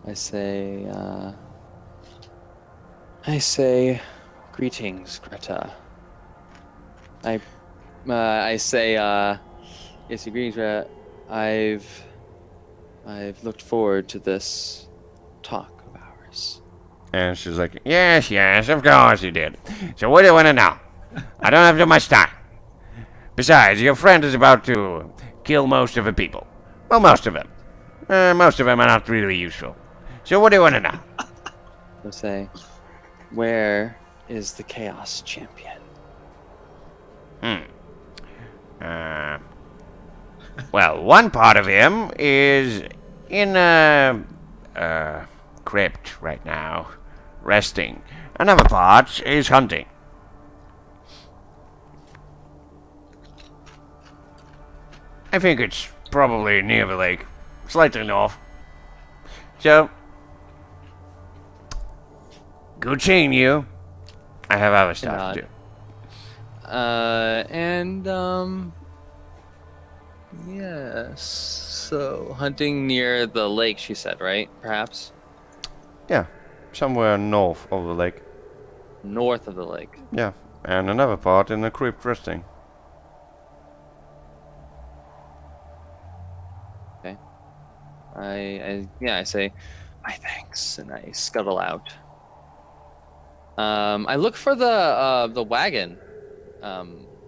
I say, greetings, Greta. I say, yes, greetings, Greta. I've looked forward to this talk of ours. And she's like, yes, of course you did. So what do you want to know? I don't have too much time. Besides, your friend is about to kill most of the people. Well, most of them. Most of them are not really useful. So what do you want to know? I say, where is the Chaos Champion? Well, one part of him is in a crypt right now, resting. Another part is hunting. I think it's probably near the lake, slightly north. So, good seeing you. I have other stuff to do. Yes. So hunting near the lake, she said, right? Perhaps Yeah, somewhere north of the lake. north of the lake. Yeah, and another part in the crypt resting. Okay. I say, my thanks, and I scuttle out. I look for the wagon,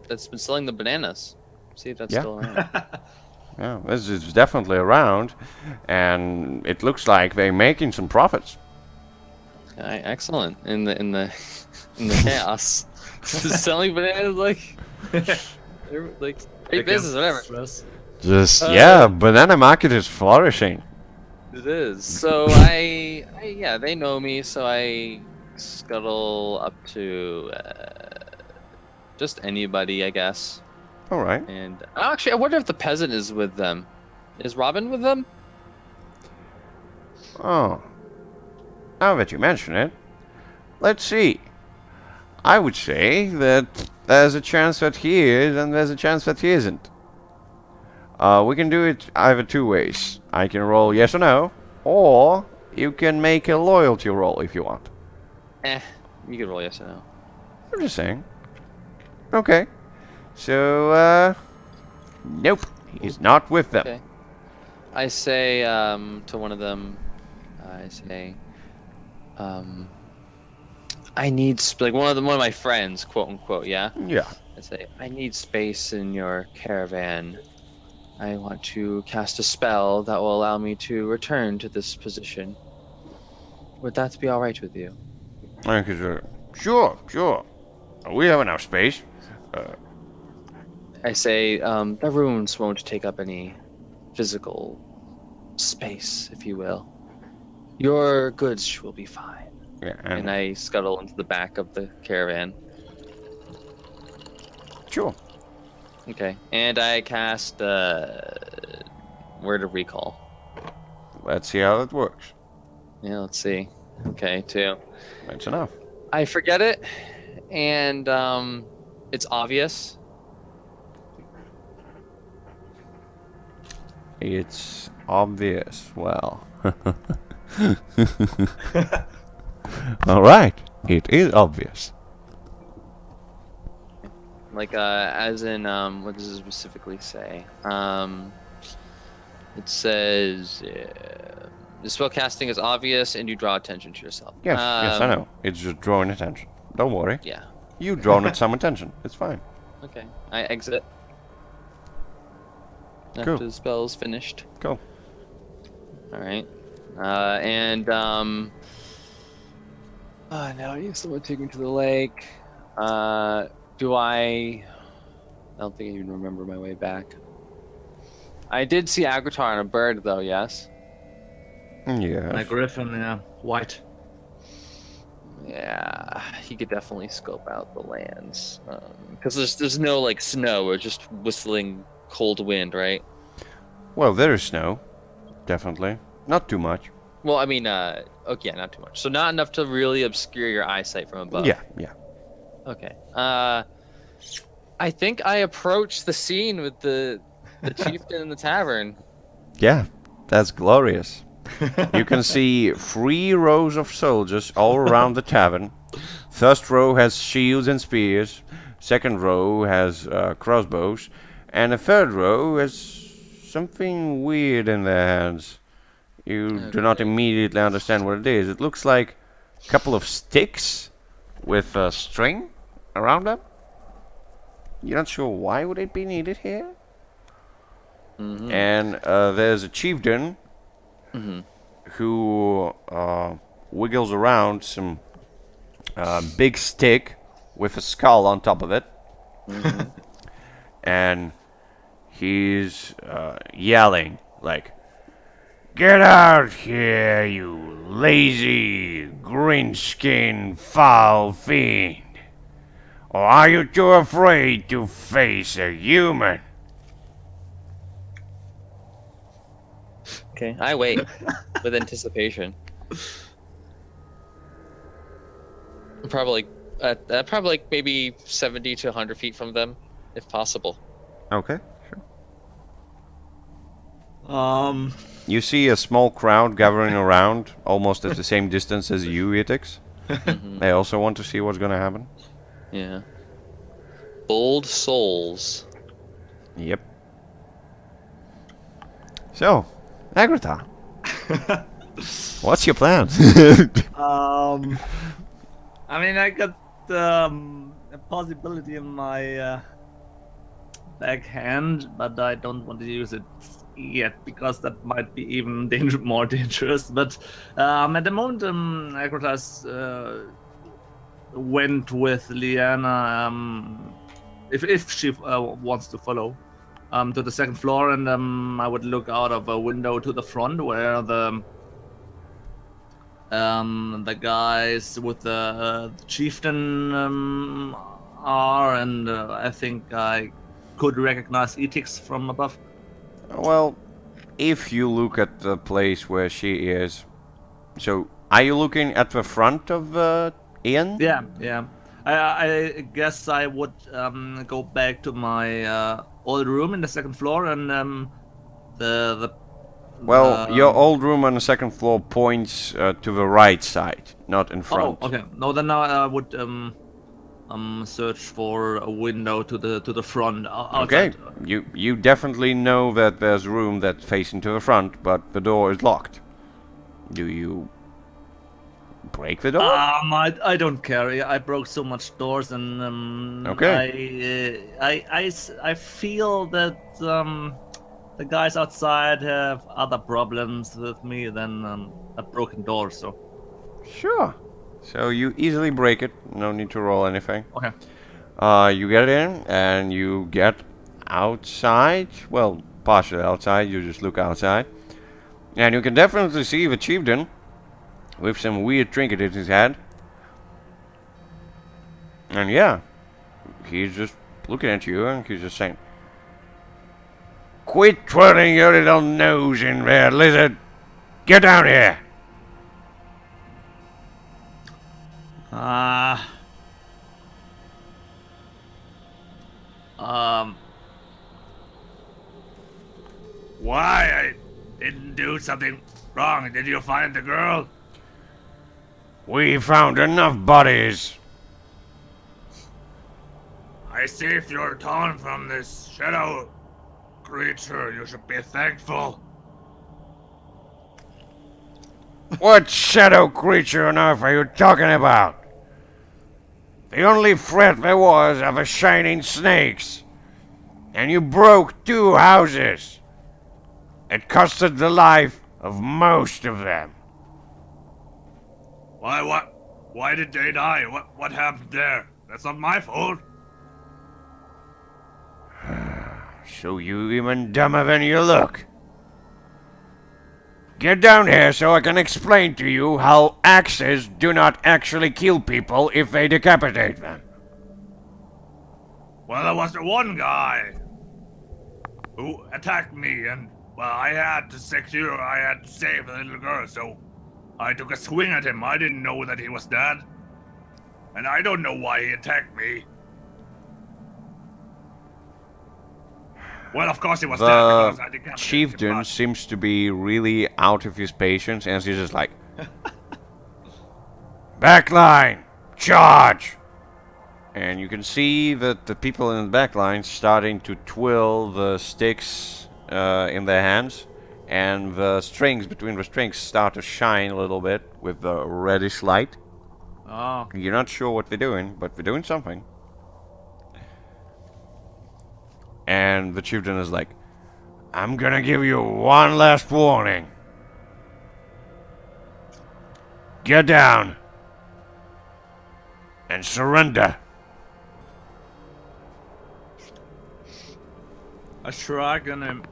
that's been selling the bananas. See if that's Yeah. still around. Yeah, this is definitely around, and it looks like they're making some profits. Excellent. In the chaos, selling bananas like great business, whatever. Stress. Just yeah, banana market is flourishing. It is. So yeah, they know me, so I scuttle up to just anybody, I guess. All right. And actually, I wonder if the peasant is with them. Is Robin with them? Oh, now that you mention it, let's see. I would say that there's a chance that he is, and there's a chance that he isn't. We can do it either two ways. I can roll yes or no, or you can make a loyalty roll if you want. You can roll yes or no. I'm just saying. Okay. So, nope. He's not with them. Okay. I say to one of them, I say, I need like one of my friends, quote unquote, yeah. Yeah. I say, I need space in your caravan. I want to cast a spell that will allow me to return to this position. Would that be all right with you? Thank you, sir. Sure. We have enough space. I say, the runes won't take up any physical space, if you will. Your goods will be fine. Yeah, And I scuttle into the back of the caravan. sure. Okay, and I cast Word of Recall. Let's see how it works. Yeah, let's see. Okay, 2. That's enough. I forget it, and it's obvious. It's obvious. Well. All right. It is obvious. Like, as in, what does it specifically say? It says the spell casting is obvious and you draw attention to yourself. Yes, yes, I know. It's just drawing attention. Don't worry. Yeah. You drawn some attention. It's fine. Okay. I exit. Cool. After the spell's finished. Cool. All right. Now I need someone to take me to the lake. Do I don't think I even remember my way back. I did see Agritar on a bird, though. Yes. Yes. And a griffin, yeah, white. Yeah, he could definitely scope out the lands, because there's no like snow or just whistling cold wind, right? Well, there is snow. Definitely. Not too much. Well, I mean, okay, not too much. So not enough to really obscure your eyesight from above. Yeah, yeah. Okay. I think I approached the scene with the chieftain in the tavern. Yeah, that's glorious. You can see 3 rows of soldiers all around the tavern. First row has shields and spears. Second row has crossbows. And the third row has something weird in their hands. You do not immediately understand what it is. It looks like a couple of sticks with a string around them. You're not sure why would it be needed here? Mm-hmm. And there's a chieftain who wiggles around some big stick with a skull on top of it. And he's yelling like, "Get out here, you lazy, green-skinned, foul fiend! Or are you too afraid to face a human?" Okay, I wait with anticipation. Probably like maybe 70 to 100 feet from them, if possible. Okay, sure. You You see a small crowd gathering around, almost at the same distance as you, Itix. They also want to see what's gonna happen. Yeah. Bold souls. Yep. So, Agrita, what's your plan? I mean, I got a possibility in my backhand, but I don't want to use it yet because that might be even more dangerous. But at the moment, Agratas went with Liana, if she wants to follow, to the second floor, and I would look out of a window to the front where the guys with the chieftain are, and I think I could recognize Etix from above. Well, if you look at the place where she is, so are you looking at the front of the inn? Yeah, yeah. I guess I would go back to my old room in the second floor, and Well, your old room on the second floor points to the right side, not in front. Oh, okay. No, then I would search for a window to the front. Okay, Outside. you definitely know that there's a room that's facing to the front, but the door is locked. Do you break the door? I don't care. I broke so much doors, and Okay. I feel that the guys outside have other problems with me than a broken door. So Sure. So you easily break it. No need to roll anything. okay. You get in and you get outside. Well, partially outside. You just look outside, and you can definitely see the chieftain with some weird trinket in his head. And yeah, he's just looking at you and he's just saying, "Quit twirling your little nose in there, lizard! Get down here!" Why? I didn't do something wrong. Did you find the girl? We found enough bodies. I I saved your town from this shadow creature. You should be thankful. What shadow creature on earth are you talking about? The only threat there was of the shining snakes. And you broke 2 houses. It costed the life of most of them. Why did they die? What happened there? That's not my fault. So you even dumber than you look. Get down here so I can explain to you how axes do not actually kill people if they decapitate them. Well, there was the one guy who attacked me, and well, I had to save the little girl, so I took a swing at him. I didn't know that he was dead, and I don't know why he attacked me. Well, of course he was dead because I decapitated him. Chieftain but- seems to be really out of his patience, and he's just like, backline, charge! And you can see that the people in the backline starting to twirl the sticks in their hands, and the strings between the strings start to shine a little bit with the reddish light. Oh. You're not sure what they're doing, but they're doing something. And the chieftain is like, I'm gonna give you one last warning. Get down and surrender. I shrug and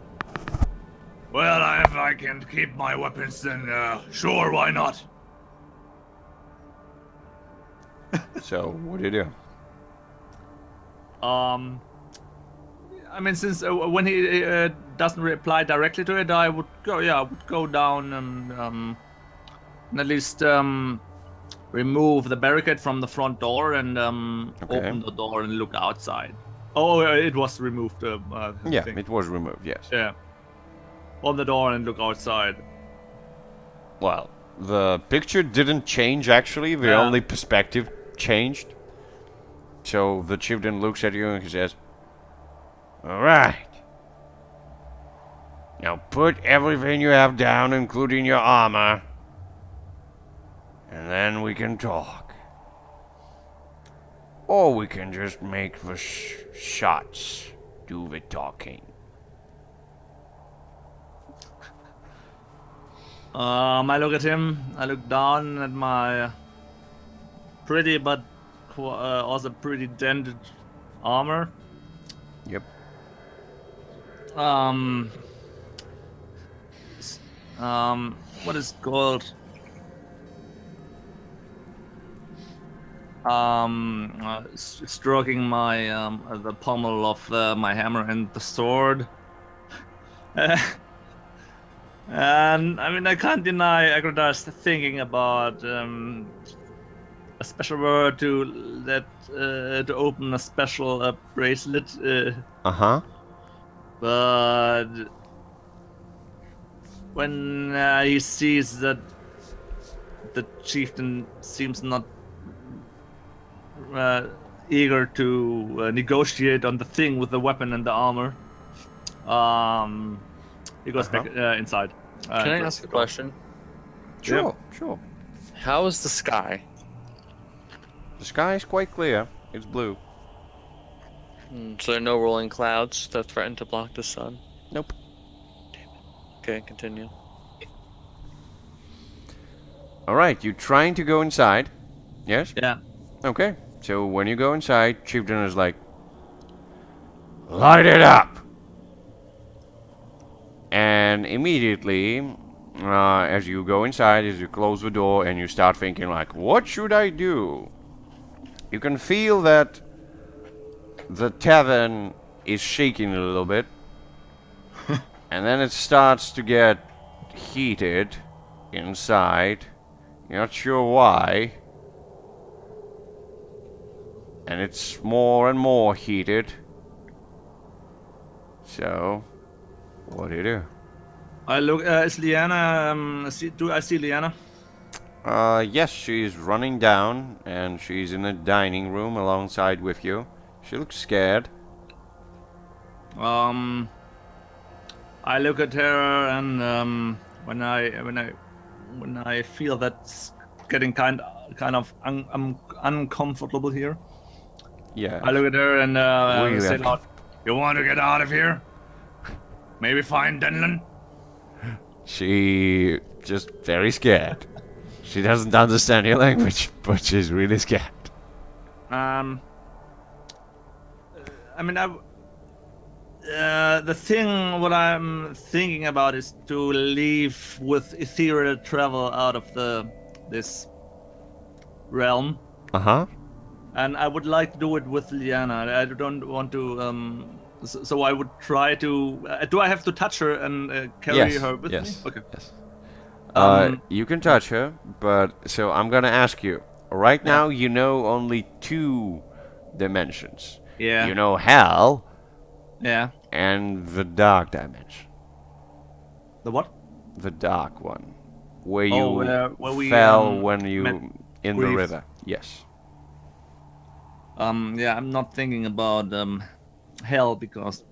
Well, if I can keep my weapons, then sure, why not? So, what do you do? I mean, since when he doesn't reply directly to it, I would go down and at least remove the barricade from the front door and open the door and look outside. Oh, it was removed. I Yeah, think. it was removed, yes. Yeah. On the door and look outside. Well, the picture didn't change actually, the only perspective changed. So the chieftain looks at you and he says, Alright. Now put everything you have down, including your armor. And then we can talk. Or we can just make the shots do the talking. I look at him. I look down at my pretty but also pretty dented armor. Yep. What is it called? Stroking my the pommel of my hammer and the sword. And I mean, I can't deny Agrodar's thinking about a special word to open a special bracelet. But when he sees that the chieftain seems not eager to negotiate on the thing with the weapon and the armor, he goes back inside. Can I ask a question? Sure, sure. How is the sky? The sky is quite clear. It's blue. So there are no rolling clouds that threaten to block the sun? Nope. Okay, continue. Alright, you're trying to go inside. Yes? Yeah. Okay. So when you go inside, chieftain is like, light it up! And immediately, as you go inside, as you close the door and you start thinking like, what should I do? You can feel that the tavern is shaking a little bit. And then it starts to get heated inside. You're not sure why. And it's more and more heated. So, what do you do? I look. Is Liana? Do I see Liana? Yes, she's running down, and she's in the dining room alongside with you. She looks scared. I look at her, and when I feel that's getting kind of uncomfortable here, Yeah. I look at her and Really say loud, "You want to get out of here? Maybe find Denlin." She just very scared. She doesn't understand your language, but she's really scared. I mean, the thing what I'm thinking about is to leave with ethereal travel out of this realm, Uh-huh. and I would like to do it with Liana. I don't want to. So I would try to. Do I have to touch her and carry Yes. her with Yes. me? Okay. Yes. Um, You can touch her, but so I'm gonna ask you. Right now, you know only 2 dimensions. Yeah. You know hell Yeah. and the dark dimension. The what? The dark one, where you Oh, where we fell when you met in the Grief. river. Yes. Yeah, I'm not thinking about hell because,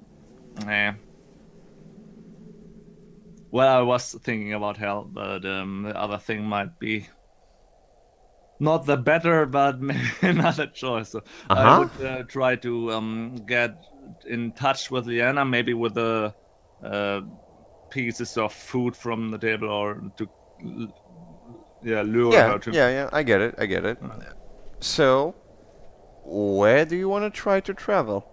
well, I was thinking about hell, but the other thing might be not the better, but maybe another choice. So I Uh-huh. would try to get in touch with Liana, maybe with the pieces of food from the table, or to lure Yeah, her to. yeah, yeah. I get it. I get it. So, where do you want to try to travel?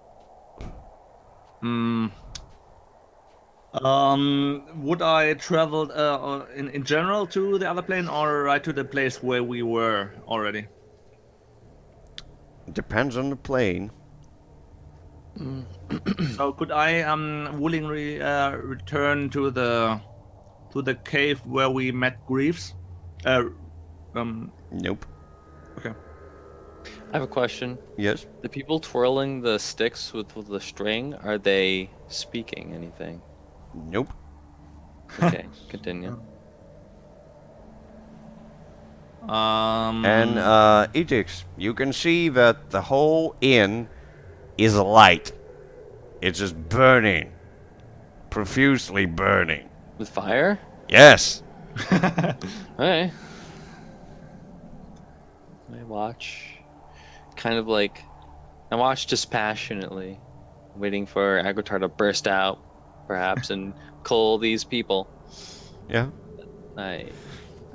Would I travel in general to the other plane, or right to the place where we were already? Depends on the plane. So could I willingly return to the cave where we met Greaves? Nope. Okay. I have a question. Yes. The people twirling the sticks with the string, are they speaking anything? Nope. Okay, continue. And Etix, you can see that the whole inn is light. It's just burning. Profusely burning. With fire? Yes. Alright. I watch. Kind of like. I watch dispassionately. Waiting for Agrotar to burst out, perhaps, and cull these people. Yeah. I.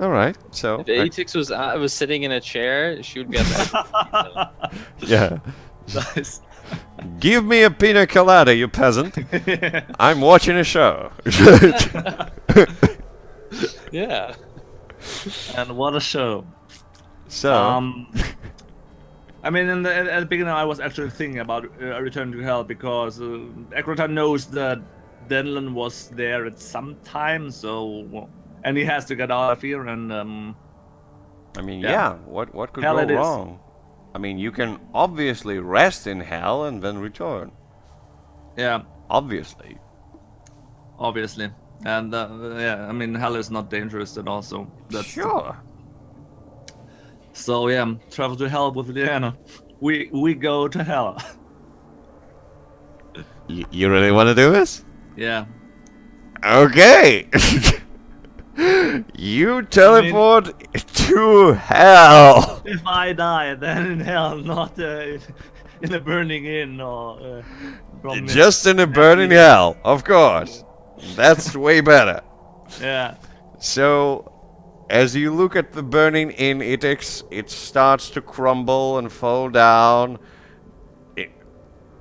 Alright, so. If Aetix was sitting in a chair, she would be at the Yeah. Nice. Give me a pina colada, you peasant. I'm watching a show. Yeah. And what a show. So. I mean, at the beginning, I was actually thinking about returning to hell because Akrota knows that Denlin was there at some time, so and he has to get out of here. And I mean, yeah. yeah. What could Hell go it is. wrong? I mean, you can obviously rest in hell and then return. yeah, Obviously. obviously, and yeah, I mean, hell is not dangerous at all. So that's Sure. So yeah, travel to hell with Liana. We go to hell. You really want to do this? Yeah. Okay. You teleport to hell. If I die, then in hell, not in a burning inn or from Just in a burning hell, of course. That's way better. Yeah. So, as you look at the burning inn, it starts to crumble and fall down.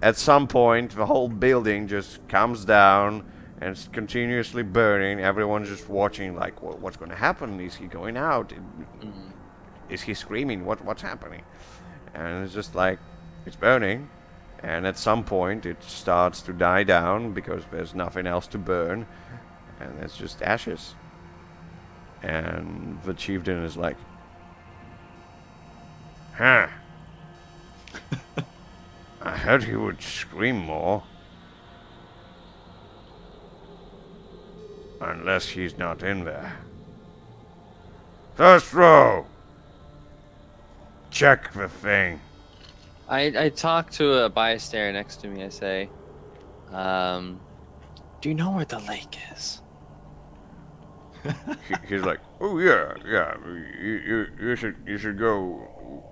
At some point, the whole building just comes down and it's continuously burning. Everyone's just watching, like, what's going to happen? Is he going out? Is he screaming? What's happening? And it's just like, it's burning. And at some point, it starts to die down because there's nothing else to burn. And it's just ashes. And the chieftain is like, huh. I heard he would scream more. Unless he's not in there. First row! Check the thing. I talk to a bystander next to me. I say, "Do you know where the lake is?" He's like, oh yeah, yeah. You should go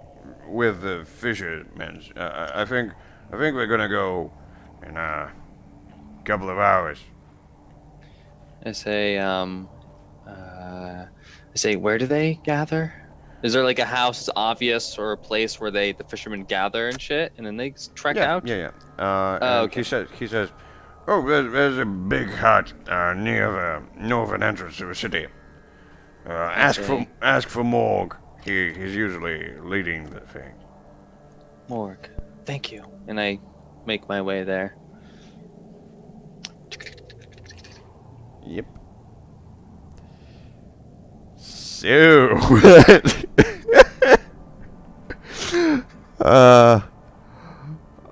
with the fishermen. I think we're gonna go in a couple of hours. I say, where do they gather? Is there like a house that's obvious or a place where the fishermen gather and shit, and then they trek Yeah, out? yeah, yeah. Oh, And okay. he says, oh, there's a big hut near the northern entrance to the city. say, Ask for Morg. He's usually leading the thing. Morgue. Thank you. And I make my way there. Yep. So,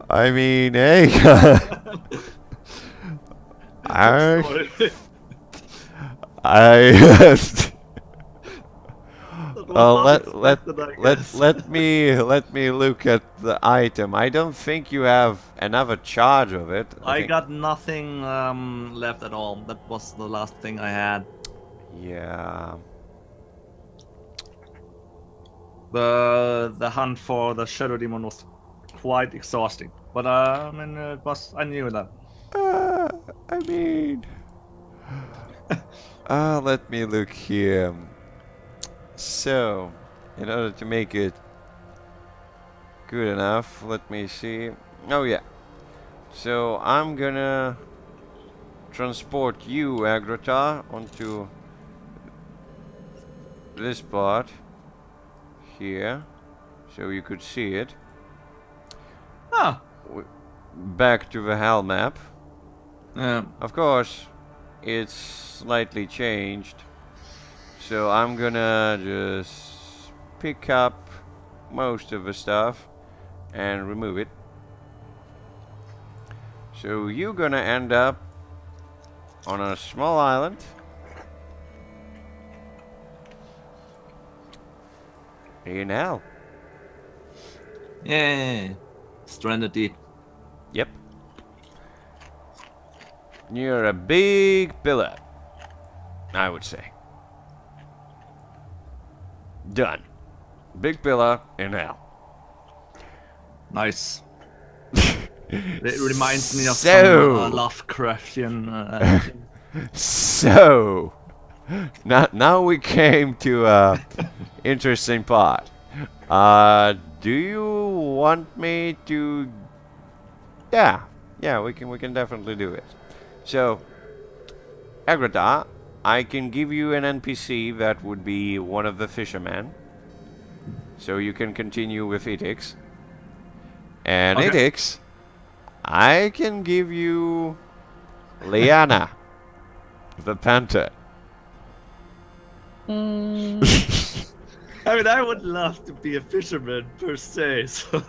I mean, hey, I, Sorry. I, That was unexpected, I guess. let me look at the item. I don't think you have another charge of it. I think, got nothing left at all. That was the last thing I had. yeah. The hunt for the shadow demon was quite exhausting, but I mean, I knew that. I mean, let me look here. So, in order to make it good enough, let me see. Oh yeah. So I'm gonna transport you, Agrota, onto this part here, so you could see it. Ah, Back to the HAL map. yeah. Of course, it's slightly changed. So I'm gonna just pick up most of the stuff and remove it. So you're gonna end up on a small island. In hell. Yeah. Stranded deep. Yep. Near a big pillar, I would say. Done. Big pillar in hell. Nice. It reminds me of So- some Lovecraftian. So, now we came to a interesting part. Do you want me to? Yeah, we can definitely do it. So, Agrata, I can give you an NPC that would be one of the fishermen. So you can continue with Etix. And Okay. Etix, I can give you Liana, the panther. I mean, I would love to be a fisherman per se, so.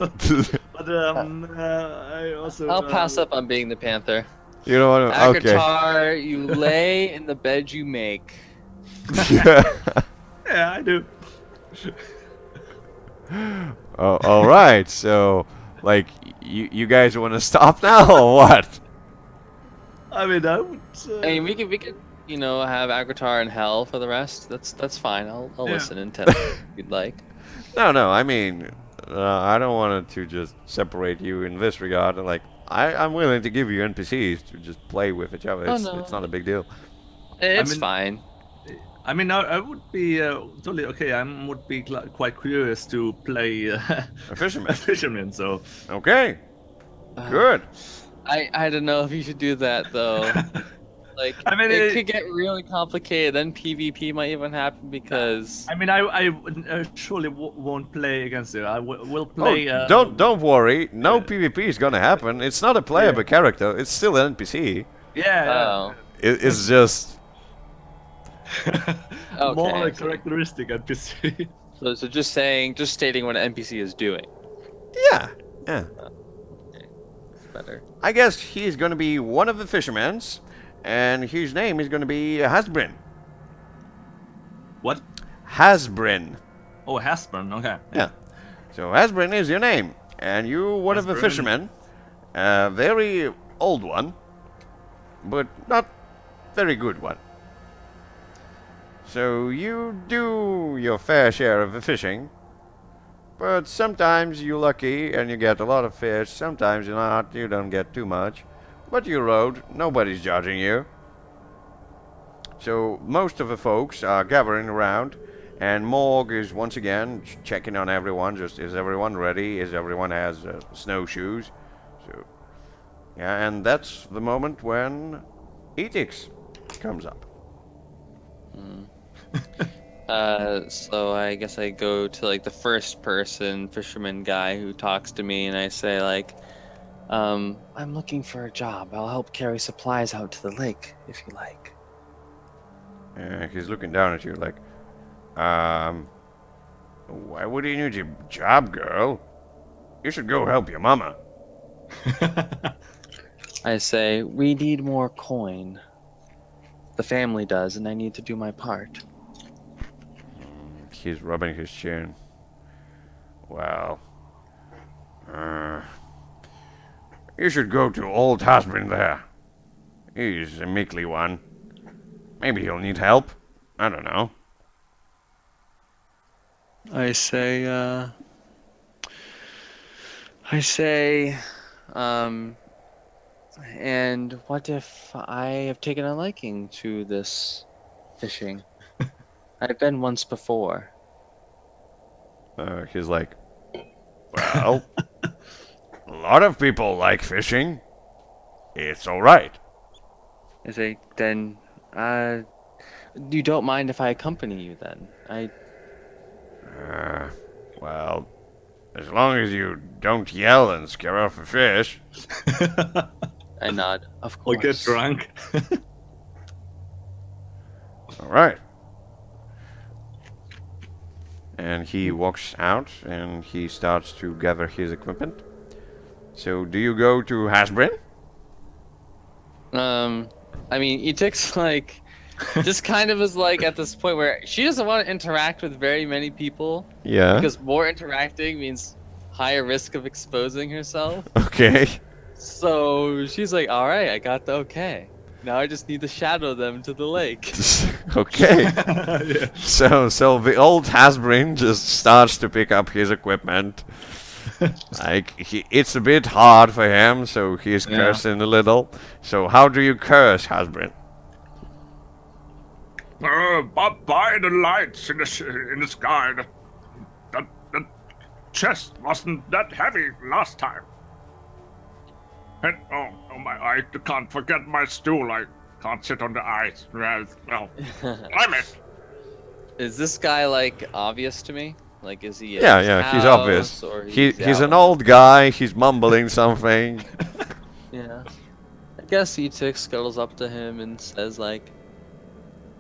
But I also. I'll pass up on being the panther. You know what? Okay. Agratar, you lay in the bed you make. Yeah, I do. Oh, all right. So, like, you guys want to stop now or what? I mean, I would. I mean, we could, have Agratar in hell for the rest. That's fine. I'll Yeah. listen intently if you'd like. No. I mean, I don't want to just separate you in this regard. Like, I'm willing to give you NPCs to just play with each other. Oh, It's, no. it's not a big deal. It's mean- fine. I mean, I would be totally okay. I would be quite curious to play A a fisherman. fisherman. So. Okay. Uh, Good. I don't know if you should do that though. Like, I mean, it could get really complicated. Then PvP might even happen because. I mean, I surely won't play against it. I will play. Oh, don't worry. No PvP is gonna happen. It's not a playable character. It's still an NPC. Yeah. Oh. It's just. Okay, More I like see. characteristic NPC. So just stating what an NPC is doing. Yeah. It's better. I guess he's gonna be one of the fishermen's, and his name is gonna be Hasbrin. What? Hasbrin. Oh, Hasbrin. Okay. Yeah. So Hasbrin is your name. And you one of the Hasbrin. fishermen, a very old one, but not very good one. So you do your fair share of the fishing, but sometimes you're lucky and you get a lot of fish, sometimes you're not, you don't get too much. But you rode, nobody's judging you. So most of the folks are gathering around, and Morg is once again checking on everyone, just is everyone ready, is everyone has snowshoes. So, yeah, and that's the moment when Etix comes up. So I guess I go to like the first person fisherman guy who talks to me, and I say like, I'm looking for a job. I'll help carry supplies out to the lake if you like. He's looking down at you like, why would you need your job, girl? You should go help your mama. I say, we need more coin. The family does, and I need to do my part. He's rubbing his chin. Well, you should go to old husband there. He's a meekly one. Maybe he'll need help. I don't know. I say, and what if I have taken a liking to this fishing? I've been once before. He's like, well, a lot of people like fishing. It's alright. I say, then, you don't mind if I accompany you then? Well, as long as you don't yell and scare off a fish. I nod. Of Or course. get drunk. Alright. And he walks out and he starts to gather his equipment. So, do you go to Hasbrin? I mean, Etik's like, just kind of is like at this point where she doesn't want to interact with very many people Yeah. because more interacting means higher risk of exposing herself. Okay. So she's like, all right, I got the okay. Now I just need to shadow them to the lake. Okay. Yeah. So the old Hasbrin just starts to pick up his equipment. Like it's a bit hard for him, so he's Yeah. cursing a little. So how do you curse, Hasbrin? By the lights in the sky, the chest wasn't that heavy last time. And oh my, I can't forget my stool. I can't sit on the ice. Well, damn it. Is this guy like obvious to me? Like, is he? At Yeah, his yeah, he's house, obvious. Or He's out an on old guy. He's mumbling something. the- Yeah. I guess Etik scuttles up to him and says like,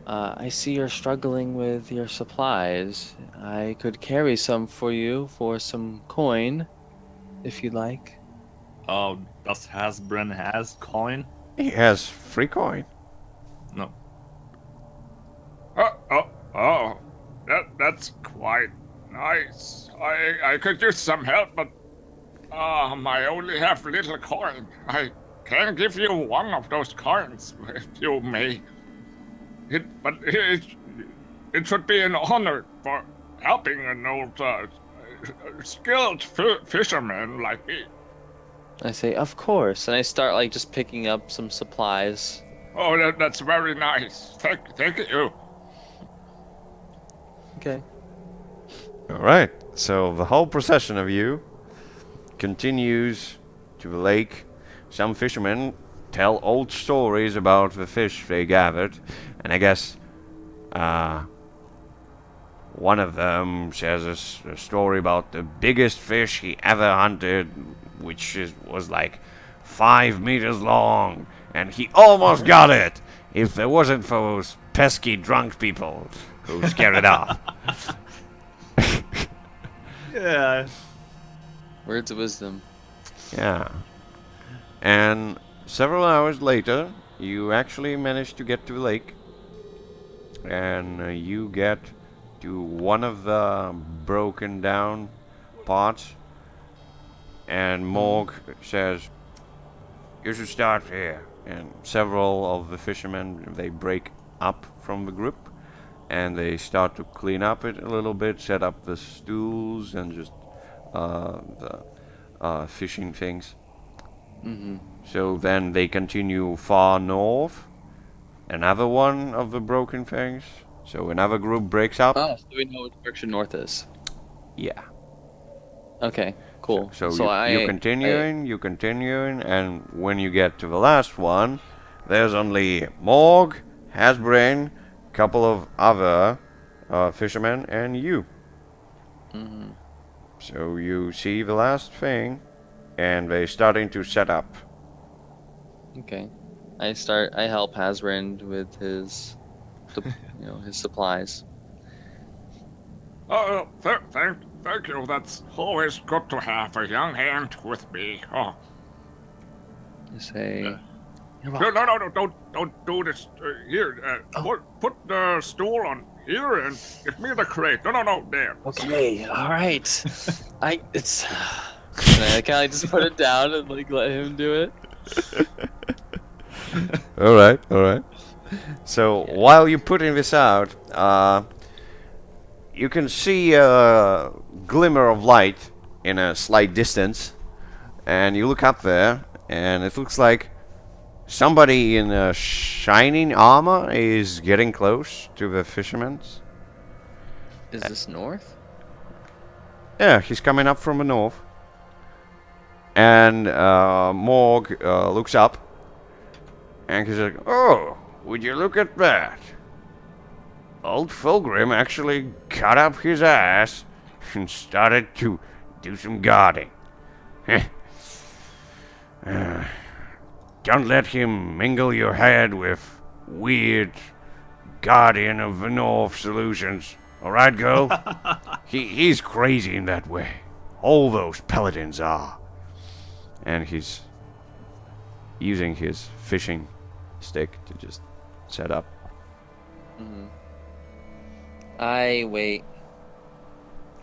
I see you're struggling with your supplies. I could carry some for you for some coin, if you like. Oh, does Hasbrin has coin? He has free coin. No. That's quite nice. I could use some help, but I only have little coin. I can give you one of those coins, if you may. It should be an honor for helping an old, skilled fisherman like me. I say, of course, and I start like just picking up some supplies. Oh, that's very nice. Thank you. Okay. Alright, so the whole procession of you continues to the lake. Some fishermen tell old stories about the fish they gathered, and I guess one of them shares a story about the biggest fish he ever hunted, which was like 5 meters long, and he almost got it if there wasn't for those pesky drunk people who scared it off. Yeah. Words of wisdom. Yeah. And several hours later, you actually manage to get to the lake. And you get to one of the broken down parts. And Morg says, "You should start here." And several of the fishermen, they break up from the group, and they start to clean up it a little bit, set up the stools and just the fishing things. So then they continue far north. Another one of the broken things. So another group breaks up. Oh, so we know which direction north is. Yeah. Okay, cool. So you you're continuing, and when you get to the last one, there's only Morg, Hasbrain, couple of other fishermen, and you. So you see the last thing, and they're starting to set up. Okay. I help Hasbrand with his, his supplies. Thank you. That's always good to have a young hand with me. Oh. I say, No, don't do this. Here, put the stool on here and give me the crate. No, there. okay, all right. Can I just put it down and like let him do it? All right. So while you're putting this out, you can see a glimmer of light in a slight distance, and you look up there, and it looks like somebody in a shining armor is getting close to the fishermen. Is this north? Yeah, he's coming up from the north. And Morg looks up, and he's like, "Oh, would you look at that? Old Fulgrim actually cut up his ass and started to do some guarding. Don't let him mingle your head with weird Guardian of the North solutions. Alright, girl? He's crazy in that way. All those paladins are." And he's using his fishing stick to just set up. I wait.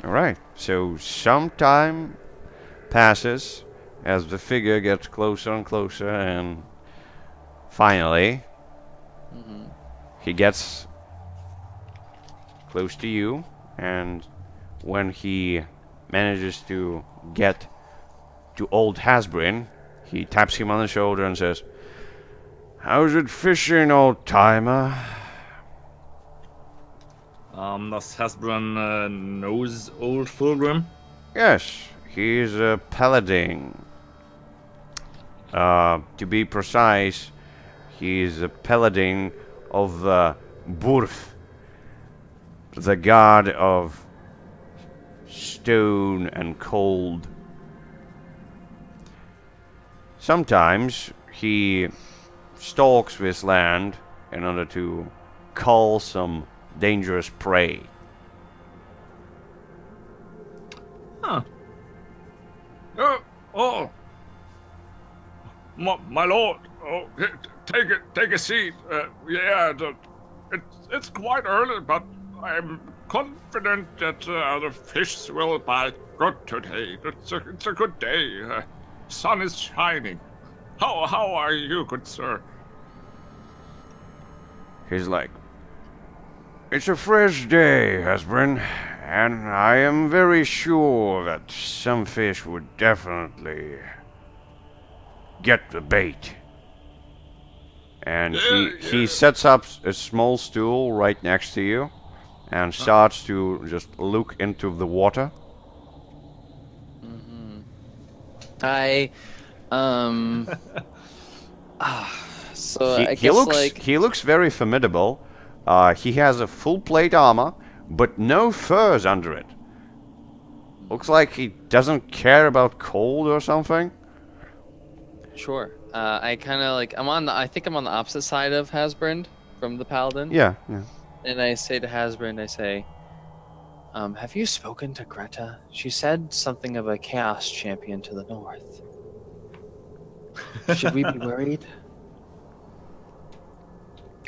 Alright, so some time passes as the figure gets closer and closer, and finally he gets close to you, and when he manages to get to old Hasbrin, he taps him on the shoulder and says, "How's it fishing, old timer?" Does Hasbran knows old Fulgrim? Yes, he's a paladin. To be precise, he's a paladin of the Burth, the god of stone and cold. Sometimes he stalks this land in order to cull some dangerous prey. Huh. My lord. Oh, take a seat. It's quite early, but I'm confident that the fish will bite good today. It's a good day. Sun is shining. How are you, good sir? He's like, "It's a fresh day, Hasbrin, and I am very sure that some fish would definitely get the bait." And he sets up a small stool right next to you and starts to just look into the water. So He, I he guess looks like he looks very formidable. He has a full plate armor, but no furs under it. Looks like he doesn't care about cold or something. sure. I kind of like I think I'm on the opposite side of Hasbrand from the Paladin. Yeah. And I say to Hasbrand, I say, have you spoken to Greta? She said something of a chaos champion to the north. Should we be worried?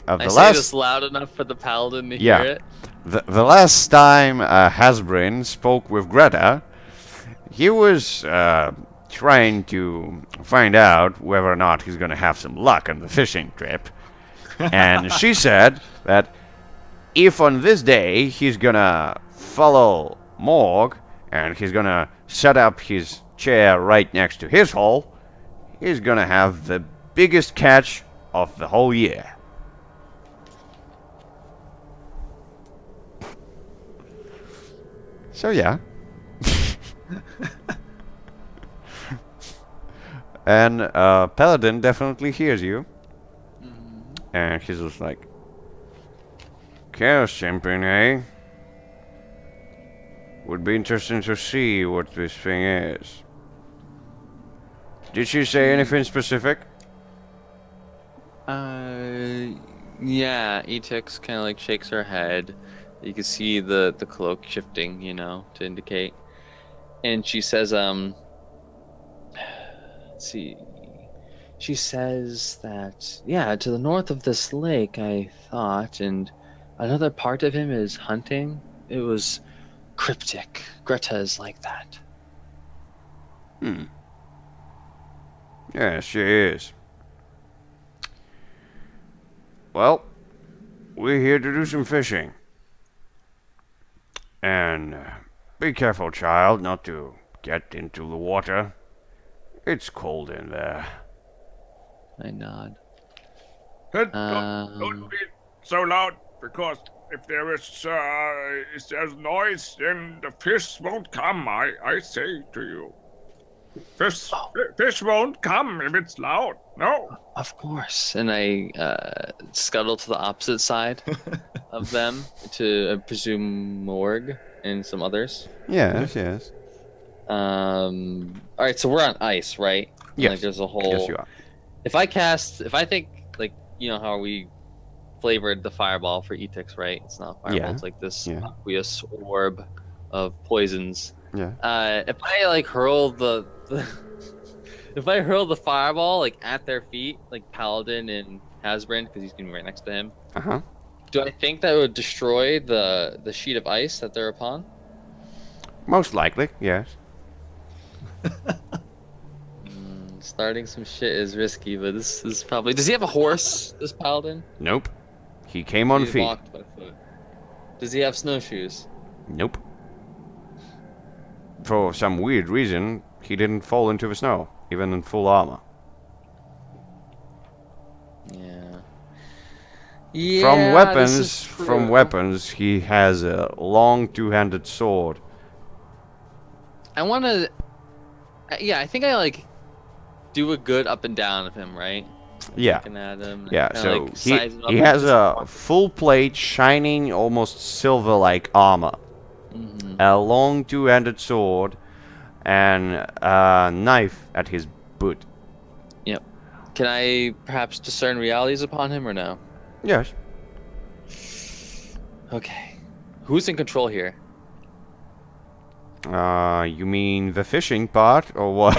I say this loud enough for the Paladin to hear it. The last time Hasbrin spoke with Greta, he was trying to find out whether or not he's gonna have some luck on the fishing trip. And she said that if on this day he's gonna follow Morg and he's gonna set up his chair right next to his hole, he's gonna have the biggest catch of the whole year. So yeah. And Paladin definitely hears you. And he's just like, chaos champion, eh? Would be interesting to see what this thing is. Did she say anything specific? Yeah, Etix kind of like shakes her head. You can see the cloak shifting, you know, to indicate. And she says, let's see. She says that, yeah, to the north of this lake, I thought, and another part of him is hunting. It was cryptic. Greta is like that. Yes, she is. Well, we're here to do some fishing. And be careful, child, not to get into the water. It's cold in there. I nod. Don't be so loud, because if there's noise, then the fish won't come. I say to you, fish won't come if it's loud. No. Of course. And I scuttle to the opposite side of them to, I presume, Morg and some others. Yes, yes. All right, so we're on ice, right? Yes. Like there's a whole. Yes, you are. If I think, like, you know how we flavored the fireball for Etix, right? It's not fireball. Yeah. It's like this Yeah. aqueous orb of poisons. Yeah. If I like hurl the if I hurl the fireball like at their feet, like Paladin and Hasbrin, because he's gonna be right next to him, Uh-huh. do I think that would destroy the sheet of ice that they're upon? Most likely, yes. Starting some shit is risky, but this is probably. Does he have a horse? This Paladin? Nope. He came on He feet. walked by foot. Does he have snowshoes? Nope. For some weird reason, he didn't fall into the snow, even in full armor. Yeah. From weapons, he has a long two-handed sword. I want to. Yeah, I think I like do a good up and down of him, right? Yeah. Looking at him. and Yeah, kinda, so like, size him up he and has just- a full plate, shining, almost silver-like armor, Mhm. a long two-handed sword, and a knife at his boot. Yep. Can I perhaps discern realities upon him or no? Yes. Okay. Who's in control here? You mean the fishing part, or what?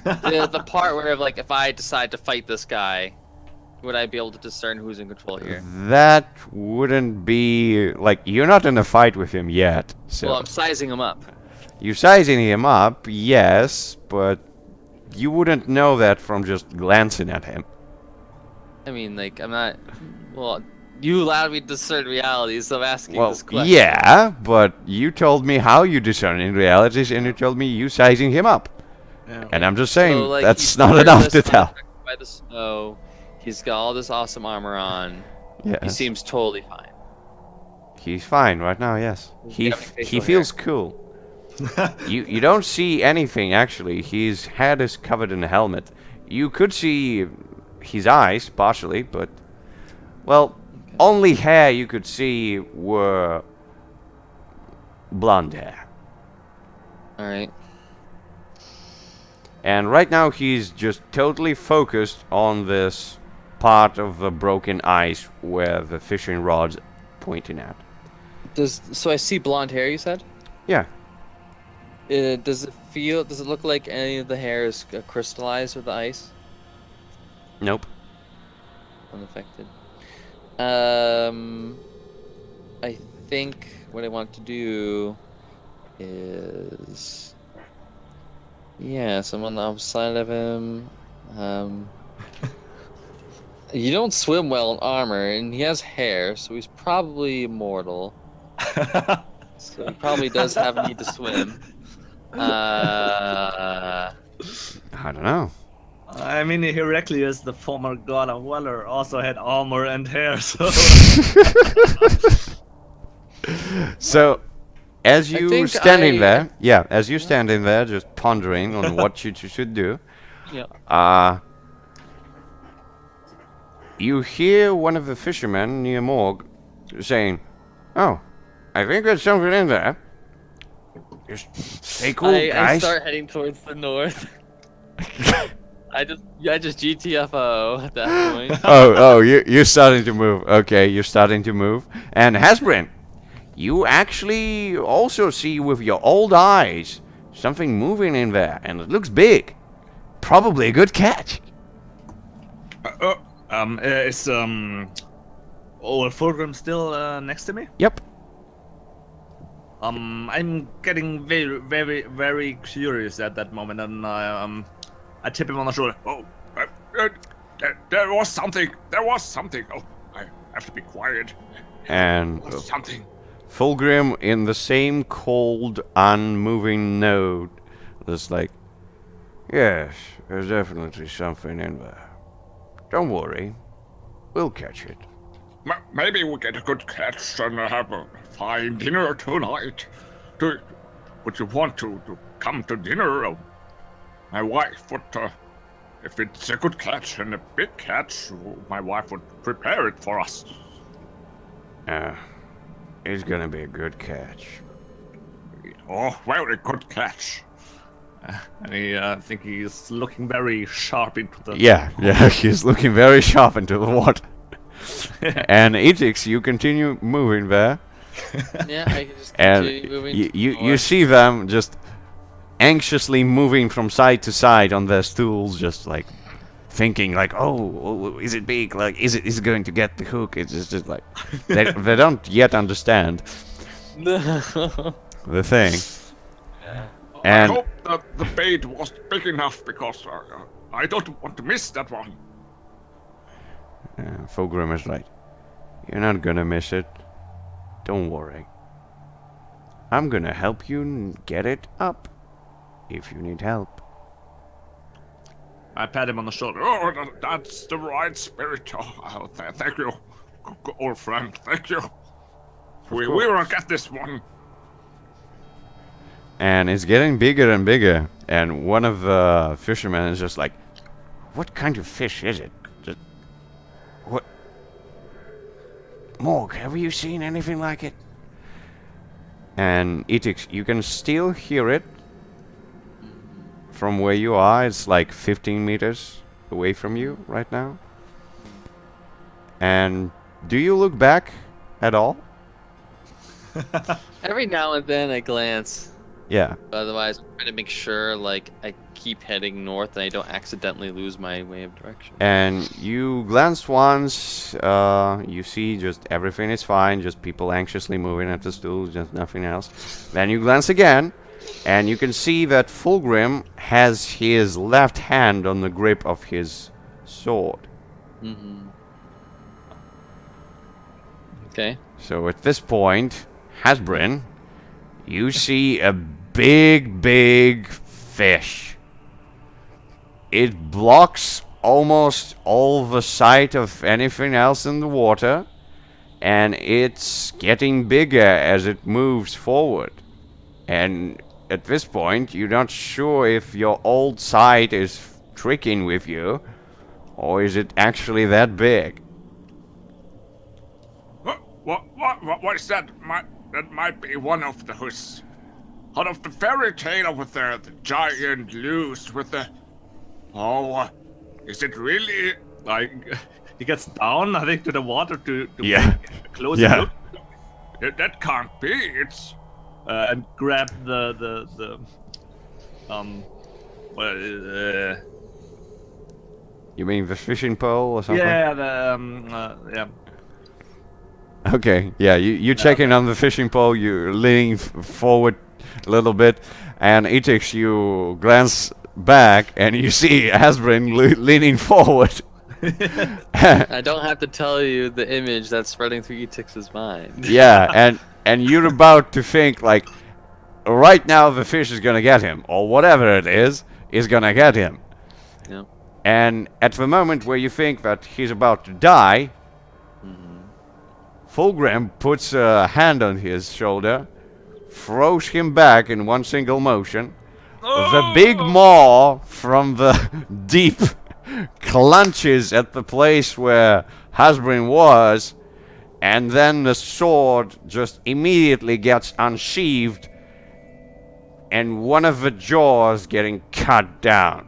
The part where, like, if I decide to fight this guy, would I be able to discern who's in control here? That wouldn't be like you're not in a fight with him yet. So Well, I'm sizing him up. you're sizing him up, yes, but you wouldn't know that from just glancing at him. I mean, like, I'm not. Well, you allowed me to discern realities, so I'm asking Well, this question. yeah, but you told me how you discerning realities, and you told me you sizing him up. Yeah. And I'm just saying So, like, that's he's not enough to fearless, tell. unaffected by the snow. He's got all this awesome armor on. He Yes, seems totally fine. he's fine right now. Yes, He's got he facial feels cool. You don't see anything actually. His head is covered in a helmet. You could see his eyes partially, but well, only hair you could see were blonde hair. All right. And right now he's just totally focused on this part of the broken ice where the fishing rod's pointing at. So I see blonde hair. You said. Yeah. Does it look like any of the hair is crystallized with the ice? Nope. Unaffected. I think what I want to do is Yeah, so I'm on the opposite side of him. You don't swim well in armor, and he has hair, so he's probably immortal. So he probably does have need to swim. I don't know. I mean, Heraclius, the former god of valor, also had armor and hair, so. So, as I you think standing I- there, yeah, as you standing there, just pondering on what you should do, Yeah. you hear one of the fishermen near Morg saying, "Oh, I think there's something in there. Just stay cool, I guys." start heading towards the north. I just GTFO at that point. Oh, you're starting to move. Okay, you're starting to move. And Hasbrin, you actually also see with your old eyes something moving in there, and it looks big. Probably a good catch. Is old Fulgrim still next to me? Yep. I'm getting very, very, very curious at that moment, and I tip him on the shoulder. Oh, there was something. There was something. Oh, I have to be quiet. And There was something. Fulgrim in the same cold, unmoving note, just like, yes, there's definitely something in there. Don't worry, we'll catch it. Maybe we get a good catch and have a fine dinner tonight. Would you want to come to dinner? My wife would, if it's a good catch and a big catch, my wife would prepare it for us. It's gonna be a good catch. Oh, very good catch. And I think he's looking very sharp into the. Yeah, he's looking very sharp into the water. And Etix, you continue moving there, Yeah, I can just and continue moving. you north. see them just anxiously moving from side to side on their stools, just like thinking like, oh, is it big? Like, is it going to get the hook? It's just like they don't yet understand the thing. I And hope that the bait was big enough because I don't want to miss that one. Fulgrim is right. You're not gonna miss it. Don't worry. I'm gonna help you get it up if you need help. I pat him on the shoulder. Oh, that's the right spirit. Oh, thank you, old friend. Thank you. We will get this one. And it's getting bigger and bigger. And one of the fishermen is just like, "What kind of fish is it? Just, what? Morg, have you seen anything like it?" And Etix, you can still hear it from where you are. It's like 15 meters away from you right now. And do you look back at all? Every now and then I glance. Yeah. But otherwise, I'm trying to make sure like I keep heading north and I don't accidentally lose my way of direction. And you glance once, you see just everything is fine, just people anxiously moving at the stools, just nothing else. Then you glance again, and you can see that Fulgrim has his left hand on the grip of his sword. Mm-hmm. Okay. So at this point, Hasbrin, you see a big fish. It blocks almost all the sight of anything else in the water, and it's getting bigger as it moves forward. And at this point, you're not sure if your old sight is tricking with you, or is it actually that big? What is that? That might be one of those. Out of the fairy tale with the giant loose with the. Oh, is it really? Like, he gets down, I think, to the water to Yeah. take a closer Yeah. look. That can't be. It's. And grab the well, You mean the fishing pole or something? yeah, yeah. Okay, yeah, you're checking on the fishing pole, you're leaning forward a little bit, And Itix, you glance back and you see Asbrin leaning forward. I don't have to tell you the image that's spreading through Etix's mind. Yeah, and you're about to think like, right now the fish is gonna get him, or whatever it is gonna get him. Yeah. And at the moment where you think that he's about to die, Fulgrim puts a hand on his shoulder, throws him back in one single motion. The big maw from the deep clutches at the place where Hasbrin was, and then the sword just immediately gets unsheathed, and one of the jaws getting cut down.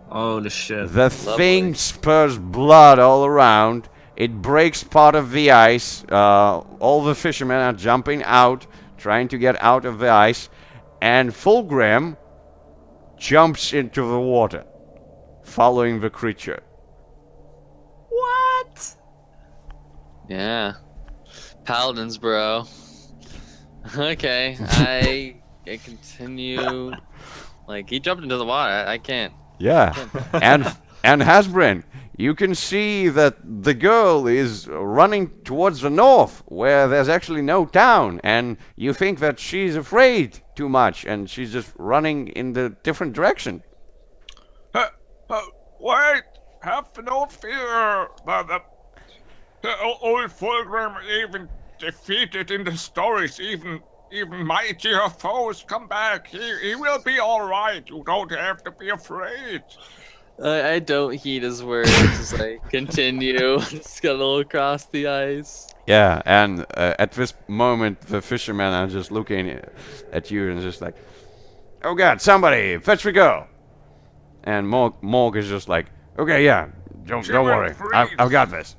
Holy shit. The thing spurs blood all around. It breaks part of the ice. All the fishermen are jumping out, trying to get out of the ice. And Fulgrim jumps into the water, following the creature. What? Yeah. Paladins, bro. Okay, I continue. Like, he jumped into the water. I can't. Yeah, and Hasbrin, you can see that the girl is running towards the north, where there's actually no town, and you think that she's afraid too much, and she's just running in the different direction. Wait! Have no fear! The old Fulgrim even defeated in the stories, even mightier foes come back. He will be alright. You don't have to be afraid. I don't heed his words as I continue scuttle across the ice. Yeah, and at this moment, the fishermen are just looking at you and just like, "Oh God, somebody, fetch the girl!" And Morg is just like, "Okay, yeah, don't worry, I've got this."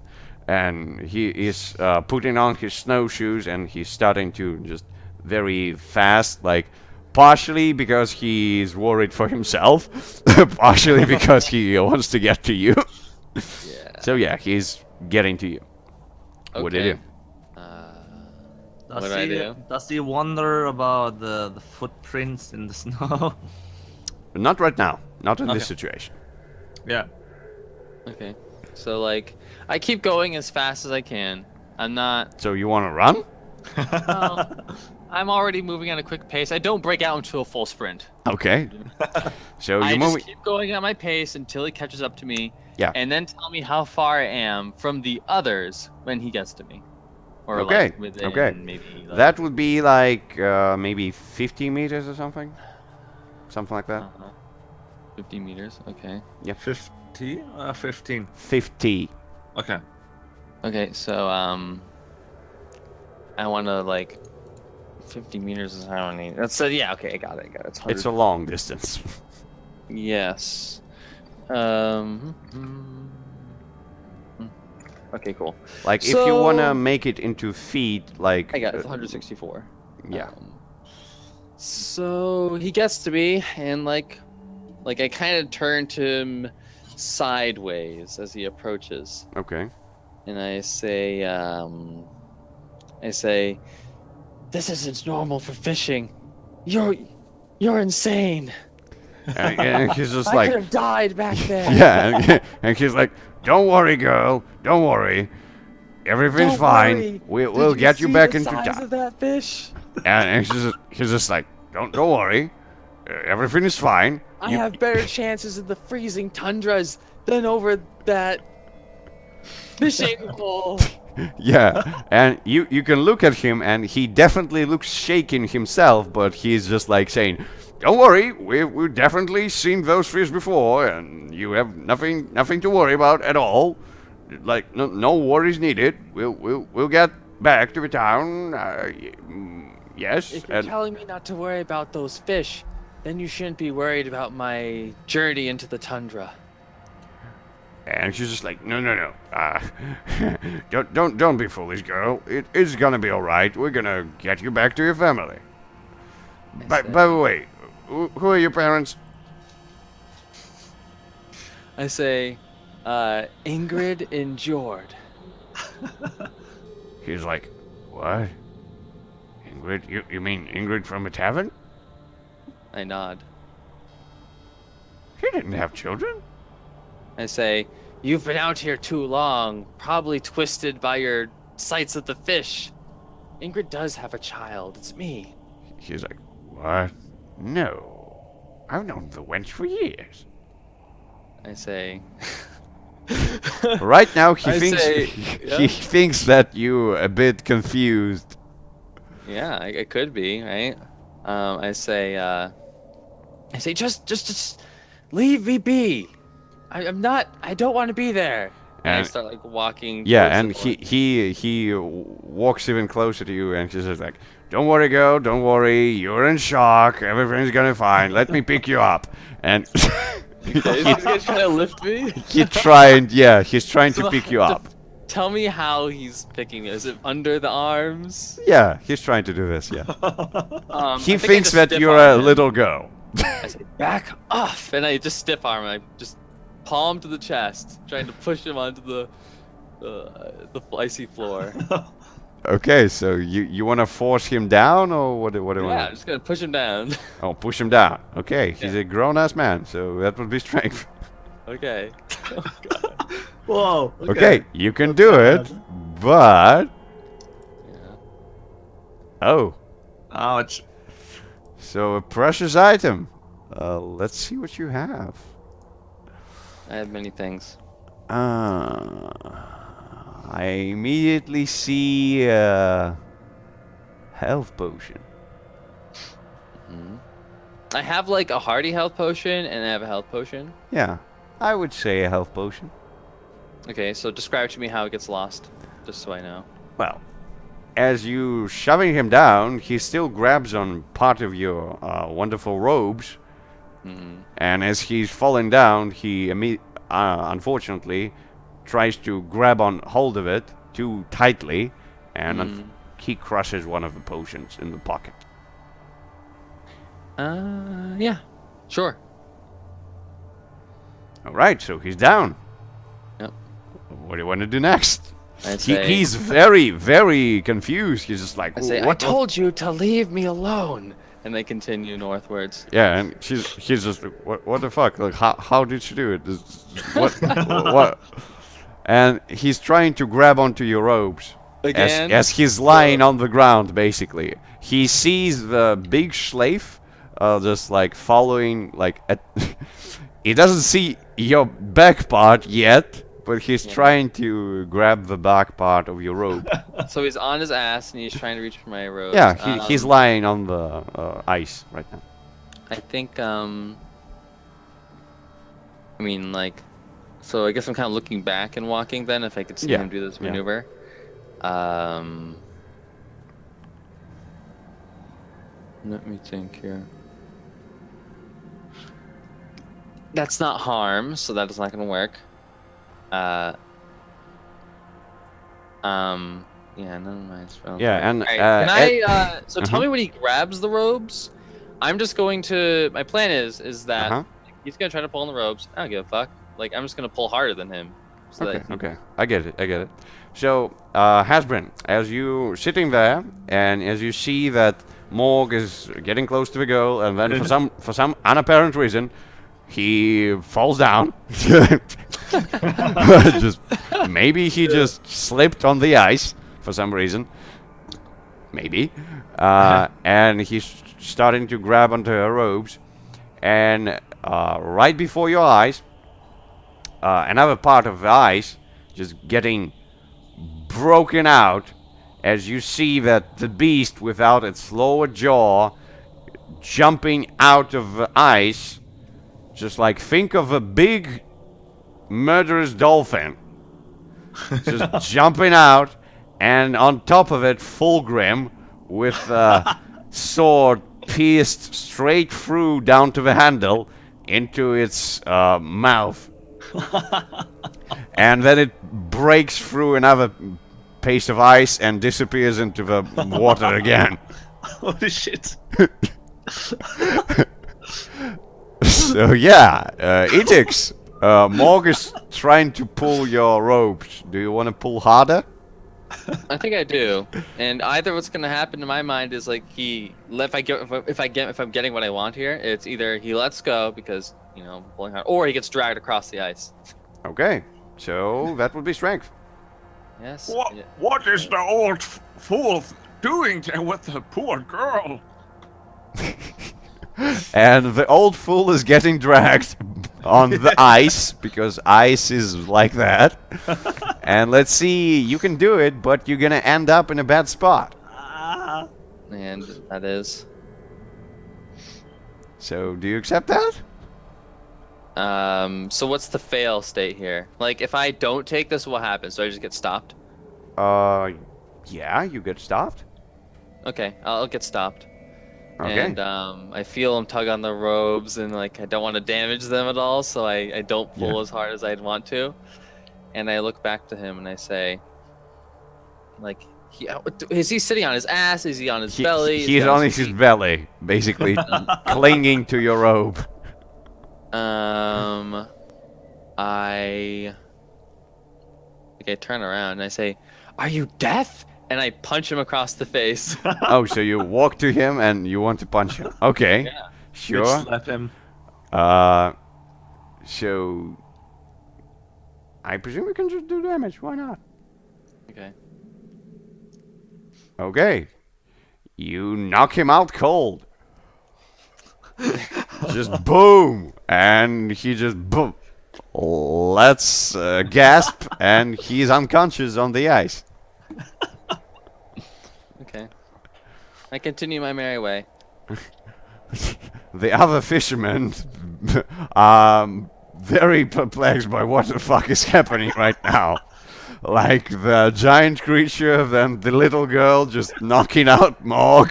And he is putting on his snowshoes and he's starting to just very fast, like partially because he's worried for himself, partially because he wants to get to you. Yeah. So yeah, he's getting to you. What do you do? What do I do? Does he wonder about the footprints in the snow? Not right now. Not in this situation. Yeah. Okay. So, like, I keep going as fast as I can. I'm not... So you want to run? I'm already moving at a quick pace. I don't break out into a full sprint. Okay. So I you're just moving. keep going at my pace until he catches up to me. Yeah. And then tell me how far I am from the others when he gets to me. Or Okay, like within okay. maybe like, That would be like maybe 50 meters or something. Something like that. 50 meters. Okay. 50? 15. 50. Okay. Okay, so I want to like 50 meters is how many. That's yeah. Okay, I got it. It's 100. It's a long distance. Yes. Okay, cool. Like if you want to make it into feet, like I got it. It's 164. Yeah. So he gets to me, and like I kind of turn to him sideways as he approaches, Okay. and I say, "This isn't normal for fishing. You're insane. And he's just I like, could have died back there. yeah, and he's like, "Don't worry, girl. Don't worry. Everything's Don't fine. worry. We'll Did get you see back the into size town." of that fish? And he's just like, "Don't worry. Everything is fine." I have better chances in the freezing tundras than over that fishing hole. Yeah, and you can look at him, and he definitely looks shaken himself, but he's just like saying, "Don't worry, we've definitely seen those fish before, and you have nothing to worry about at all. Like no worries needed. We'll get back to the town. Yes." If you're telling me not to worry about those fish, then you shouldn't be worried about my journey into the tundra. And she's just like, no. Don't be foolish, girl. It's gonna be all right. We're gonna get you back to your family. By the way, who are your parents? I say, Ingrid and Jord. He's like, what? Ingrid? You mean Ingrid from a tavern? I nod. He didn't have children. I say, "You've been out here too long, probably twisted by your sights of the fish. Ingrid does have a child. It's me." He's like, what? No. I've known the wench for years. I say, Right now, he I thinks say, he yeah. thinks that you're a bit confused. "Yeah, it could be, right?" I say, just leave me be. I'm not. I don't want to be there. And I And- start like walking. Yeah, towards and the door. he walks even closer to you, and he's just like, "Don't worry, girl. Don't worry. You're in shock. Everything's gonna fine. Let me pick you up." And Okay, so he's gonna try to lift me. he's trying to So, pick you up. Tell me how he's picking me. Is it under the arms? Yeah, he's trying to do this. Yeah, I he think I thinks just that stiff you're arm a him. little girl. I say, "Back off!" And I just stiff arm him. I just palm to the chest, trying to push him onto the icy floor. Okay, so you want to force him down, or what do you Yeah, want? I'm just gonna push him down. Oh, push him down. Okay, he's Yeah. a grown-ass man, so that would be strength. Okay. Oh, God. Whoa. Okay, you can do it, but Yeah. oh, Ouch. so a precious item. Let's see what you have. I have many things. I immediately see a health potion. I have like a hardy health potion and I have a health potion. Yeah, I would say a health potion. Okay, so describe to me how it gets lost, just so I know. Well, as you shoving him down, he still grabs on part of your wonderful robes, and as he's falling down, he unfortunately tries to grab on hold of it too tightly, and he crushes one of the potions in the pocket. Yeah, sure. All right, so he's down. Yep. What do you want to do next? I say, He's very, very confused. He's just like, I say, what? I told you to leave me alone. And they continue northwards. Yeah, and he's just like, what the fuck? Like, how did she do it? What? what? And he's trying to grab onto your robes Again? as he's lying on the ground. Basically, he sees the big slave, just like following. Like, he doesn't see your back part yet, but he's trying to grab the back part of your robe. So he's on his ass and he's trying to reach for my robes. Yeah, he's lying on the ice right now. I think, I mean, like, so I guess I'm kind of looking back and walking then, if I could see Yeah, him do this yeah. maneuver. Let me think here. That's not harm, so that is not going to work. Yeah, none of my spells. Yeah, and Alright, can I? So tell uh-huh. me when he grabs the robes. I'm just going to. My plan is that Uh-huh. he's gonna try to pull on the robes. I don't give a fuck. Like I'm just gonna pull harder than him. So Okay, that he- okay, I get it. So, Hasbrin, as you sitting there, and as you see that Morg is getting close to the girl, and then for some unapparent reason, he falls down. Just maybe he just slipped on the ice for some reason. Maybe, and he's starting to grab onto her robes, and right before your eyes, another part of the ice just getting broken out as you see that the beast without its lower jaw jumping out of the ice, just like think of a big murderous dolphin just jumping out, and on top of it Fulgrim with a sword pierced straight through down to the handle into its mouth. And then it breaks through another piece of ice and disappears into the water again. Holy shit. So yeah, Etix, Morg is trying to pull your ropes. Do you want to pull harder? I think I do. And either what's gonna happen in my mind is like if I'm getting what I want here, it's either he lets go because pulling hard, or he gets dragged across the ice. Okay, so that would be strength. Yes. What, Yeah. what is the old fool doing there with the poor girl? And the old fool is getting dragged on the ice, because ice is like that. And let's see, you can do it, but you're gonna end up in a bad spot. And that is. So, do you accept that? So what's the fail state here? Like, if I don't take this, what happens? Do I just get stopped? Yeah, you get stopped. Okay, I'll get stopped. Okay. And I feel him tug on the robes, and like I don't want to damage them at all, so I don't pull as hard as I'd want to. And I look back to him and I say, like, is he sitting on his ass? Is he on his belly? Is he He's on his feet? belly, basically clinging to your robe. I turn around and I say, "Are you deaf?" And I punch him across the face. Oh, so you walk to him and you want to punch him. Okay, Yeah. sure. Bitch slap him. So I presume we can just do damage. Why not? Okay. Okay. You knock him out cold. Just boom, and he just boom. Let's gasp, and he's unconscious on the ice. Okay. I continue my merry way. The other fishermen are very perplexed by what the fuck is happening right now. Like the giant creature, then the little girl just knocking out Morg.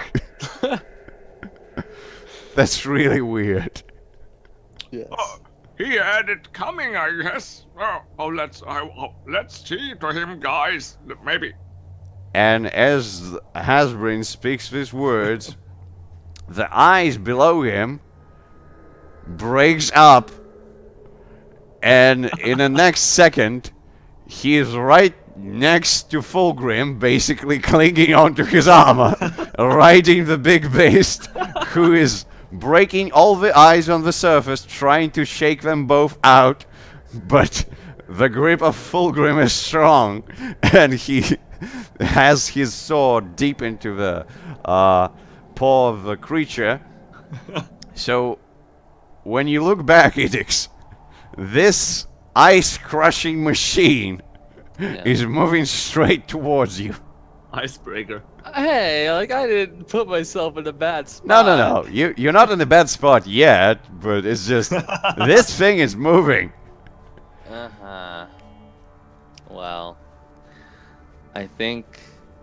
That's really weird. Yes. He had it coming, I guess. Let's see to him, guys. Maybe. And as Hasbrin speaks these words, the ice below him breaks up, and in the next second, he is right next to Fulgrim, basically clinging onto his armor, riding the big beast, who is breaking all the ice on the surface, trying to shake them both out, but the grip of Fulgrim is strong, and he has his sword deep into the paw of the creature. So, when you look back, Idix, this ice-crushing machine is moving straight towards you. Icebreaker. Hey, like I didn't put myself in a bad spot. No. You're not in a bad spot yet, but it's just this thing is moving. Uh-huh. Well, I think...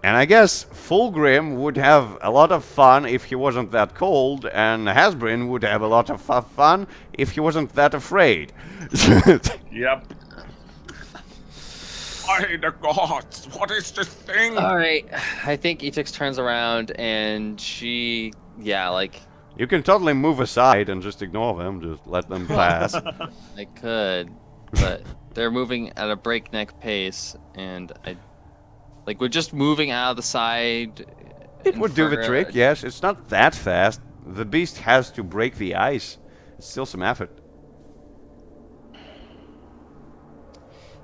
And I guess Fulgrim would have a lot of fun if he wasn't that cold, and Hasbrin would have a lot of fun if he wasn't that afraid. Yep. By the gods, what is this thing? Alright, I think Etix turns around and she... Yeah, like... You can totally move aside and just ignore them, just let them pass. I could, but they're moving at a breakneck pace, and we're just moving out of the side. It would do the trick, yes. It's not that fast. The beast has to break the ice. It's still some effort.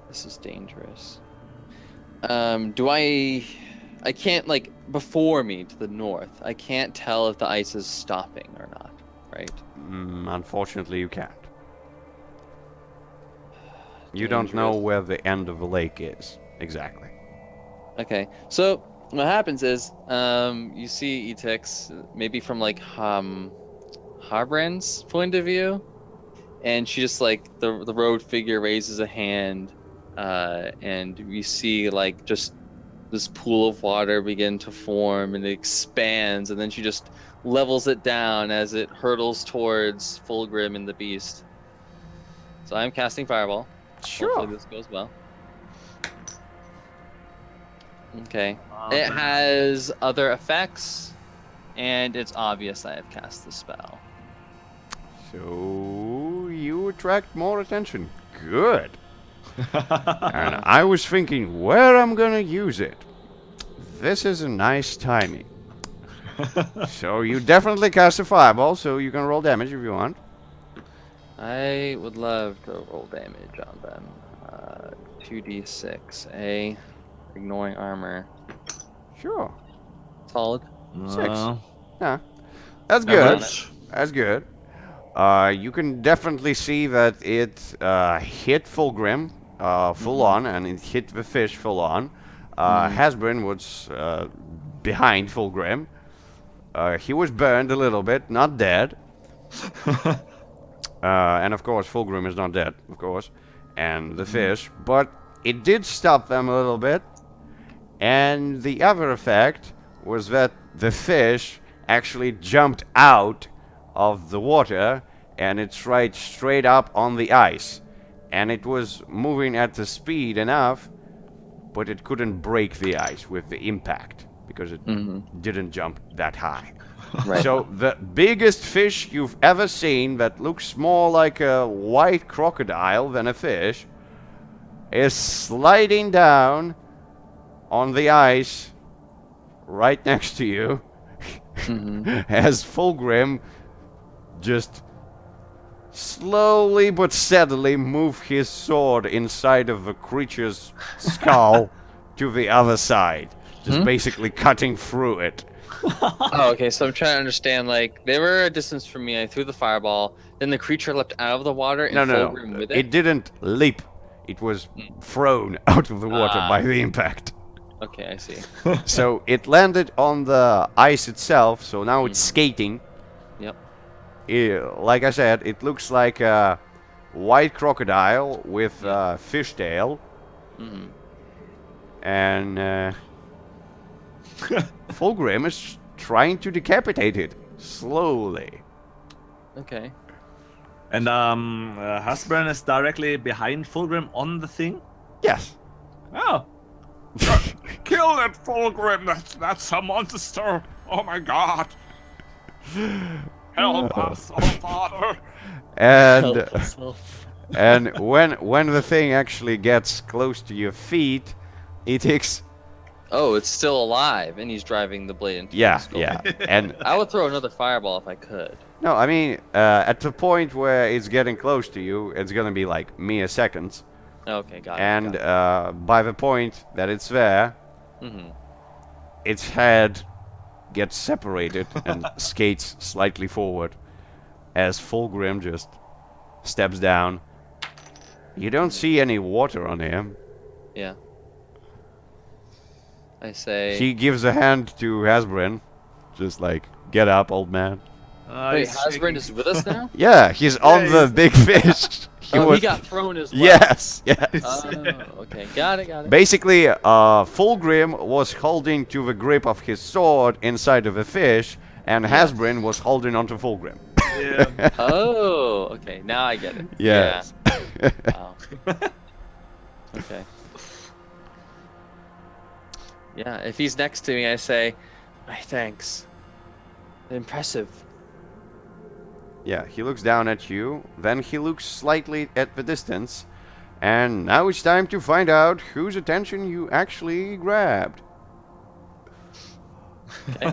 This is dangerous. I can't, like, before me to the north, I can't tell if the ice is stopping or not, right? Unfortunately, you can't. You don't know where the end of the lake is, exactly. Okay, so what happens is, you see Etix, maybe from, like, Harbrin's point of view, and she just, like, the road figure raises a hand, and we see, like, just this pool of water begin to form, and it expands, and then she just levels it down as it hurtles towards Fulgrim and the beast. So I'm casting Fireball. Sure. Hopefully this goes well. Okay. It has other effects, and it's obvious I have cast the spell. So you attract more attention. Good. And I was thinking where I'm gonna use it. this is a nice timing. So you definitely cast a fireball, so you can roll damage if you want. I would love to roll damage on them. 2d6. Ignoring armor. Sure. Solid. 6. Uh, Yeah. That's good. average. That's good. You can definitely see that it hit Fulgrim full on, and it hit the fish full on. Hasbrin was behind Fulgrim. He was burned a little bit, not dead. And of course, Fulgrim is not dead, of course, and the fish. But it did stop them a little bit. And the other effect was that the fish actually jumped out of the water, and it's right straight up on the ice. And it was moving at the speed enough, but it couldn't break the ice with the impact, because it didn't jump that high. Right. So the biggest fish you've ever seen that looks more like a white crocodile than a fish is sliding down on the ice right next to you as Fulgrim just slowly but steadily move his sword inside of the creature's skull to the other side, just basically cutting through it. Oh, okay. So I'm trying to understand. Like, they were a distance from me. I threw the fireball. Then the creature leapt out of the water and No. Fulgrim with it. It didn't leap. It was thrown out of the water by the impact. Okay, I see. So it landed on the ice itself, so now it's skating. Yep. Like I said, it looks like a white crocodile with a fishtail. And Fulgrim is trying to decapitate it slowly. Okay. And Hasbran is directly behind Fulgrim on the thing. Yes. Oh. Kill that Fulgrim! That's a monster! Oh my god! Help us, oh father! And Help yourself. and when the thing actually gets close to your feet, it takes Oh, it's still alive, and he's driving the blade into yeah his skull. yeah. And I would throw another fireball if I could. no, I mean at the point where it's getting close to you, it's gonna be like mere seconds. Okay, got it. And got it. by the point that it's there, its head gets separated and skates slightly forward as Fulgrim just steps down. You don't see any water on him. Yeah. I say. He gives a hand to Hasbrin, just like, get up, old man. Wait, Hasbrin is with us now? Yeah, he's on the he's- big fish. He got thrown as well. Yes, yes. Oh, okay. Got it. Basically, Fulgrim was holding to the grip of his sword inside of a fish, and Hasbrin was holding onto Fulgrim. Yeah. Oh, okay. Now I get it. Yes. Yeah. Wow. Okay. Yeah, if he's next to me, I say, "My thanks. Impressive." Yeah, he looks down at you, then he looks slightly at the distance, and now it's time to find out whose attention you actually grabbed. Okay.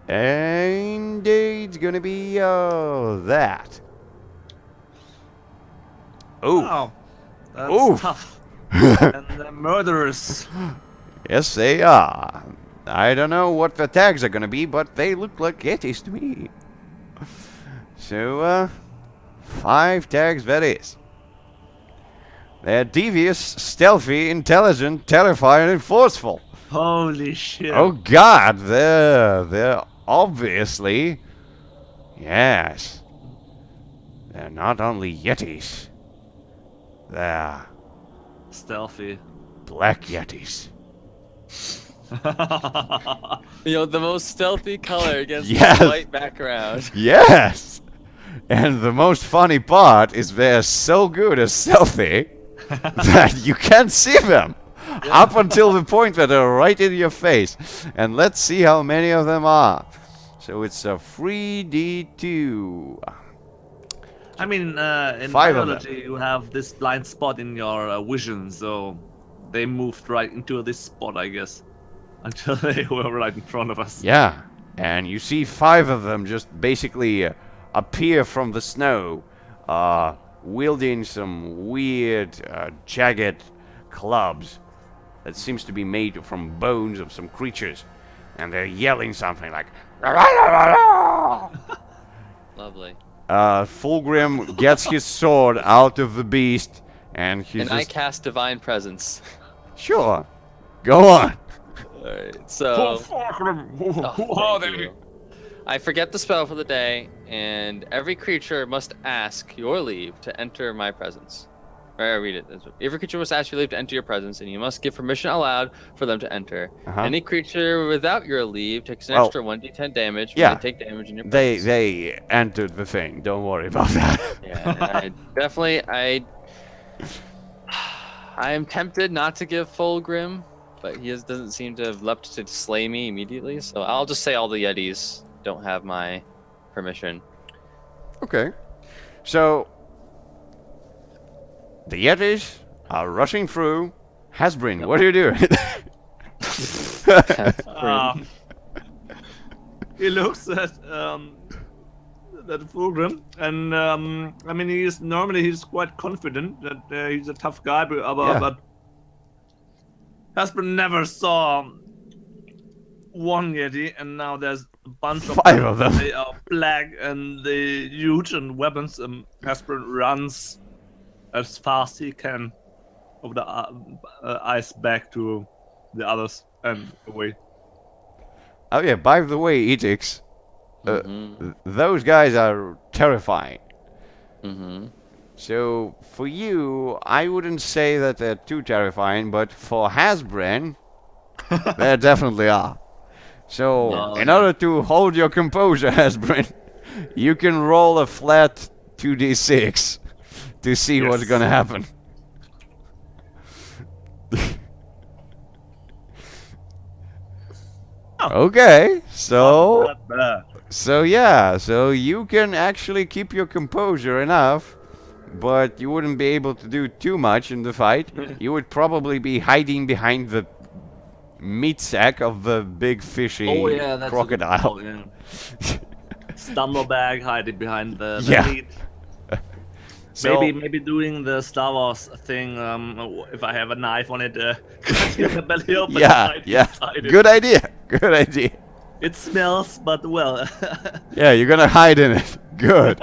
And it's gonna be that. Oh, Wow. That's Oof. tough. And the murderers. yes they are. I don't know what the tags are gonna be, but they look like Yetis to me. So, 5 tags that is. They're devious, stealthy, intelligent, terrifying, and forceful. Holy shit. Oh god, they're obviously... Yes. They're not only Yetis. They're Stealthy. black Yetis. You know, the most stealthy color against Yes. the white background. Yes! And the most funny part is they're so good at stealthy that you can't see them up until the point that they're right in your face. And let's see how many of them are. So it's a 3d2. I mean, in 5 of them. biology, you have this blind spot in your vision, so they moved right into this spot, I guess. until they were right in front of us. Yeah, and you see 5 of them just basically appear from the snow, wielding some weird, jagged clubs that seems to be made from bones of some creatures, and they're yelling something like. Lovely. Fulgrim gets his sword out of the beast, and he's And I just cast Divine Presence. sure. Go on. Alright, so. Who Oh, are thank they? you. I forget the spell for the day, and every creature must ask your leave to enter my presence. Or I read it. Every creature must ask your leave to enter your presence, and you must give permission allowed for them to enter. Uh-huh. Any creature without your leave takes an Well, extra 1d10 damage when yeah. they take damage in your They presence. they entered the thing. Don't worry about that. Yeah, and I definitely I am tempted not to give Fulgrim, but he doesn't seem to have leapt to slay me immediately, so I'll just say all the Yetis don't have my permission. Okay. So the Yetis are rushing through. Hasbrin, what are you doing? He looks at that Fulgrim, and I mean, he's quite confident that he's a tough guy, but Hasbro never saw one Yeti, and now there's a bunch of 5 of them. They are black and they huge and weapons. Hasbro runs as fast he can over the ice back to the others and away. Oh yeah, by the way, Etix, those guys are terrifying. So for you, I wouldn't say that they're too terrifying, but for Hasbrin, they definitely are. So in order to hold your composure, Hasbrin, you can roll a flat 2d6 to see what's gonna happen. Okay, so you can actually keep your composure enough, but you wouldn't be able to do too much in the fight. You would probably be hiding behind the meat sack of the big fishy crocodile. Stumbleback hiding behind the meat. So, Maybe doing the Star Wars thing. If I have a knife on it, cutting the belly open. Good idea. Good idea. It smells, but well. Yeah, you're gonna hide in it. Good.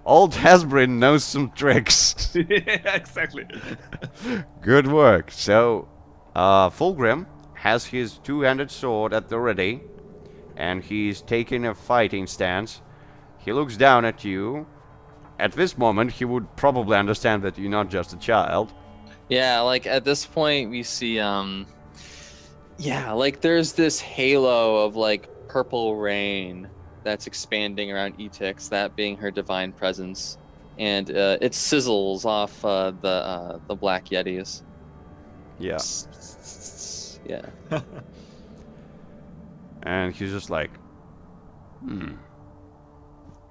Old Hasbrin knows some tricks. Yeah, exactly. Good work. So, Fulgrim has his two-handed sword at the ready, and he's taking a fighting stance. He looks down at you. At this moment, he would probably understand that you're not just a child. Yeah, like at this point, we see, like there's this halo of like purple rain that's expanding around Etix, that being her divine presence, and it sizzles off the black yetis. Yeah. Yeah. And he's just like,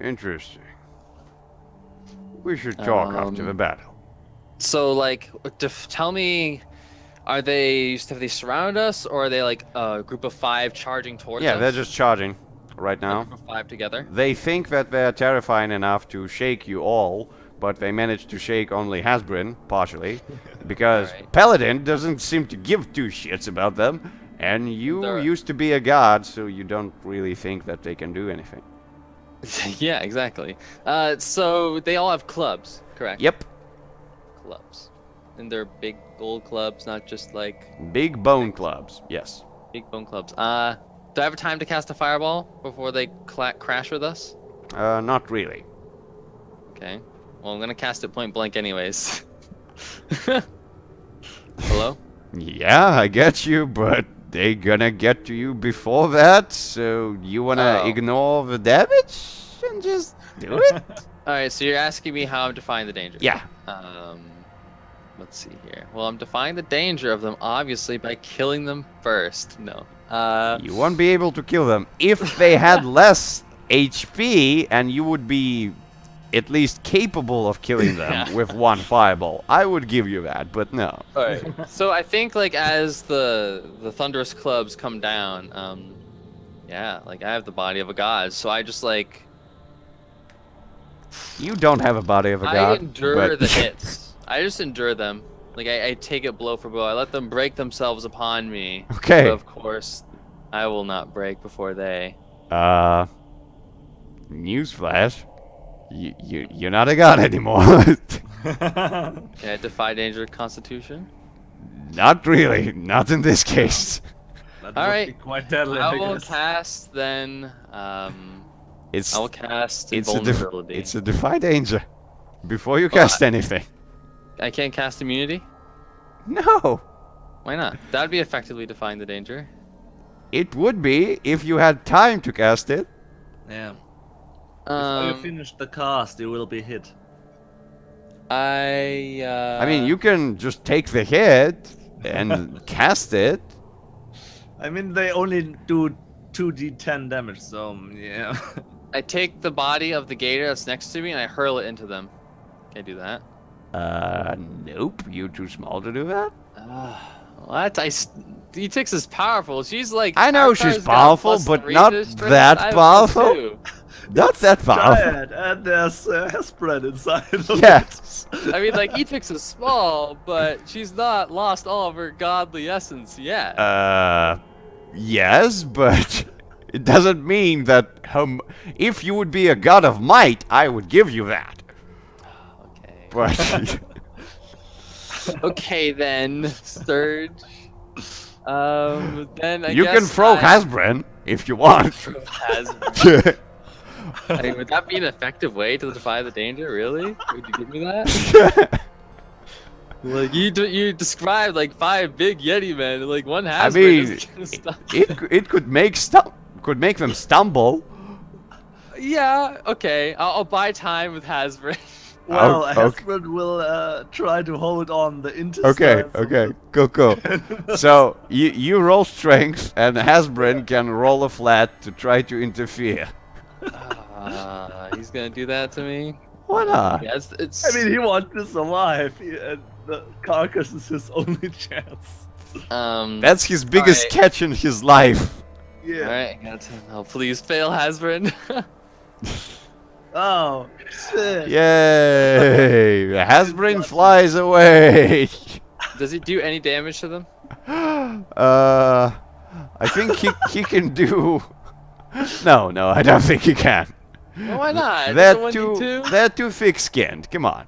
interesting. We should talk after the battle. So, like, tell me, have they surrounded us, or are they like a group of 5 charging towards us? Yeah, they're just charging right now. A group of 5 together. They think that they're terrifying enough to shake you all, but they managed to shake only Hasbrin, partially, because Paladin doesn't seem to give 2 shits about them, and you used to be a god, so you don't really think that they can do anything. Yeah, exactly. So they all have clubs, correct? Yep. Clubs. And they're big gold clubs, not just like... Big bone clubs, yes. Big bone clubs. Do I have time to cast a fireball before they crash with us? Not really. Okay. Well, I'm gonna cast it point blank anyways. Hello? Yeah, I get you, but they gonna get to you before that, so you wanna ignore the damage and just do it? Alright, so you're asking me how I'm defying the danger. Yeah. Let's see here. Well, I'm defying the danger of them, obviously, by killing them first. No. You won't be able to kill them. If they had less HP and you would be at least capable of killing them Yeah. with one fireball. I would give you that, but no. All right. So I think like as the thunderous clubs come down, yeah, like I have the body of a god, so I just like You don't have a body of a god. I endure but the hits. I just endure them. Like I take it blow for blow. I let them break themselves upon me. Okay. But of course, I will not break before they. Newsflash. You're not a god anymore. Can I defy danger Constitution? Not really. Not in this case. That All would right. be quite deadly, I I will guess. cast then. It's I will cast it's invulnerability. it's a defy danger. Before you cast anything. I can't cast immunity. No. Why not? That would be effectively defying the danger. It would be if you had time to cast it. Yeah. Before you Um, finish the cast, you will be hit. I mean, you can just take the hit and cast it. I mean, they only do 2d10 damage, so yeah. I take the body of the gator that's next to me and I hurl it into them. Can I do that? Nope. You're too small to do that. What? Etix is powerful. She's like. I know Archive's she's got powerful, +3 but to not strength. that I have powerful. +2. Not that powerful. Giant, and there's Hespred inside of Yeah. it. I mean, like Etix is small, but she's not lost all of her godly essence yet. Yes, but it doesn't mean that if you would be a god of might, I would give you that. Okay. But Okay then, Sturge. Then I you guess can throw I Hasbrin if you want. Hasbro. I mean, would that be an effective way to defy the danger? Really? Would you give me that? Like you described like 5 big Yeti men, like one I has. mean, it could make them stumble. Yeah. Okay. I'll buy time with Hasbro. Well, okay. Hespred will try to hold on the intestines. Okay, cool. So you roll strength, and Hasbrin can roll a flat to try to interfere. He's gonna do that to me. Why not? Yeah, it's. I mean, he wants to survive, and the carcass is his only chance. That's his biggest Alright. catch in his life. Yeah. All right. Oh, please fail, Hasbrin. Oh, shit. Yay! Hasbrin flies away. Does he do any damage to them? I think he can do. No, I don't think he can. Well, why not? They're Doesn't one do two? they're too thick-skinned. Come on.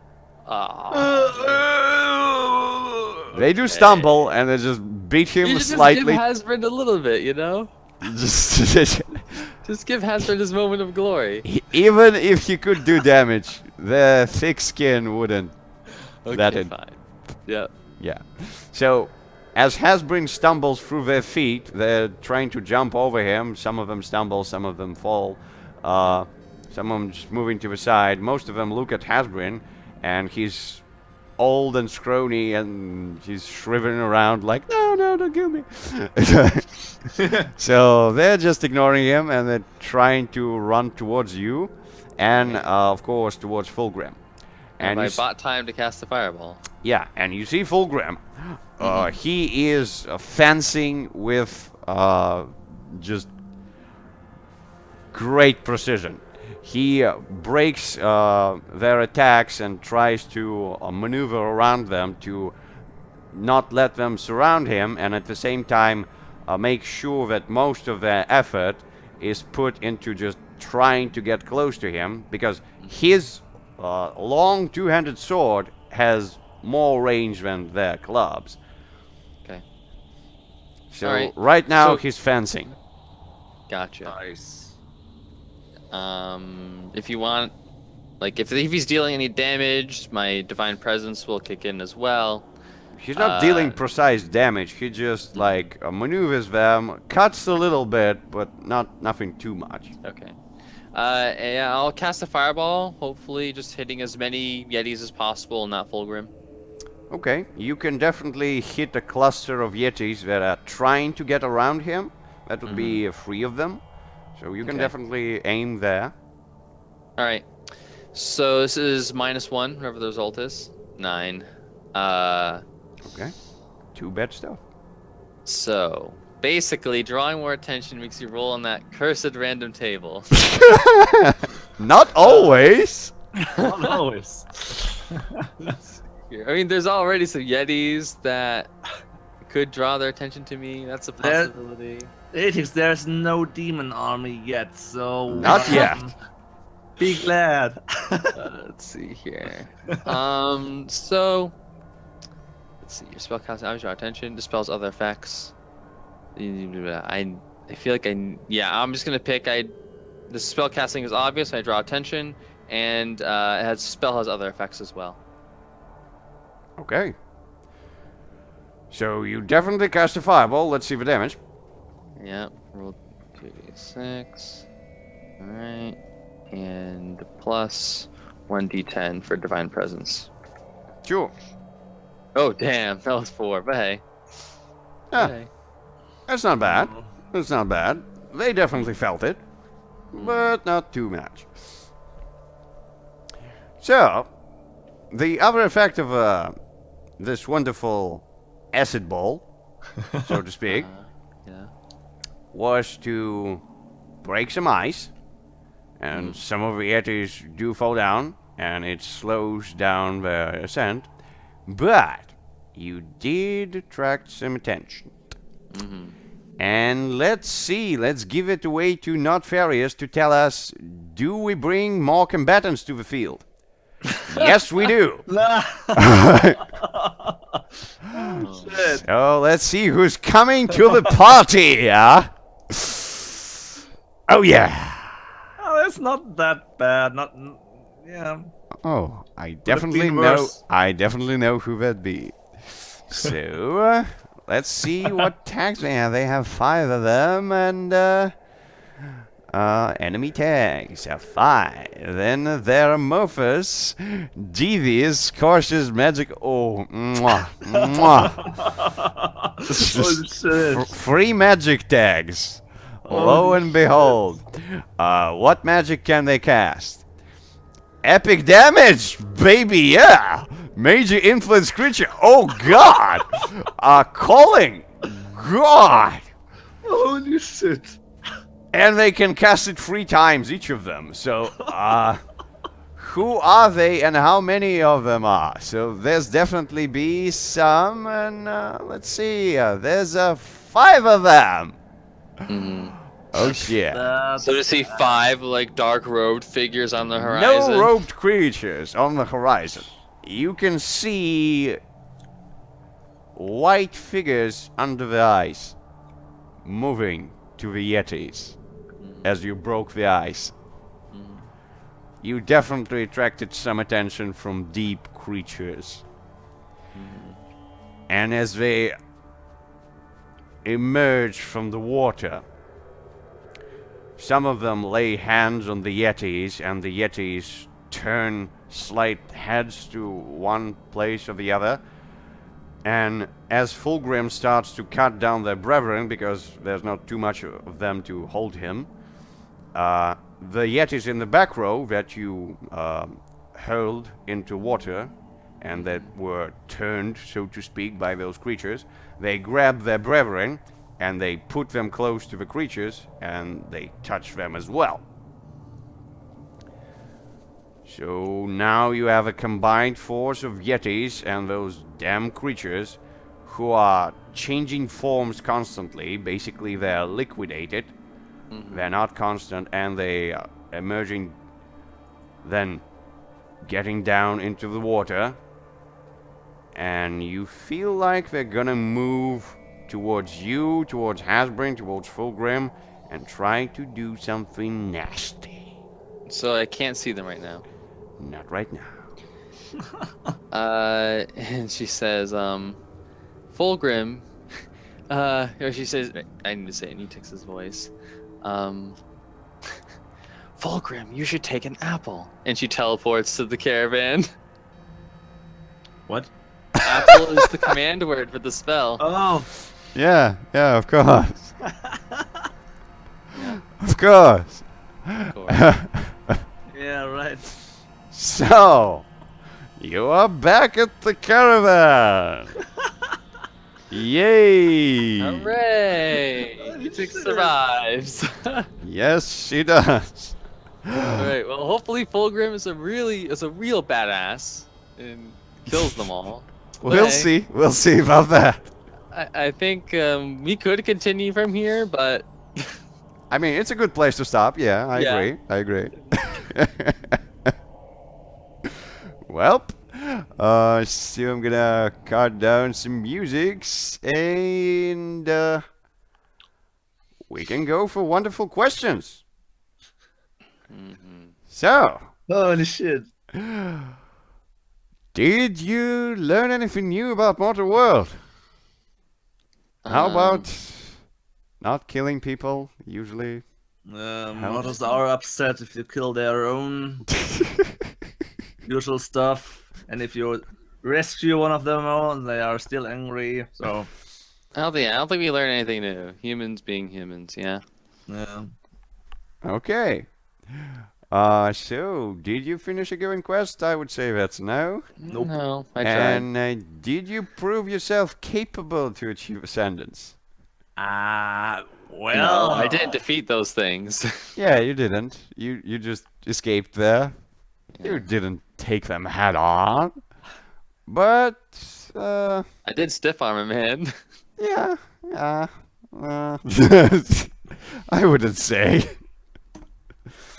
They do stumble, and they just beat him You should slightly. just give Hasbrin a little bit, you know? Just Just give Hasbrin his moment of glory. even if he could do damage, the thick skin wouldn't. Okay, fine. Yep. Yeah. So, as Hasbrin stumbles through their feet, they're trying to jump over him. Some of them stumble, some of them fall. Some of them just moving to the side. Most of them look at Hasbrin, and he's old and scrawny, and he's shriveling around like, no, don't kill me. So they're just ignoring him, and they're trying to run towards you, and of course towards Fulgrim. And you I bought time to cast the fireball. yeah, and you see Fulgrim. He is fencing with just great precision. He breaks their attacks and tries to maneuver around them to not let them surround him, and at the same time make sure that most of their effort is put into just trying to get close to him, because his long two-handed sword has more range than their clubs. Okay. So Alright, right now so- he's fencing. Gotcha. Nice. If you want, like, if he's dealing any damage, my divine presence will kick in as well. He's not dealing precise damage. He just like maneuvers them, cuts a little bit, but nothing too much. Okay. Yeah, I'll cast a fireball. Hopefully, just hitting as many Yetis as possible, not Fulgrim. Okay, you can definitely hit a cluster of Yetis that are trying to get around him. That would be 3 of them. So you can Okay. definitely aim there. All right. So this is -1, whatever the result is. 9. Okay. Too bad stuff. So basically, drawing more attention makes you roll on that cursed random table. Not always. Not always. Here. I mean, there's already some Yetis that could draw their attention to me. That's a There- possibility. Ethics, there's no demon army yet, so Not yet. Be glad. Let's see here. So let's see. Your spellcasting obviously draw attention. Dispels other effects. I feel like I'm just gonna pick. The spellcasting is obvious. I draw attention, and spell has other effects as well. Okay. So you definitely cast a fireball. Let's see the damage. Yeah. Roll 2d6. All right. And plus 1d10 for divine presence. Sure. Oh damn, that was 4. But hey. Yeah. Hey. That's not bad. That's not bad. They definitely felt it, but not too much. So, the other effect of this wonderful acid ball, so to speak, Yeah. was to break some ice, and some of the Yetis do fall down, and it slows down their ascent, but you did attract some attention. And let's give it away to Not Farius to tell us, do we bring more combatants to the field? Yes, we do. Shit. So let's see who's coming to the party, yeah? Oh yeah. Oh, that's not that bad. Yeah. Oh, I definitely been know. worse. I definitely know who that be. So let's see what tags they have. They have 5 of them, and enemy tags have 5. Then there are Mophus, Devious, Cautious, Magic. Oh, mwah, mwah. Holy shit. 3 magic tags. Lo and behold, what magic can they cast? Epic damage, baby, yeah! Major influence creature, oh god! Calling, god! Holy shit. And they can cast it 3 times, each of them. So, who are they and how many of them are? So there's definitely be some, and let's see, there's 5 of them! Oh shit. So to see 5 like dark robed figures on the horizon. No robed creatures on the horizon. You can see white figures under the ice moving to the Yetis as you broke the ice. You definitely attracted some attention from deep creatures. And as they emerge from the water, some of them lay hands on the Yetis, and the Yetis turn slight heads to one place or the other. And as Fulgrim starts to cut down their brethren, because there's not too much of them to hold him, the Yetis in the back row that you hurled into water, and that were turned, so to speak, by those creatures, they grab their brethren, and they put them close to the creatures, and they touch them as well. So now you have a combined force of Yetis and those damn creatures who are changing forms constantly. Basically, they're liquidated. They're not constant, and they are emerging, then getting down into the water. And you feel like they're gonna move towards you, towards Hasbrin, towards Fulgrim, and try to do something nasty. So I can't see them right now. Not right now. And she says, Fulgrim, or she says, I need to say it in Etix's voice. Fulgrim, you should take an apple. And she teleports to the caravan. What? Apple is the command word for the spell. Oh. Yeah, of course. Of course. Of course. Yeah, right. So, you are back at the caravan. Yay! Hooray! Etix survives. Yes, she does. Alright, well hopefully Fulgrim is a real badass and kills them all. But We'll hey, see. We'll see about that. I think we could continue from here, but I mean, it's a good place to stop. Yeah, I Yeah. agree. I agree. Well, so I'm gonna cut down some musics and we can go for wonderful questions. So, Holy shit. did you learn anything new about Mortal World? How about not killing people usually? Mortals are upset if you kill their own. Usual stuff. And if you rescue one of them, they are still angry. So, I don't think we learned anything new. Humans being humans, yeah. yeah. Okay. So did you finish a given quest? I would say that's no. Nope. No, I tried. And did you prove yourself capable to achieve ascendance? Well, No, I didn't defeat those things. Yeah, you didn't. You just escaped there. You didn't take them head on. But I did stiff arm him, man. yeah, I wouldn't say.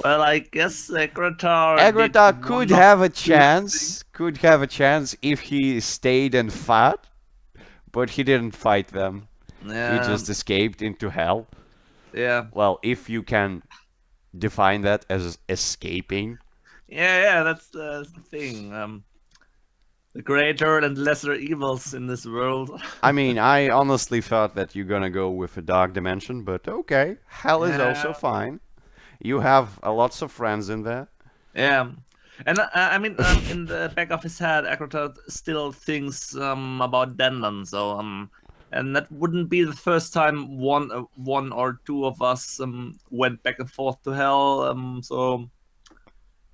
Well, I guess Agratar. Agratar could have a chance. Could have a chance if he stayed and fought, but he didn't fight them. Yeah. He just escaped into hell. Yeah. Well, if you can define that as escaping. Yeah, that's the thing. The greater and lesser evils in this world. I mean, I honestly thought that you're gonna go with a dark dimension, but okay. Hell is also Yeah. fine. You have lots of friends in there. Yeah. And I mean, in the back of his head, Agratar still thinks about Denland. So and that wouldn't be the first time one or two of us went back and forth to hell. So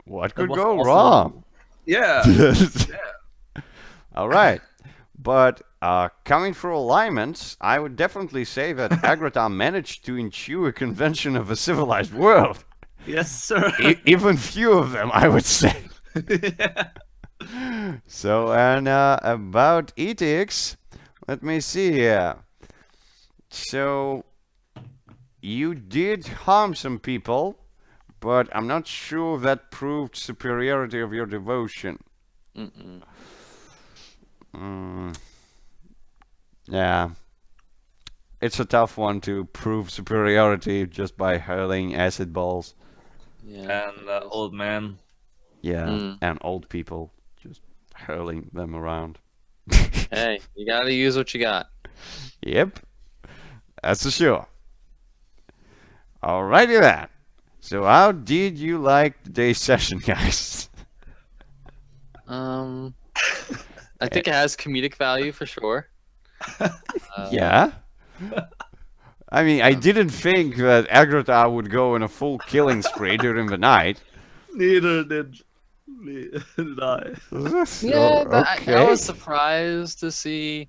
What that could was go also- wrong? Yeah. All right. But coming through alignments, I would definitely say that Agratar managed to ensure a convention of a civilized world. Yes, sir. Even few of them, I would say. Yeah. So, and about ethics, let me see here. So, you did harm some people, but I'm not sure that proved superiority of your devotion. Yeah. It's a tough one to prove superiority just by hurling acid balls. Yeah. And old man. Yeah, and old people just hurling them around. Hey, you gotta use what you got. Yep, that's for sure. Alrighty then. So how did you like today's session, guys? I think it has comedic value for sure. Yeah. I mean, I didn't think that Agratar would go on a full killing spree during the night. Neither did I. Yeah, but okay. I was surprised to see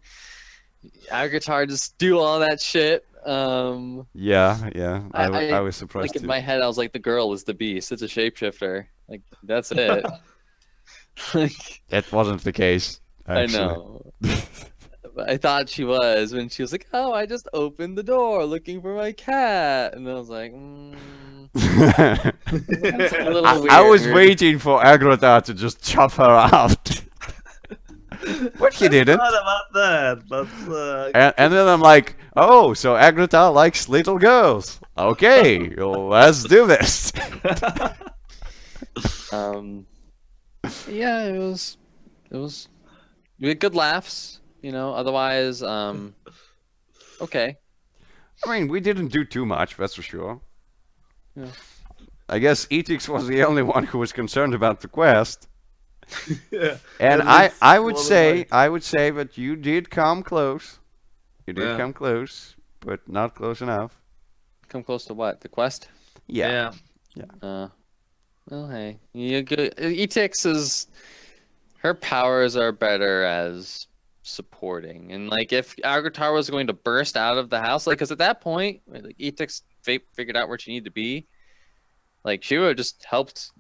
Agratar just do all that shit. Yeah. I was surprised Like in too. my head, I was like, the girl is the beast. It's a shapeshifter. Like that's it. Like That wasn't the case. Actually. I know. But I thought she was when she was like, "Oh, I just opened the door looking for my cat," and I was like, that's a little I was weird. waiting for Agratar to just chop her out. But he didn't. Not about that, but And then I'm like, oh, so Agratar likes little girls. Okay, well, let's do this. Yeah, it was we had good laughs, you know, otherwise okay. I mean, we didn't do too much, that's for sure. Yeah. I guess Etix was the only one who was concerned about the quest. yeah. And At least I would for the say night. that you did come close. You did Yeah. come close, but not close enough. Come close to what? The quest? Yeah. Uh Well, hey, you go. Etix is her powers are better as supporting, and like if Agatar was going to burst out of the house, like because at that point, like Etix figured out where she needed to be, like she would have just helped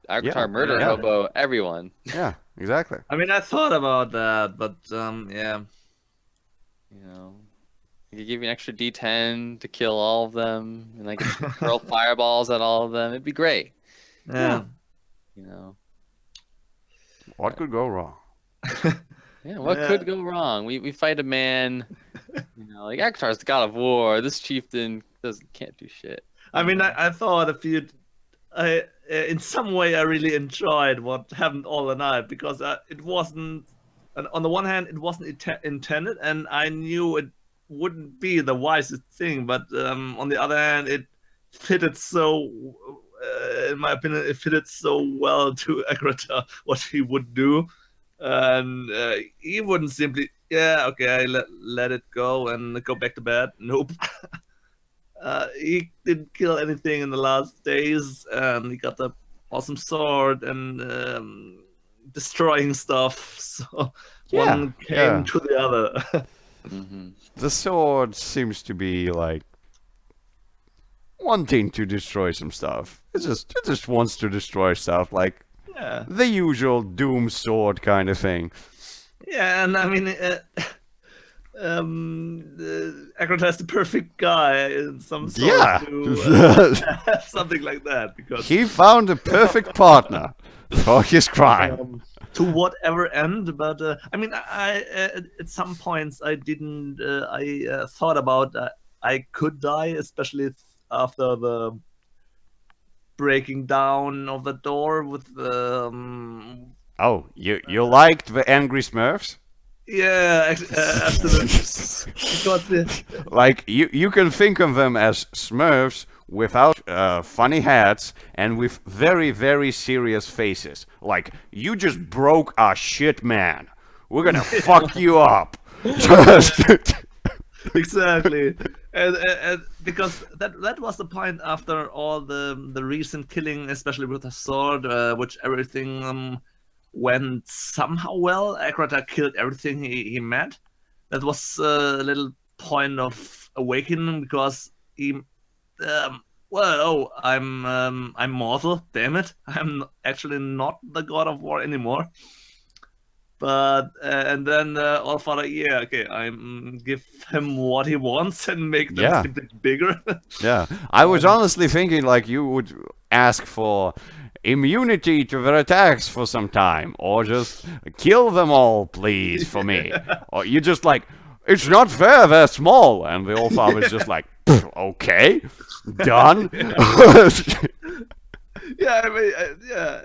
Agatar murder yeah. hobo everyone. Yeah, exactly. I mean, I thought about that, but yeah. You know, you could give you an extra D10 to kill all of them, and like hurl fireballs at all of them. It'd be great. Yeah. You know. What could go wrong? Yeah, what Yeah. could go wrong? We fight a man, you know, like Akatar's the god of war. This chieftain can't do shit. I mean, I thought in some way I really enjoyed what happened all the night because it wasn't. On the one hand, it wasn't intended, and I knew it wouldn't be the wisest thing. But on the other hand, it fitted so. In my opinion, it fitted so well to Agrata what he would do, and he wouldn't simply, yeah, okay, let it go and go back to bed. Nope. He didn't kill anything in the last days, and he got the awesome sword and destroying stuff. So one came to the other. Mm-hmm. The sword seems to be like wanting to destroy some stuff. It just wants to destroy stuff, like Yeah, the usual Doom sword kind of thing. yeah, and I mean, Agrata is the perfect guy in some sort Yeah. to have something like that because He found a perfect partner for his crime. to whatever end. But I mean, I at some points I didn't. I thought about I could die, especially after the breaking down of the door with Oh, you liked the angry Smurfs? yeah, absolutely. Because Like you can think of them as Smurfs without funny hats and with very very serious faces. Like you just broke our shit, man. We're gonna fuck you up. exactly, and because that was the point after all the recent killing, especially with the sword, which everything went somehow well. Agrata killed everything he met. That was a little point of awakening because he, well, oh, I'm mortal. Damn it, I'm actually not the god of war anymore. But and then Allfather, yeah, okay, I'm give him what he wants and make them Yeah. simply bigger. Yeah, I was honestly thinking like you would ask for immunity to their attacks for some time, or just kill them all, please, for me. Or you just like, it's not fair, they're small, and the old father is just like, okay, done. yeah, I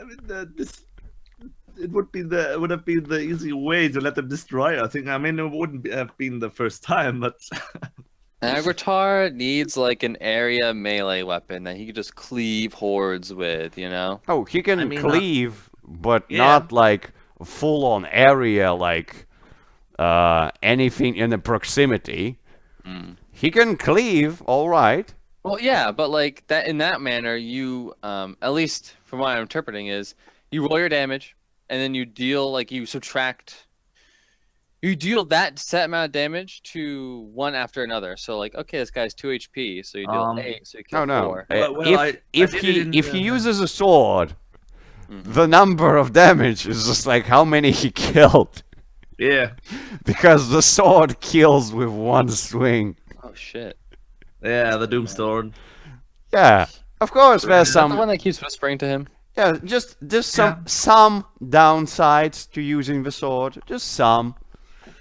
mean, this it would have been the easy way to let them destroy. I think. I mean, it wouldn't have been the first time, but Agritar needs like an area melee weapon that he could just cleave hordes with, you know? Oh, he can I mean, cleave, but yeah. not like full on area like anything in the proximity. Mm. He can cleave, all right. Well, yeah, but like that in that manner, you at least from what I'm interpreting is you roll your damage and then you deal like you deal that set amount of damage to one after another. So like, okay, this guy's 2 HP, so you deal 8, so you kill Oh no! 4. If he uses a sword, the number of damage is just like how many he killed, yeah, because the sword kills with one swing. Oh shit! yeah, the Doom Sword. Yeah, of course there's Is that the some. one that keeps whispering to him? Yeah, just some downsides to using the sword. Just some.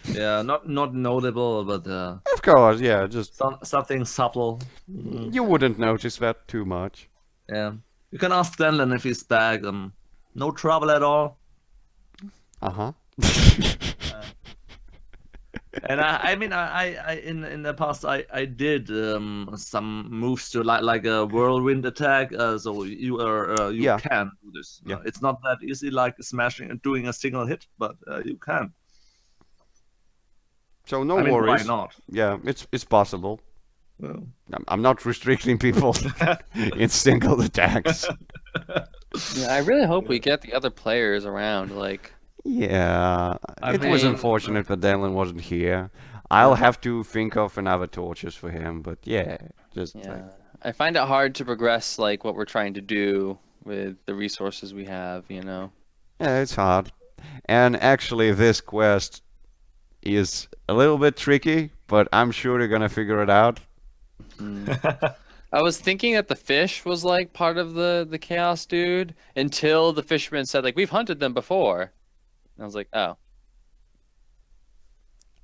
Yeah, not notable, but Of course, yeah. Just something subtle. you wouldn't notice that too much. Yeah, you can ask Stanley if he's back. No trouble at all. Uh huh. And I mean, I in the past I did some moves to like a whirlwind attack. So you Yeah. can do this. Yeah. It's not that easy like smashing and doing a single hit, but you can. So no I mean, worries. why not? Yeah, it's possible. Well, I'm not restricting people in single attacks. Yeah, I really hope we get the other players around. Like, Yeah, I it was mean- unfortunate that Dylan wasn't here. I'll have to think of another torches for him, but yeah, just yeah, like, I find it hard to progress like what we're trying to do with the resources we have. yeah, it's hard. And actually, this quest is a little bit tricky, but I'm sure they're gonna figure it out. I was thinking that the fish was like part of the chaos dude until the fisherman said like we've hunted them before. And I was like, oh,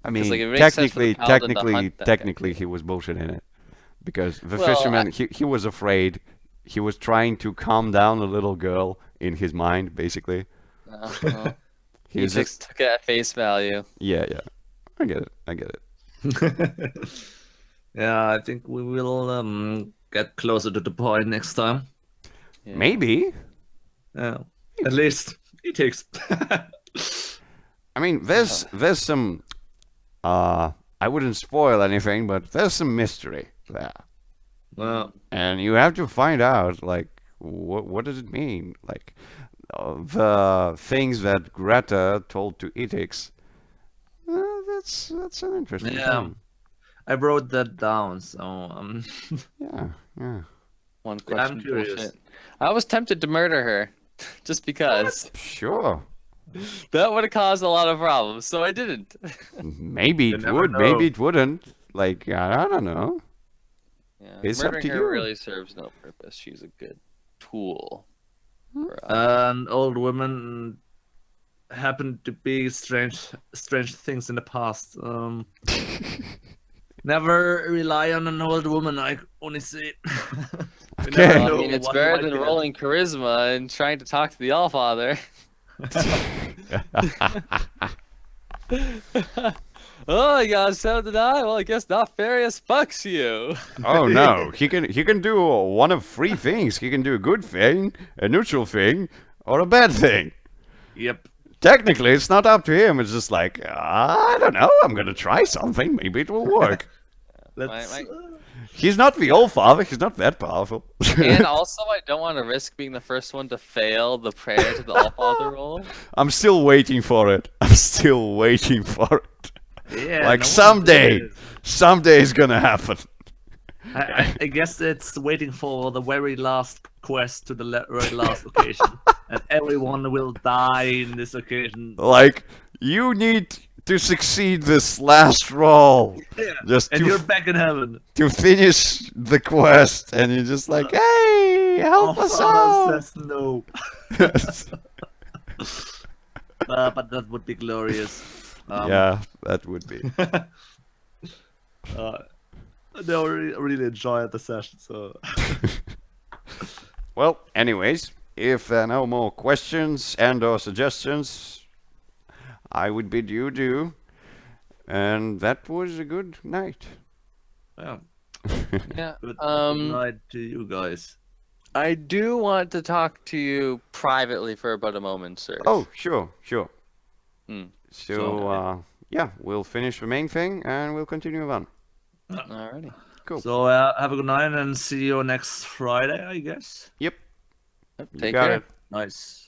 I 'cause, mean, like, it makes sense for the paladin to hunt that guy. technically, he was bullshit in it because the Well, fisherman he was afraid. He was trying to calm down a little girl in his mind, basically. well, He he was just took it at face value. yeah, yeah. I get it. I get it. Yeah, I think we will get closer to the point next time. Yeah. Maybe. Yeah, at least it takes. I mean, there's some. I wouldn't spoil anything, but there's some mystery there, Well, and you have to find out like what does it mean? Like the things that Greta told to Etix. That's an interesting Yeah. thing. I wrote that down, so Yeah, yeah. One Yeah, I'm question. curious. Bullshit. I was tempted to murder her, just because Sure. that would have caused a lot of problems. So I didn't. Maybe You it never would. know. Maybe it wouldn't. Like I don't know. Yeah, It's up murdering to her you. really serves no purpose. She's a good tool. For us. an old woman happened to be strange things in the past. Never rely on an old woman. I only say. You Okay. never Well, I know mean, it's what better might than get. rolling charisma and trying to talk to the Allfather. Oh, you got so deny? Well, I guess Nefarious fucks you. Oh no, he can do one of three things. He can do a good thing, a neutral thing, or a bad thing. Yep. Technically, it's not up to him. It's just like I don't know. I'm gonna try something. Maybe it will work. Let's. my- He's not the old father. He's not that powerful. And also, I don't want to risk being the first one to fail the prayer to the Allfather roll. I'm still waiting for it. I'm still waiting for it. Yeah. Like no one someday, did. someday it's gonna happen. I guess it's waiting for the very last quest to the very last occasion, and everyone will die in this occasion. Like you need to succeed this last roll. Yeah. Just And you're back in heaven. to finish the quest, and you're just like, hey, help us Father out. says no. But that would be glorious. Yeah, that would be. They really enjoyed the session, so. Well, anyways, if there are no more questions and/or suggestions, I would bid you adieu. And that was a good night. Yeah. Yeah. Good Um, night to you guys. I do want to talk to you privately for about a moment, sir. Oh, sure, sure. Hmm. So, yeah, we'll finish the main thing and we'll continue on. Alrighty. Cool. So have a good night and see you next Friday, I guess. Yep. Yep, You take got care. it. Nice.